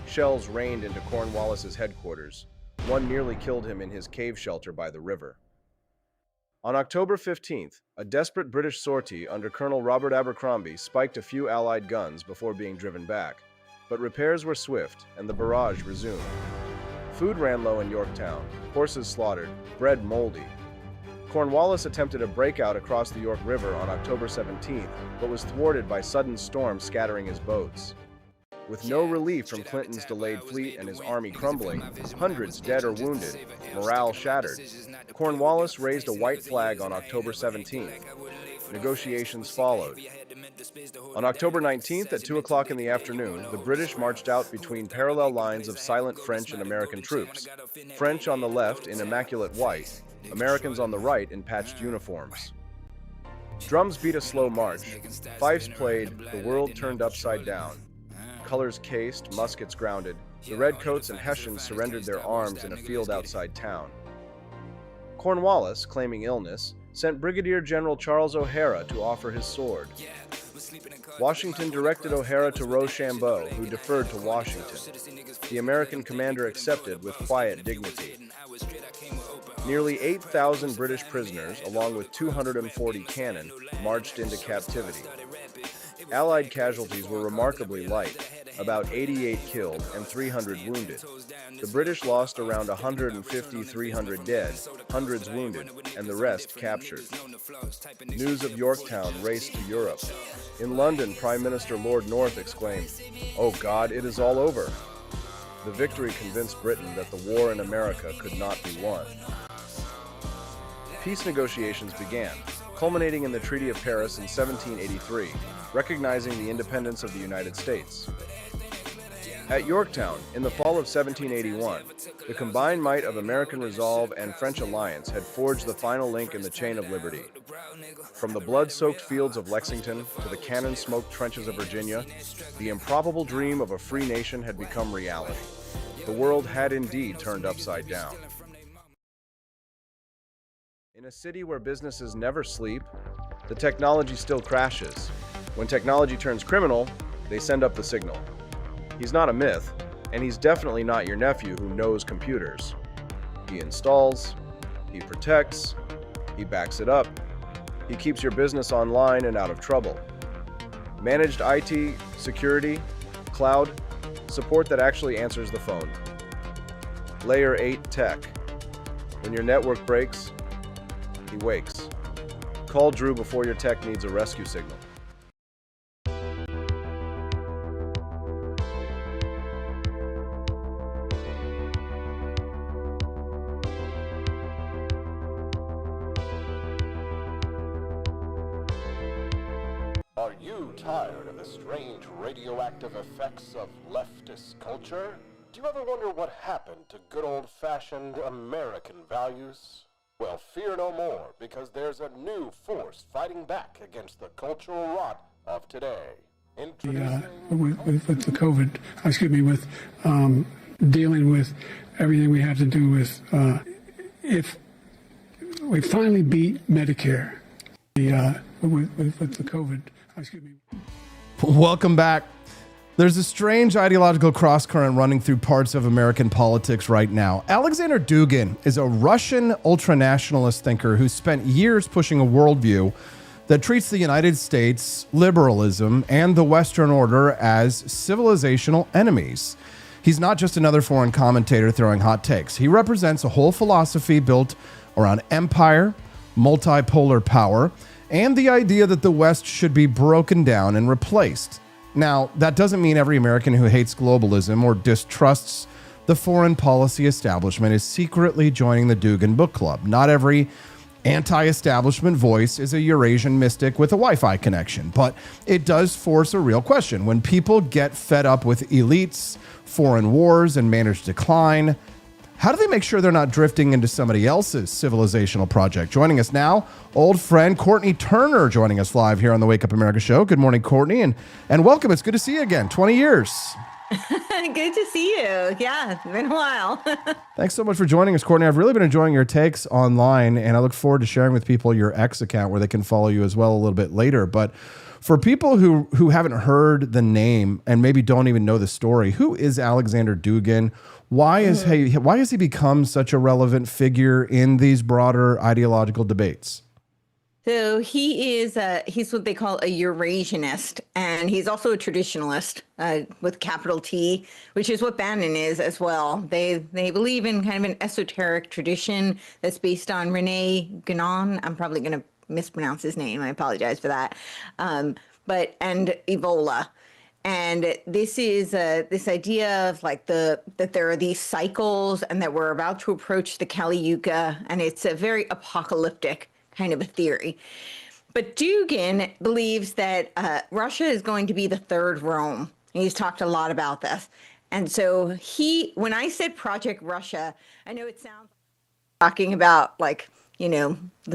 Shells rained into Cornwallis's headquarters. One nearly killed him in his cave shelter by the river. On October 15th, a desperate British sortie under Colonel Robert Abercrombie spiked a few Allied guns before being driven back, but repairs were swift and the barrage resumed. Food ran low in Yorktown, horses slaughtered, bread moldy. Cornwallis attempted a breakout across the York River on October 17th, but was thwarted by sudden storms scattering his boats. With no relief from Clinton's delayed fleet and his army crumbling, hundreds dead or wounded, morale shattered, Cornwallis raised a white flag on October 17th. Negotiations followed. On October 19th at 2 o'clock in the afternoon, the British marched out between parallel lines of silent French and American troops, French on the left in immaculate white, Americans on the right in patched uniforms. Drums beat a slow march, fifes played, the world turned upside down. Colors cased, muskets grounded, the redcoats and Hessians surrendered their arms in a field outside town. Cornwallis, claiming illness, sent Brigadier General Charles O'Hara to offer his sword. Washington directed O'Hara to Rochambeau, who deferred to Washington. The American commander accepted with quiet dignity. Nearly 8,000 British prisoners, along with 240 cannon, marched into captivity. Allied casualties were remarkably light, about 88 killed and 300 wounded. The British lost around 300 dead, hundreds wounded, and the rest captured. News of Yorktown raced to Europe. In London, Prime Minister Lord North exclaimed, "Oh God, it is all over." The victory convinced Britain that the war in America could not be won. Peace negotiations began, culminating in the Treaty of Paris in 1783, recognizing the independence of the United States. At Yorktown, in the fall of 1781, the combined might of American resolve and French alliance had forged the final link in the chain of liberty. From the blood-soaked fields of Lexington to the cannon-smoked trenches of Virginia, the improbable dream of a free nation had become reality. The world had indeed turned upside down. In a city where businesses never sleep, the technology still crashes. When technology turns criminal, they send up the signal. He's not a myth, and he's definitely not your nephew who knows computers. He installs, he protects, he backs it up, he keeps your business online and out of trouble. Managed IT, security, cloud, support that actually answers the phone. Layer 8 tech. When your network breaks, he wakes. Call Drew before your tech needs a rescue signal. Are you tired of the strange radioactive effects of leftist culture? Do you ever wonder what happened to good old-fashioned American values? Well, fear no more, because there's a new force fighting back against the cultural rot of today. With the COVID, with dealing with everything we have to do with, if we finally beat Medicare, with the COVID, Welcome back. There's a strange ideological crosscurrent running through parts of American politics right now. Alexander Dugin is a Russian ultranationalist thinker who spent years pushing a worldview that treats the United States, liberalism, and the Western order as civilizational enemies. He's not just another foreign commentator throwing hot takes. He represents a whole philosophy built around empire, multipolar power, and the idea that the West should be broken down and replaced. Now, that doesn't mean every American who hates globalism or distrusts the foreign policy establishment is secretly joining the Dugin book club. Not every anti-establishment voice is a Eurasian mystic with a Wi-Fi connection, but it does force a real question. When people get fed up with elites, foreign wars, and managed decline, how do they make sure they're not drifting into somebody else's civilizational project? Joining us now, old friend Courtney Turner joining us live here on the Wake Up America show. Good morning, Courtney, and welcome. It's good to see you again. 20 years. Good to see you. Yeah, it's been a while. Thanks so much for joining us, Courtney. I've really been enjoying your takes online, and I look forward to sharing with people your X account where they can follow you as well a little bit later. But for people who haven't heard the name and maybe don't even know the story, who is Alexander Dugin? Why has he become such a relevant figure in these broader ideological debates? So he's what they call a Eurasianist, and he's also a traditionalist with capital T, which is what Bannon is as well. They believe in kind of an esoteric tradition that's based on Rene Guénon. I'm probably going to mispronounce his name. I apologize for that. And Ebola. And this is this idea of like that there are these cycles and that we're about to approach the Kali Yuga, and it's a very apocalyptic kind of a theory. But Dugin believes that Russia is going to be the third Rome. He's talked a lot about this. And so when I said Project Russia, I know it sounds talking about like,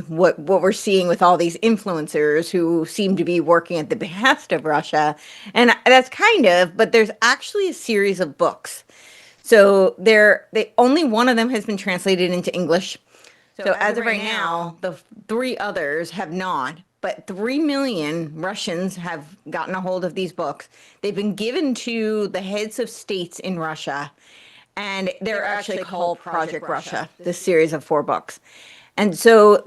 what we're seeing with all these influencers who seem to be working at the behest of Russia. And that's but there's actually a series of books. So only one of them has been translated into English. So as of right now, the three others have not, but 3 million Russians have gotten a hold of these books. They've been given to the heads of states in Russia, and they're actually called Project Russia, this series of 4 books. And so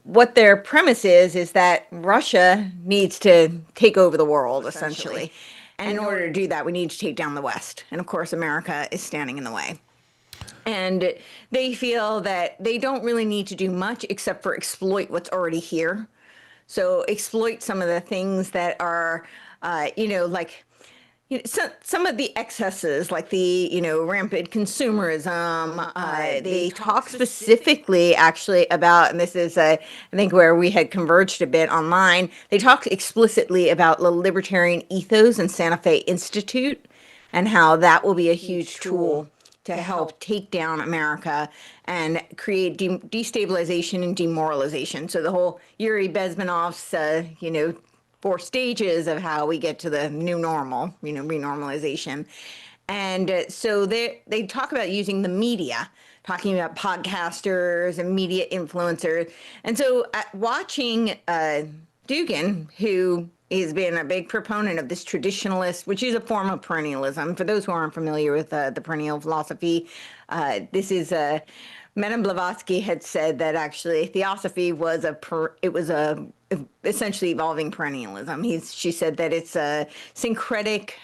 what their premise is that Russia needs to take over the world, essentially. And in order to do that, we need to take down the West. And of course, America is standing in the way. And they feel that they don't really need to do much except for exploit what's already here. So exploit some of the things that are, some of the excesses, like the, rampant consumerism. They talk specifically, actually, about, and this is, I think, where we had converged a bit online. They talk explicitly about the libertarian ethos and Santa Fe Institute and how that will be a huge tool to help take down America and create destabilization and demoralization. So the whole Yuri Bezmenov's, 4 stages of how we get to the new normal, renormalization. And so they talk about using the media, talking about podcasters and media influencers. And so watching Dugin, who has been a big proponent of this traditionalist, which is a form of perennialism. For those who aren't familiar with the perennial philosophy, this is Madame Blavatsky had said that actually theosophy was essentially evolving perennialism. She said that it's a syncretic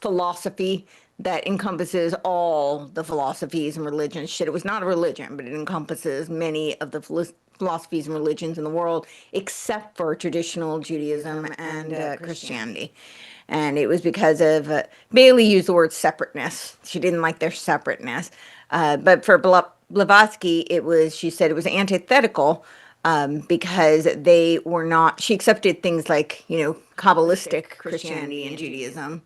philosophy that encompasses all the philosophies and religions. It was not a religion, but it encompasses many of the philosophies and religions in the world, except for traditional Judaism and Christianity. And it was because of, Bailey used the word separateness. She didn't like their separateness. But for Blavatsky, she said it was antithetical because they were not, she accepted things like, Kabbalistic Christianity and Judaism.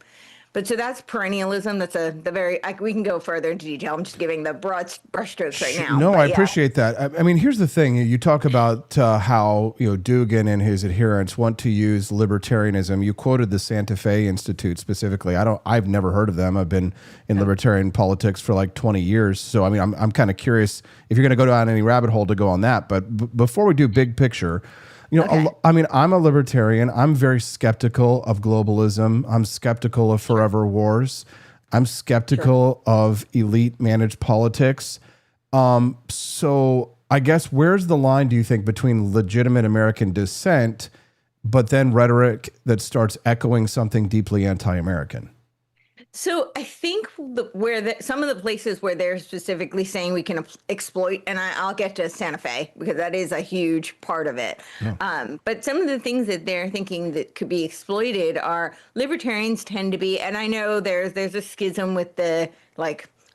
But so that's perennialism. That's we can go further into detail. I'm just giving the broad brushstrokes right now. No, I appreciate that. I mean, here's the thing. You talk about how, Dugin and his adherents want to use libertarianism. You quoted the Santa Fe Institute specifically. I've never heard of them. I've been in libertarian politics for like 20 years. So, I mean, I'm kind of curious if you're going to go down any rabbit hole to go on that. But before we do big picture, I'm a libertarian. I'm very skeptical of globalism. I'm skeptical of forever wars. I'm skeptical of elite managed politics. So I guess where's the line, do you think, between legitimate American dissent, but then rhetoric that starts echoing something deeply anti-American? So I think some of the places where they're specifically saying we can exploit, and I'll get to Santa Fe because that is a huge part of it. Yeah. But some of the things that they're thinking that could be exploited are libertarians tend to be, and I know there's a schism with the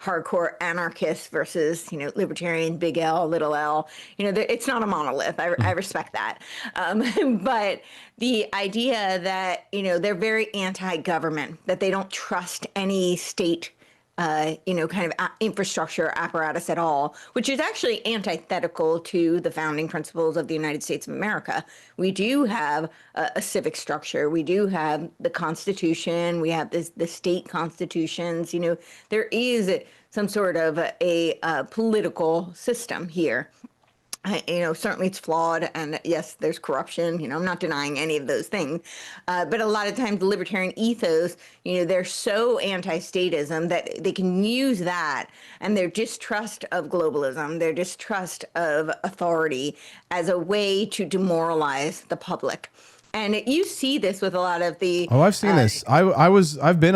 hardcore anarchists versus, libertarian, big L, little L. It's not a monolith. I respect that. But the idea that, they're very anti-government, that they don't trust any state, kind of infrastructure apparatus at all, which is actually antithetical to the founding principles of the United States of America. We do have a civic structure. We do have the Constitution. We have the state constitutions. There is some sort of a political system here. Certainly it's flawed, and yes, there's corruption. I'm not denying any of those things, but a lot of times the libertarian ethos, they're so anti-statism that they can use that and their distrust of globalism, their distrust of authority as a way to demoralize the public. And you see this with a lot of the. Oh, I've seen this. I've been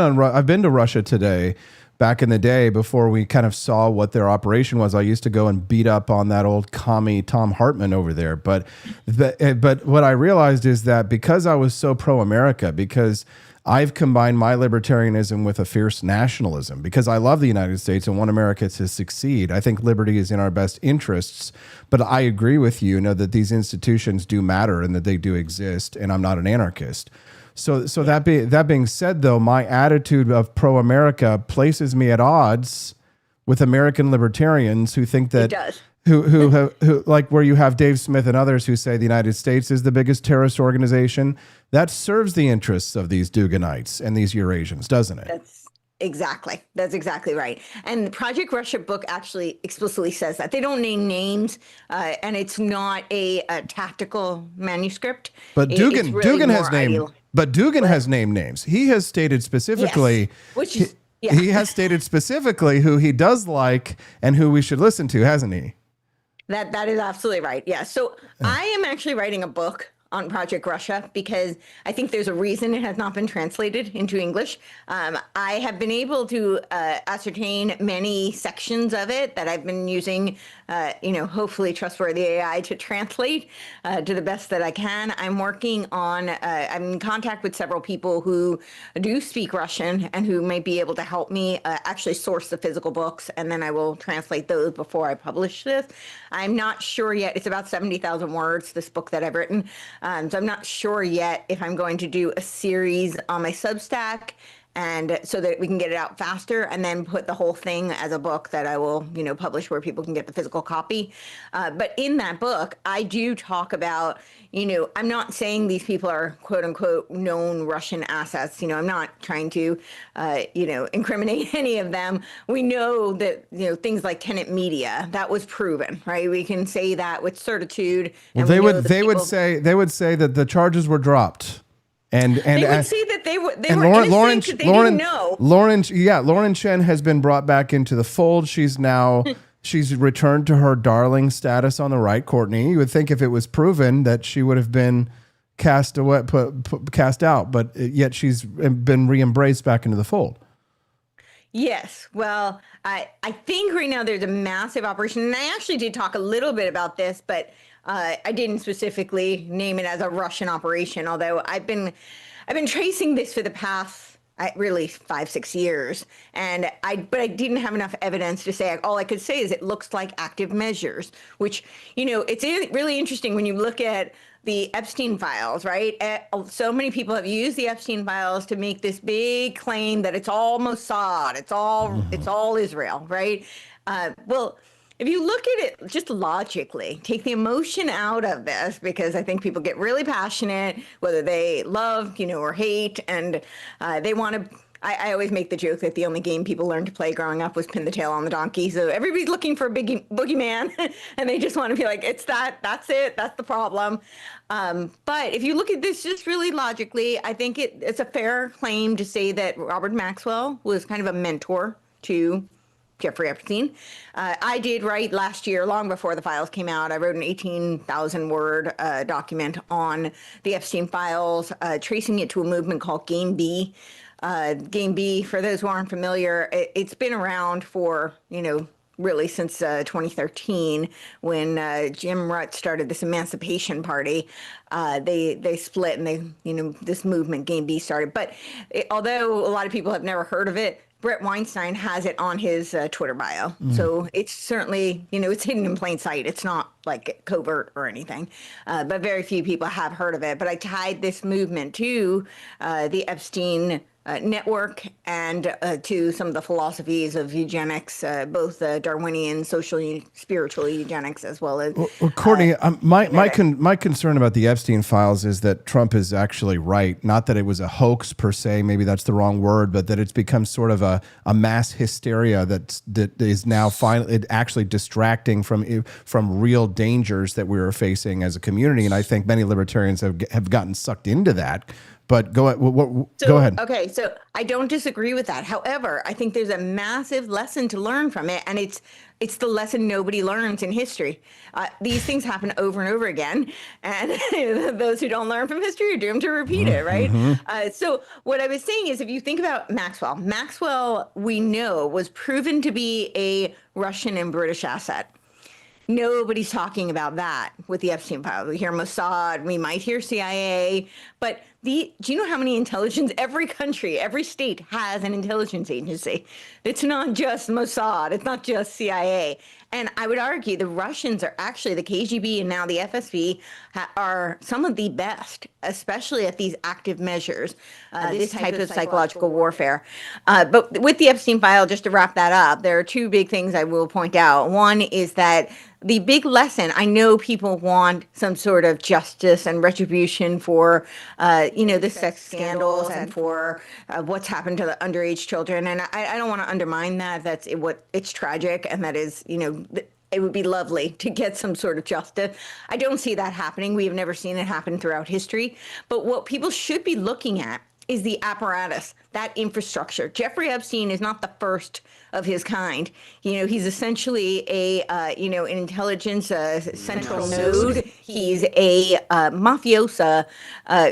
to Russia today. Back in the day, before we kind of saw what their operation was, I used to go and beat up on that old commie Tom Hartman over there. But what I realized is that because I was so pro-America, because I've combined my libertarianism with a fierce nationalism, because I love the United States and want America to succeed. I think liberty is in our best interests. But I agree with you, that these institutions do matter and that they do exist, and I'm not an anarchist. So that being said, though, my attitude of pro-America places me at odds with American libertarians who think that who like where you have Dave Smith and others who say the United States is the biggest terrorist organization. That serves the interests of these Duginites and these Eurasians, doesn't it? That's exactly right. And the Project Russia book actually explicitly says that. They don't name names, and it's not a tactical manuscript. But Dugin has named. But Dugin has named names. He has stated specifically, he has stated specifically who he does like and who we should listen to, hasn't he? That is absolutely right. Yeah. So I am actually writing a book on Project Russia because I think there's a reason it has not been translated into English. I have been able to ascertain many sections of it that I've been using, hopefully trustworthy AI to translate to the best that I can. I'm working on, I'm in contact with several people who do speak Russian and who may be able to help me actually source the physical books, and then I will translate those before I publish this. I'm not sure yet. It's about 70,000 words, this book that I've written. So I'm not sure yet if I'm going to do a series on my Substack, and so that we can get it out faster, and then put the whole thing as a book that I will, publish where people can get the physical copy. But in that book, I do talk about, I'm not saying these people are quote unquote known Russian assets. I'm not trying to, incriminate any of them. We know that, things like Tenet Media, that was proven, right? We can say that with certitude. Well, they would say that the charges were dropped. And they would say that they were innocent, that they didn't know. Lauren Chen has been brought back into the fold. She's returned to her darling status on the right, Courtney. You would think if it was proven that she would have been cast out, but yet she's been re-embraced back into the fold. Yes. Well, I think right now there's a massive operation, and I actually did talk a little bit about this, but I didn't specifically name it as a Russian operation, although I've been tracing this for the past really 5-6 years, but I didn't have enough evidence to say. All I could say is it looks like active measures, which it's really interesting when you look at the Epstein files, right? So many people have used the Epstein files to make this big claim that it's all Mossad, it's all Israel, right? Well, if you look at it just logically, take the emotion out of this, because I think people get really passionate, whether they love, or hate, and they want to. I always make the joke that the only game people learned to play growing up was pin the tail on the donkey. So everybody's looking for a big boogeyman, and they just want to be like, it's that's it, that's the problem. But if you look at this just really logically, I think it's a fair claim to say that Robert Maxwell was kind of a mentor to Jeffrey Epstein. I did write last year, long before the files came out, I wrote an 18,000 word document on the Epstein files, tracing it to a movement called Game B. Game B, for those who aren't familiar, it's been around for, really since 2013, when Jim Rutt started this Emancipation Party. They split, and this movement, Game B, started. But although a lot of people have never heard of it, Brett Weinstein has it on his Twitter bio. So it's certainly, it's hidden in plain sight. It's not like covert or anything, but very few people have heard of it. But I tied this movement to the Epstein network and to some of the philosophies of eugenics, both Darwinian, social, spiritual eugenics, as well as. Well, Courtney, my concern about the Epstein files is that Trump is actually right. Not that it was a hoax per se, maybe that's the wrong word, but that it's become sort of a mass hysteria that is now finally actually distracting from real dangers that we are facing as a community. And I think many libertarians have gotten sucked into that. But go ahead. Okay, so I don't disagree with that. However, I think there's a massive lesson to learn from it, and it's the lesson nobody learns in history. These things happen over and over again, and those who don't learn from history are doomed to repeat it, right? So what I was saying is, if you think about Maxwell, we know, was proven to be a Russian and British asset. Nobody's talking about that with the Epstein file. We hear Mossad, we might hear CIA, but do you know how many intelligence, every country, every state has an intelligence agency? It's not just Mossad, it's not just CIA. And I would argue the Russians are actually, the KGB and now the FSB are some of the best, especially at these active measures, this type of psychological warfare. But with the Epstein file, just to wrap that up, there are two big things I will point out. One is that the big lesson, I know people want some sort of justice and retribution for, the sex scandals and for what's happened to the underage children. And I don't want to undermine that. It's tragic. And that is, it would be lovely to get some sort of justice. I don't see that happening. We have never seen it happen throughout history. But what people should be looking at is the apparatus, that infrastructure. Jeffrey Epstein is not the first of his kind. He's essentially an intelligence central node. He's a mafiosa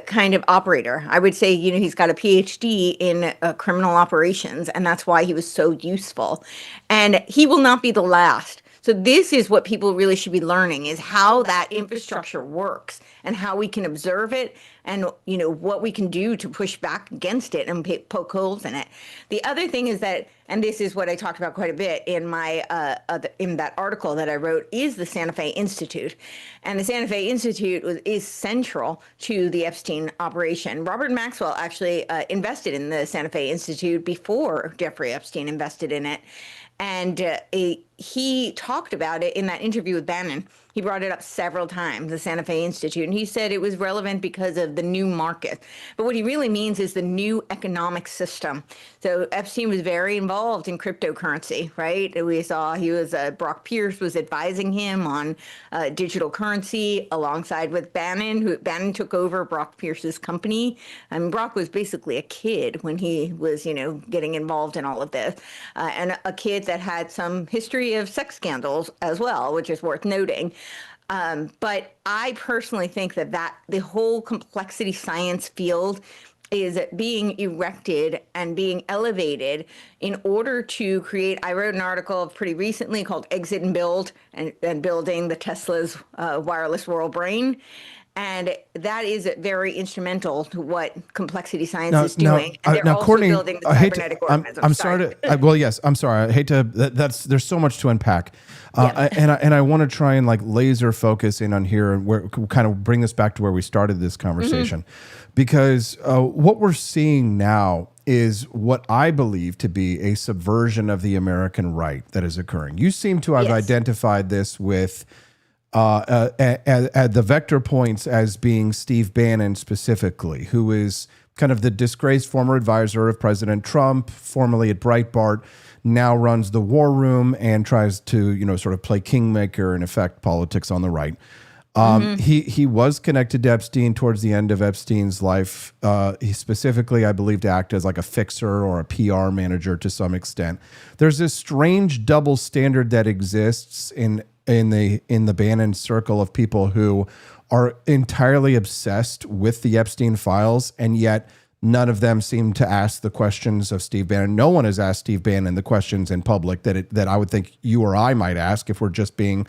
kind of operator. I would say, he's got a PhD in criminal operations, and that's why he was so useful. And he will not be the last. So this is what people really should be learning, is how that infrastructure works and how we can observe it and, what we can do to push back against it and poke holes in it. The other thing is that, and this is what I talked about quite a bit in my in that article that I wrote, is the Santa Fe Institute. And the Santa Fe Institute is central to the Epstein operation. Robert Maxwell actually invested in the Santa Fe Institute before Jeffrey Epstein invested in it. And he talked about it in that interview with Bannon. He brought it up several times, the Santa Fe Institute, and he said it was relevant because of the new market. But what he really means is the new economic system. So Epstein was very involved in cryptocurrency, right? We saw Brock Pierce was advising him on digital currency alongside with Bannon. Bannon took over Brock Pierce's company. I mean, Brock was basically a kid when he was, getting involved in all of this, and a kid that had some history of sex scandals as well, which is worth noting. But I personally think that the whole complexity science field is being erected and being elevated in order to create. I wrote an article pretty recently called Exit and Build and Building the Tesla's Wireless World Brain. And that is very instrumental to what complexity science is doing. And they're also Courtney, building the cybernetic organism. I'm sorry. I'm sorry. I hate to. There's so much to unpack, and I want to try and laser focus in on here and where kind of bring this back to where we started this conversation, because what we're seeing now is what I believe to be a subversion of the American right that is occurring. You seem to have identified this with. At the vector points as being Steve Bannon specifically, who is kind of the disgraced former advisor of President Trump, formerly at Breitbart, now runs the War Room and tries to, sort of play kingmaker and affect politics on the right. He was connected to Epstein towards the end of Epstein's life. He specifically, I believe, to act as like a fixer or a PR manager to some extent. There's this strange double standard that exists in the Bannon circle of people who are entirely obsessed with the Epstein files, and yet none of them seem to ask the questions of Steve Bannon. No one has asked Steve Bannon the questions in public that I would think you or I might ask if we're just being,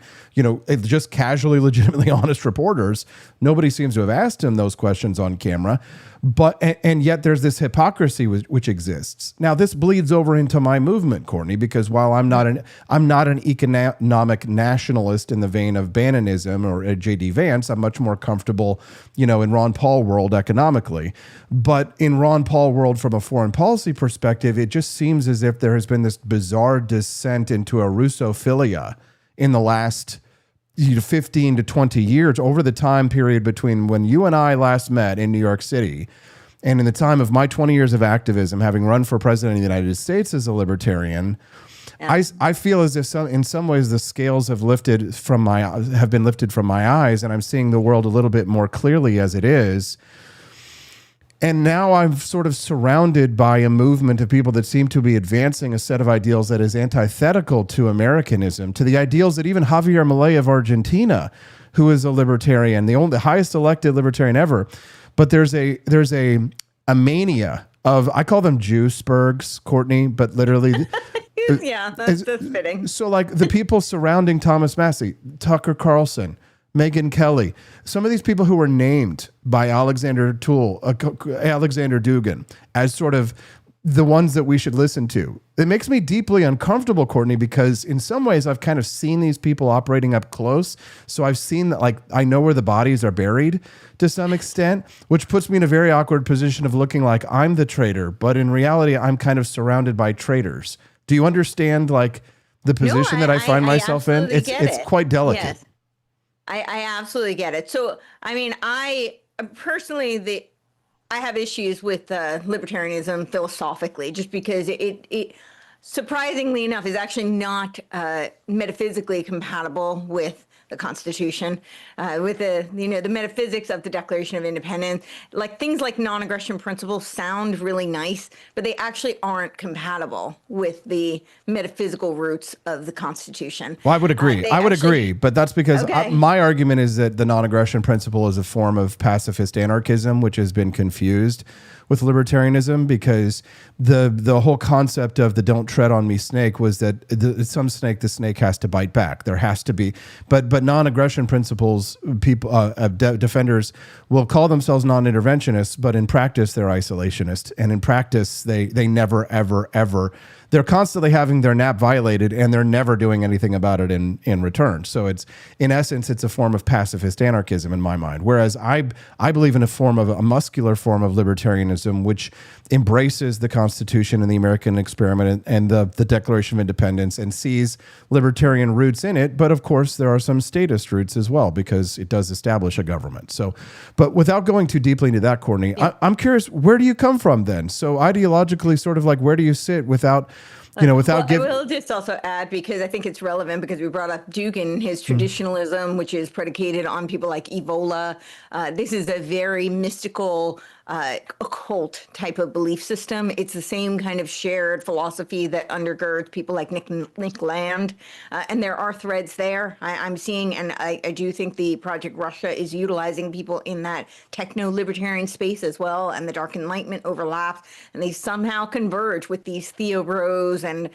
just casually, legitimately honest reporters. Nobody seems to have asked him those questions on camera. But and yet there's this hypocrisy which exists. Now this bleeds over into my movement, Courtney, because while I'm not an economic nationalist in the vein of Bannonism or J.D. Vance, I'm much more comfortable, in Ron Paul world economically. But in Ron Paul world from a foreign policy perspective, it just seems as if there has been this bizarre descent into a Russophilia in the last 15 to 20 years, over the time period between when you and I last met in New York City and in the time of my 20 years of activism, having run for president of the United States as a libertarian. Yeah. I feel as if in some ways the scales have been lifted from my eyes, and I'm seeing the world a little bit more clearly as it is. And now I'm sort of surrounded by a movement of people that seem to be advancing a set of ideals that is antithetical to Americanism, to the ideals that even Javier Milei of Argentina, who is a libertarian, the highest elected libertarian ever, but there's a mania of, I call them Jewsbergs, Courtney, but literally. Yeah, that's fitting. So like the people surrounding Thomas Massie, Tucker Carlson, Megyn Kelly, some of these people who were named by Alexander Dugin as sort of the ones that we should listen to. It makes me deeply uncomfortable, Courtney, because in some ways I've kind of seen these people operating up close. So I've seen that, like, I know where the bodies are buried to some extent, which puts me in a very awkward position of looking like I'm the traitor, but in reality, I'm kind of surrounded by traitors. Do you understand, like, the position that I find myself in? It's quite delicate. Yes. I absolutely get it. So, I mean, I personally, I have issues with libertarianism philosophically, just because it surprisingly enough is actually not metaphysically compatible with the Constitution, with the metaphysics of the Declaration of Independence. Like, things like non-aggression principles sound really nice, but they actually aren't compatible with the metaphysical roots of the Constitution. Well, I would agree. Agree, but that's because my argument is that the non-aggression principle is a form of pacifist anarchism, which has been confused with libertarianism, because the whole concept of the "don't tread on me" snake was that the snake has to bite back. There has to be, but non-aggression principles, people defenders will call themselves non-interventionists, but in practice they're isolationist, and in practice they never ever. They're constantly having their NAP violated, and they're never doing anything about it in return. So it's, in essence, it's a form of pacifist anarchism in my mind. Whereas I believe in a muscular form of libertarianism, which embraces the Constitution and the American experiment and the Declaration of Independence, and sees libertarian roots in it. But of course, there are some statist roots as well, because it does establish a government. So, but without going too deeply into that, Courtney, yeah. I'm curious, where do you come from then? So ideologically, sort of like, where do you sit without giving... I will just also add, because I think it's relevant, because we brought up Dugin, his traditionalism, which is predicated on people like Evola. This is a very mystical, occult type of belief system. It's the same kind of shared philosophy that undergirds people like Nick Land. And there are threads there I'm seeing, and I do think the Project Russia is utilizing people in that techno-libertarian space as well, and the Dark Enlightenment overlaps, and they somehow converge with these Theo Bros. And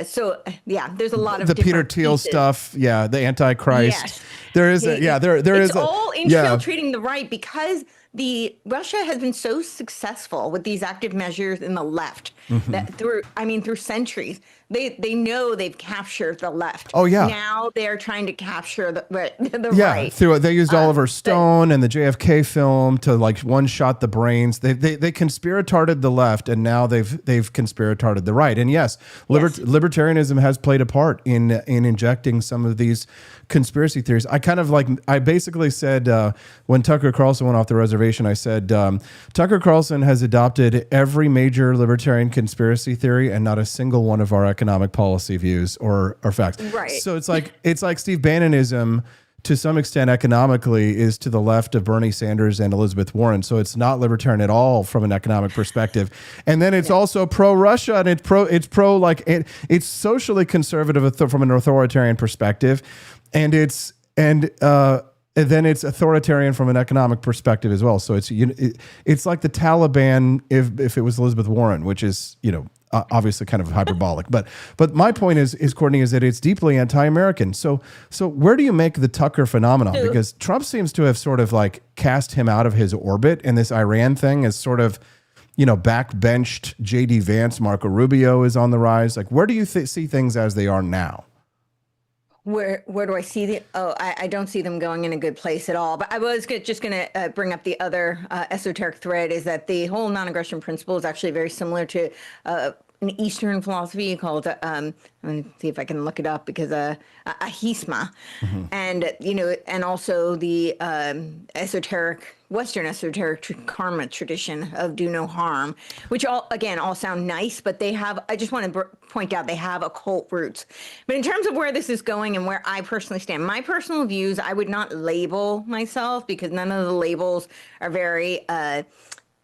so, yeah, there's a lot of the Peter Thiel pieces. Stuff. Yeah, the Antichrist. Yes. There is it's all infiltrating the right, because Russia has been so successful with these active measures in the left that through centuries, they know they've captured the left. Oh yeah. Now they're trying to capture the right. They used Oliver Stone and the JFK film to, like, one-shot the brains. They conspiratarded the left, and now they've conspiratarded the right. And yes, libertarianism has played a part in injecting some of these conspiracy theories. I basically said, when Tucker Carlson went off the reservation, I said, Tucker Carlson has adopted every major libertarian conspiracy theory and not a single one of our economic policy views or facts. Right. So it's like Steve Bannonism, to some extent economically, is to the left of Bernie Sanders and Elizabeth Warren. So it's not libertarian at all from an economic perspective. And then it's also pro-Russia, and it's socially conservative from an authoritarian perspective. And then it's authoritarian from an economic perspective as well. So it's like the Taliban if it was Elizabeth Warren, which is, obviously kind of hyperbolic. But my point is Courtney, is that it's deeply anti-American. So where do you make the Tucker phenomenon? Because Trump seems to have sort of like cast him out of his orbit, and this Iran thing is sort of, backbenched J.D. Vance. Marco Rubio is on the rise. Like, where do you see things as they are now? Where do I see the? Oh, I don't see them going in a good place at all. But I was just going to bring up the other esoteric thread is that the whole non-aggression principle is actually very similar to an Eastern philosophy called, let me see if I can look it up, because ahisma, and and also the Western esoteric karma tradition of do no harm, which all sound nice, but they have. I just want to point out they have occult roots. But in terms of where this is going and where I personally stand, my personal views, I would not label myself because none of the labels are very.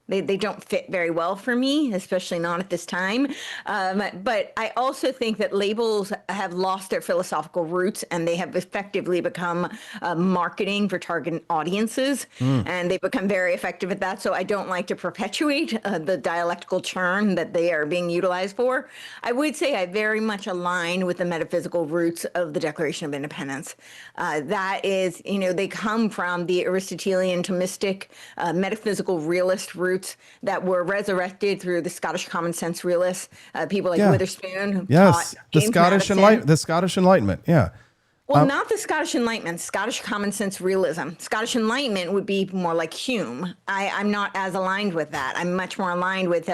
They don't fit very well for me, especially not at this time. But I also think that labels have lost their philosophical roots and they have effectively become marketing for target audiences. And they've become very effective at that. So I don't like to perpetuate the dialectical churn that they are being utilized for. I would say I very much align with the metaphysical roots of the Declaration of Independence. That is, they come from the Aristotelian Thomistic metaphysical realist roots that were resurrected through the Scottish common sense realists, people like Witherspoon. Who Yes, taught the James Scottish Enlightenment. Yeah. Well, not the Scottish Enlightenment, Scottish common sense realism. Scottish Enlightenment would be more like Hume. I'm not as aligned with that. I'm much more aligned with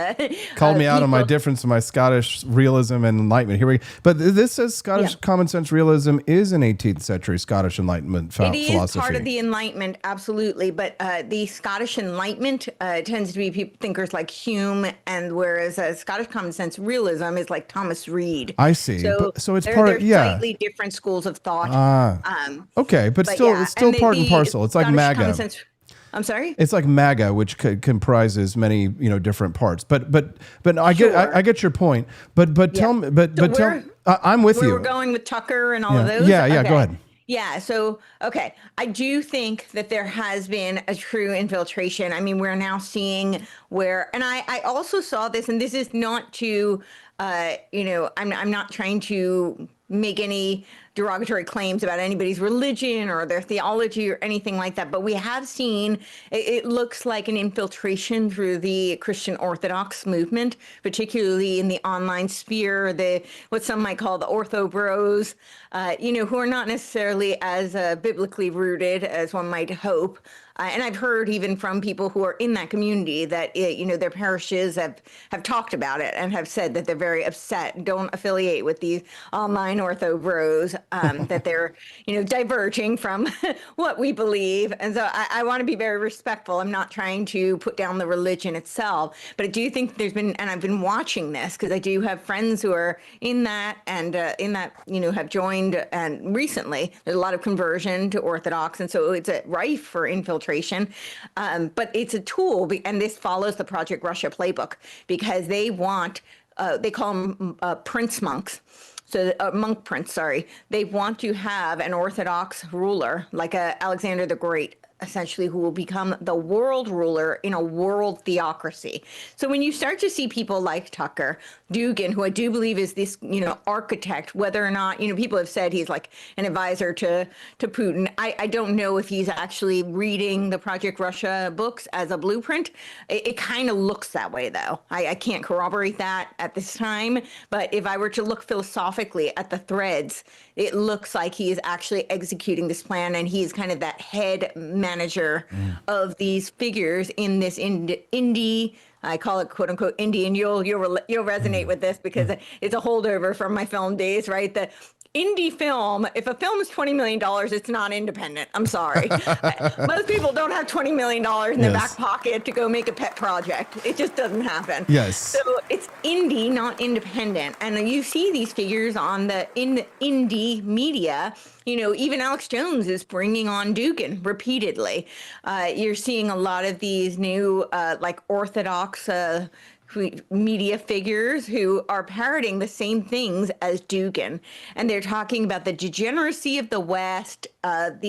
called me out on my difference in my Scottish realism and Enlightenment. Here we go. But this says Scottish common sense realism is an 18th century Scottish Enlightenment philosophy. It is part of the Enlightenment, absolutely. But the Scottish Enlightenment tends to be thinkers like Hume, and whereas Scottish common sense realism is like Thomas Reid. I see. So it's they're slightly different schools of thought. Okay, but still, it's still part and parcel. It's like MAGA. I'm sorry. It's like MAGA, which comprises many different parts. But I get your point. But tell me. I'm with you. We're going with Tucker and all of those. Yeah. Okay. Go ahead. Yeah. So, okay. I do think that there has been a true infiltration. I mean, we're now seeing where, and I also saw this, and this is not to, I'm not trying to make any derogatory claims about anybody's religion or their theology or anything like that. But we have seen, it looks like an infiltration through the Christian Orthodox movement, particularly in the online sphere, what some might call the ortho bros, who are not necessarily as biblically rooted as one might hope. And I've heard even from people who are in that community that, their parishes have talked about it and have said that they're very upset, don't affiliate with these online ortho bros, that they're, diverging from what we believe. And so I want to be very respectful. I'm not trying to put down the religion itself, but I do think there's been, and I've been watching this because I do have friends who are in that and have joined, and recently there's a lot of conversion to Orthodox. And so it's rife for infiltration. But it's a tool, and this follows the Project Russia playbook because they want, they call them prince monks. So monk prince, sorry. They want to have an Orthodox ruler like Alexander the Great, essentially, who will become the world ruler in a world theocracy. So when you start to see people like Tucker, Dugin, who I do believe is this, architect, whether or not, people have said he's like an advisor to Putin. I don't know if he's actually reading the Project Russia books as a blueprint. It kind of looks that way, though. I can't corroborate that at this time. But if I were to look philosophically at the threads, it looks like he is actually executing this plan, and he's kind of that head manager of these figures in this indie. I call it "quote unquote" indie, and you'll resonate with this because it's a holdover from my film days, right? The indie film, if a film is $20 million, it's not independent. I'm sorry. Most people don't have $20 million in their back pocket to go make a pet project. It just doesn't happen. Yes. So it's indie, not independent. And you see these figures in the indie media. Even Alex Jones is bringing on Dugin repeatedly. You're seeing a lot of these new, Orthodox media figures who are parroting the same things as Dugin, and they're talking about the degeneracy of the West, not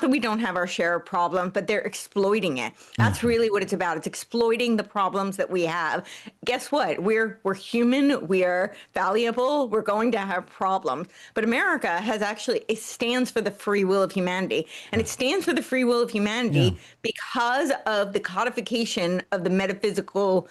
that we don't have our share of problems, but they're exploiting it. That's really what it's about. It's exploiting the problems that we have. Guess what? We're human. We are valuable. We're going to have problems. But America it stands for the free will of humanity, and it stands for the free will of humanity because of the codification of the metaphysical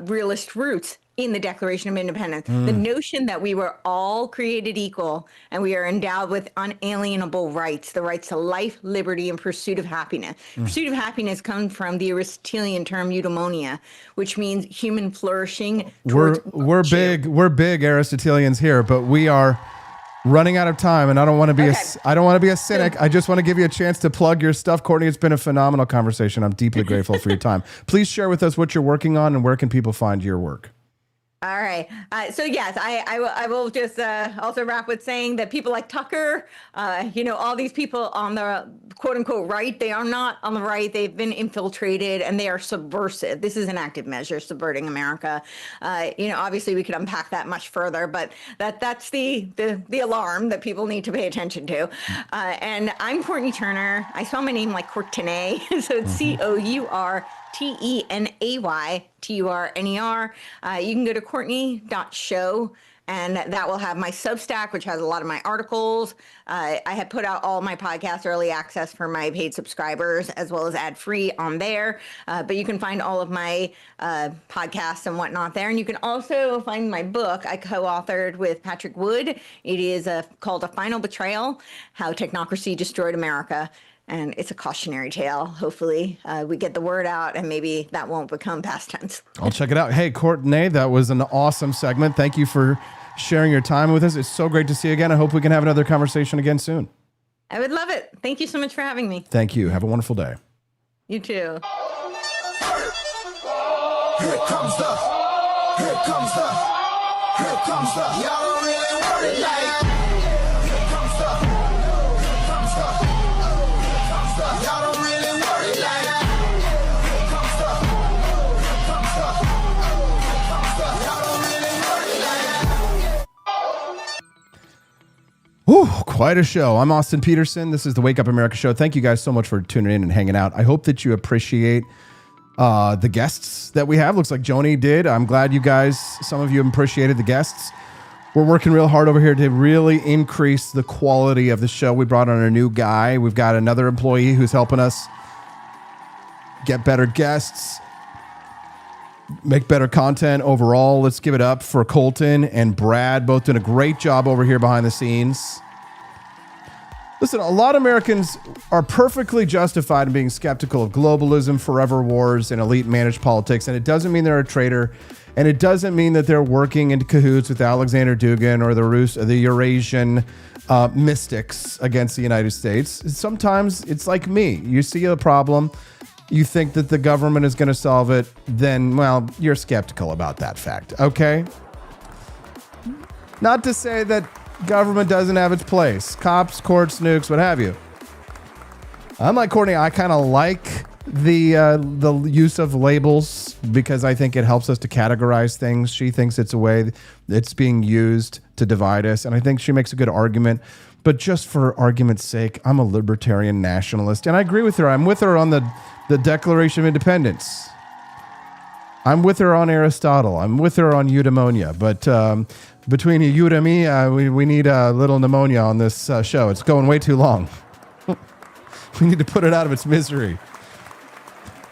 realist roots in the Declaration of Independence. The notion that we were all created equal and we are endowed with unalienable rights, the rights to life, liberty, and pursuit of happiness. Pursuit of happiness comes from the Aristotelian term eudaimonia, which means human flourishing. We're big Aristotelians here, but we are running out of time, and I don't want to be I don't want to be a cynic. I just want to give you a chance to plug your stuff. Courtney, it's been a phenomenal conversation. I'm deeply grateful for your time. Please share with us what you're working on and where can people find your work. All right. So yes, I will just also wrap with saying that people like Tucker, all these people on the quote unquote right, they are not on the right. They've been infiltrated and they are subversive. This is an active measure, subverting America. Obviously we could unpack that much further, but that's the alarm that people need to pay attention to. And I'm Courtney Turner. I spell my name like Courtney, so it's COURTENAYTURNER. You can go to Courtney.show, and that will have my Substack, which has a lot of my articles. I have put out all my podcasts early access for my paid subscribers, as well as ad-free on there. But you can find all of my podcasts and whatnot there. And you can also find my book I co-authored with Patrick Wood. It is called A Final Betrayal: How Technocracy Destroyed America. And it's a cautionary tale. Hopefully we get the word out and maybe that won't become past tense. I'll check it out. Hey, Courtney, that was an awesome segment. Thank you for sharing your time with us. It's so great to see you again. I hope we can have another conversation again soon. I would love it. Thank you so much for having me. Thank you. Have a wonderful day. You too. Here comes the, y'all don't really worry like. Whew, quite a show. I'm Austin Petersen. This is the Wake Up America show. Thank you guys so much for tuning in and hanging out. I hope that you appreciate the guests that we have. Looks like Joni did. I'm glad you guys, some of you appreciated the guests. We're working real hard over here to really increase the quality of the show. We brought on a new guy. We've got another employee who's helping us get better guests, make better content overall. Let's give it up for Colton and Brad, both doing a great job over here behind the scenes. Listen, a lot of Americans are perfectly justified in being skeptical of globalism, forever wars, and elite managed politics. And it doesn't mean they're a traitor. And it doesn't mean that they're working in cahoots with Alexander Dugin or the Eurasian mystics against the United States. Sometimes it's like me. You see a problem, you think that the government is going to solve it, then, well, you're skeptical about that fact, okay? Not to say that government doesn't have its place. Cops, courts, nukes, what have you. I'm like Courtney. I kind of like the use of labels because I think it helps us to categorize things. She thinks it's a way it's being used to divide us, and I think she makes a good argument. But just for argument's sake, I'm a libertarian nationalist, and I agree with her. I'm with her on the Declaration of Independence. I'm with her on Aristotle. I'm with her on eudaimonia. But between you and me, we need a little pneumonia on this show. It's going way too long. We need to put it out of its misery.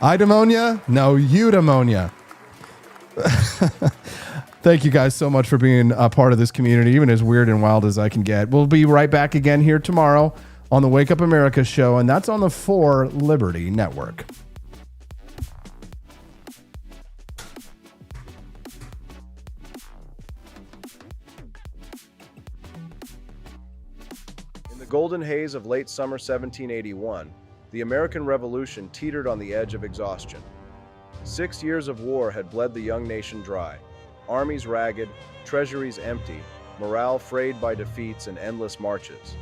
Eudaimonia? No, eudaimonia. Thank you guys so much for being a part of this community, even as weird and wild as I can get. We'll be right back again here tomorrow on the Wake Up America show, and that's on the 4 Liberty Network. In the golden haze of late summer 1781, the American Revolution teetered on the edge of exhaustion. 6 years of war had bled the young nation dry. Armies ragged, treasuries empty, morale frayed by defeats and endless marches.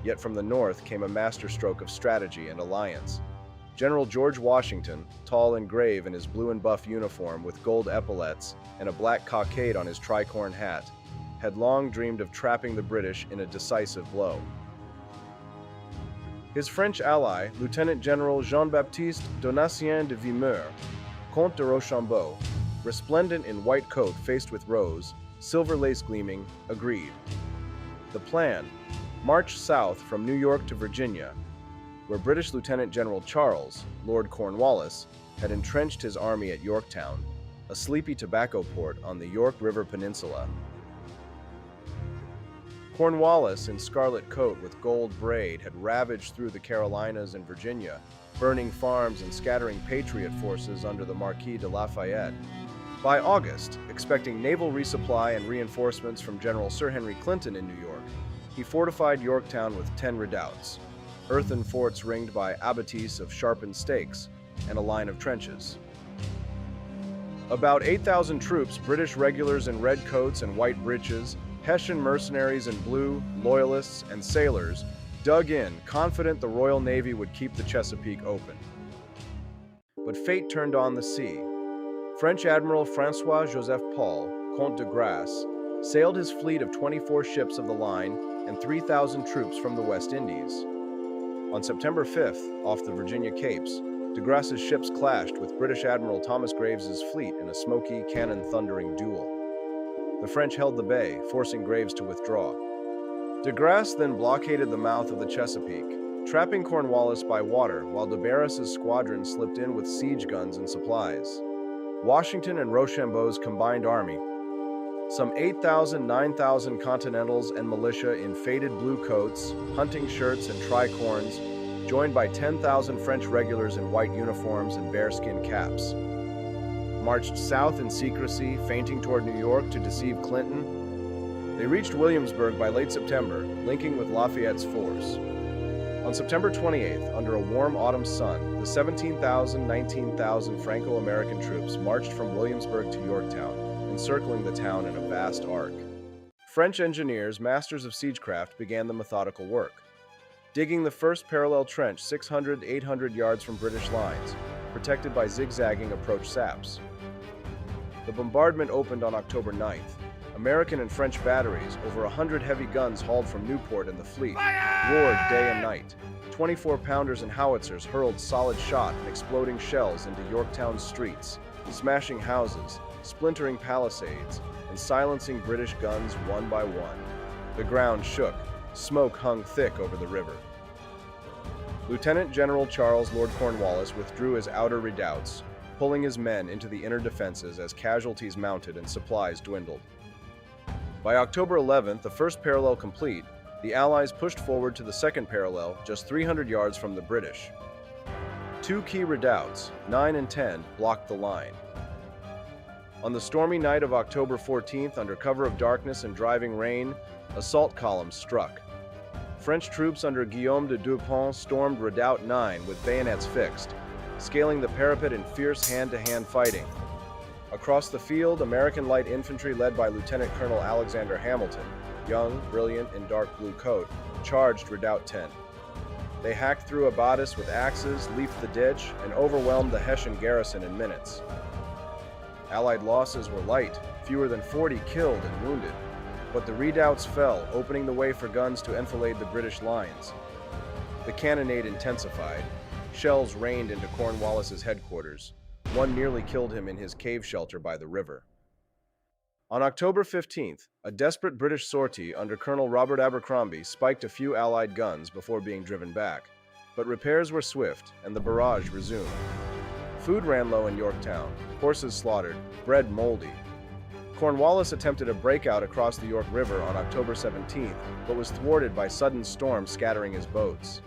Yet from the north came a masterstroke of strategy and alliance. General George Washington, tall and grave in his blue and buff uniform with gold epaulets and a black cockade on his tricorn hat, had long dreamed of trapping the British in a decisive blow. His French ally, Lieutenant General Jean-Baptiste Donatien de Vimeur, Comte de Rochambeau, resplendent in white coat faced with rose, silver lace gleaming, agreed. The plan: march south from New York to Virginia, where British Lieutenant General Charles, Lord Cornwallis, had entrenched his army at Yorktown, a sleepy tobacco port on the York River Peninsula. Cornwallis, in scarlet coat with gold braid, had ravaged through the Carolinas and Virginia, burning farms and scattering patriot forces under the Marquis de Lafayette. By August, expecting naval resupply and reinforcements from General Sir Henry Clinton in New York, he fortified Yorktown with 10 redoubts, earthen forts ringed by abattis of sharpened stakes, and a line of trenches. About 8,000 troops, British regulars in red coats and white breeches, Hessian mercenaries in blue, loyalists, and sailors, dug in, confident the Royal Navy would keep the Chesapeake open. But fate turned on the sea. French Admiral François-Joseph Paul, Comte de Grasse, sailed his fleet of 24 ships of the line and 3,000 troops from the West Indies. On September 5th, off the Virginia Capes, de Grasse's ships clashed with British Admiral Thomas Graves's fleet in a smoky, cannon-thundering duel. The French held the bay, forcing Graves to withdraw. De Grasse then blockaded the mouth of the Chesapeake, trapping Cornwallis by water while de Barris's squadron slipped in with siege guns and supplies. Washington and Rochambeau's combined army, some 8,000, 9,000 Continentals and militia in faded blue coats, hunting shirts, and tricorns, joined by 10,000 French regulars in white uniforms and bearskin caps, marched south in secrecy, feinting toward New York to deceive Clinton. They reached Williamsburg by late September, linking with Lafayette's force. On September 28th, under a warm autumn sun, the 17,000, 19,000 Franco-American troops marched from Williamsburg to Yorktown, encircling the town in a vast arc. French engineers, masters of siegecraft, began the methodical work, digging the first parallel trench 600 to 800 yards from British lines, protected by zigzagging approach saps. The bombardment opened on October 9th. American and French batteries, over 100 heavy guns hauled from Newport and the fleet, roared day and night. 24-pounders and howitzers hurled solid shot and exploding shells into Yorktown's streets, smashing houses, splintering palisades, and silencing British guns one by one. The ground shook. Smoke hung thick over the river. Lieutenant General Charles Lord Cornwallis withdrew his outer redoubts, pulling his men into the inner defenses as casualties mounted and supplies dwindled. By October 11th, the first parallel complete, the Allies pushed forward to the second parallel, just 300 yards from the British. Two key redoubts, 9 and 10, blocked the line. On the stormy night of October 14th, under cover of darkness and driving rain, assault columns struck. French troops under Guillaume de Dupont stormed Redoubt 9 with bayonets fixed, scaling the parapet in fierce hand-to-hand fighting. Across the field, American light infantry led by Lieutenant Colonel Alexander Hamilton, young, brilliant, in dark blue coat, charged Redoubt 10. They hacked through abattis with axes, leaped the ditch, and overwhelmed the Hessian garrison in minutes. Allied losses were light, fewer than 40 killed and wounded, but the redoubts fell, opening the way for guns to enfilade the British lines. The cannonade intensified. Shells rained into Cornwallis's headquarters. One nearly killed him in his cave shelter by the river. On October 15th, a desperate British sortie under Colonel Robert Abercrombie spiked a few Allied guns before being driven back, but repairs were swift and the barrage resumed. Food ran low in Yorktown, horses slaughtered, bread moldy. Cornwallis attempted a breakout across the York River on October 17th, but was thwarted by sudden storms scattering his boats.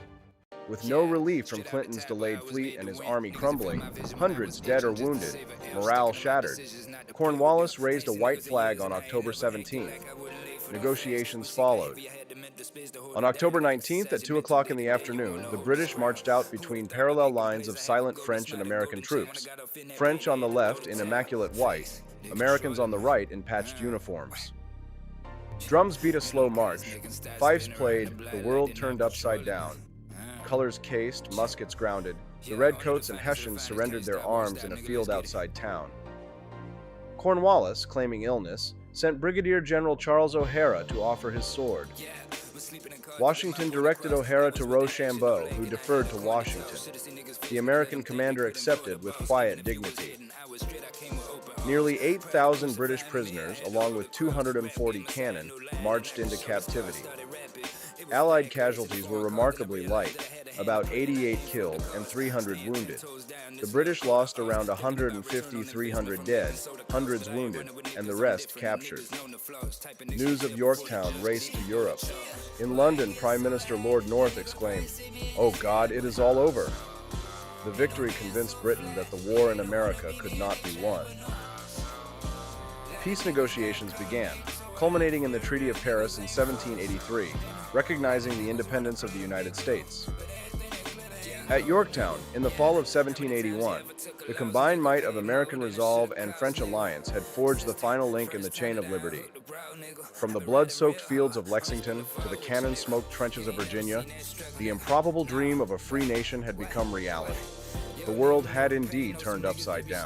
With no relief from Clinton's delayed fleet and his army crumbling, hundreds dead or wounded, morale shattered, Cornwallis raised a white flag on October 17th. Negotiations followed. On October 19th at 2 o'clock in the afternoon, the British marched out between parallel lines of silent French and American troops, French on the left in immaculate white, Americans on the right in patched uniforms. Drums beat a slow march, fifes played, the world turned upside down. Colors cased, muskets grounded, the redcoats and Hessians surrendered their arms in a field outside town. Cornwallis, claiming illness, sent Brigadier General Charles O'Hara to offer his sword. Washington directed O'Hara to Rochambeau, who deferred to Washington. The American commander accepted with quiet dignity. Nearly 8,000 British prisoners, along with 240 cannon, marched into captivity. Allied casualties were remarkably light, about 88 killed and 300 wounded. The British lost around 150, 300 dead, hundreds wounded, and the rest captured. News of Yorktown raced to Europe. In London, Prime Minister Lord North exclaimed, "Oh God, it is all over." The victory convinced Britain that the war in America could not be won. Peace negotiations began, culminating in the Treaty of Paris in 1783, recognizing the independence of the United States. At Yorktown, in the fall of 1781, the combined might of American resolve and French alliance had forged the final link in the chain of liberty. From the blood-soaked fields of Lexington to the cannon-smoked trenches of Virginia, the improbable dream of a free nation had become reality. The world had indeed turned upside down.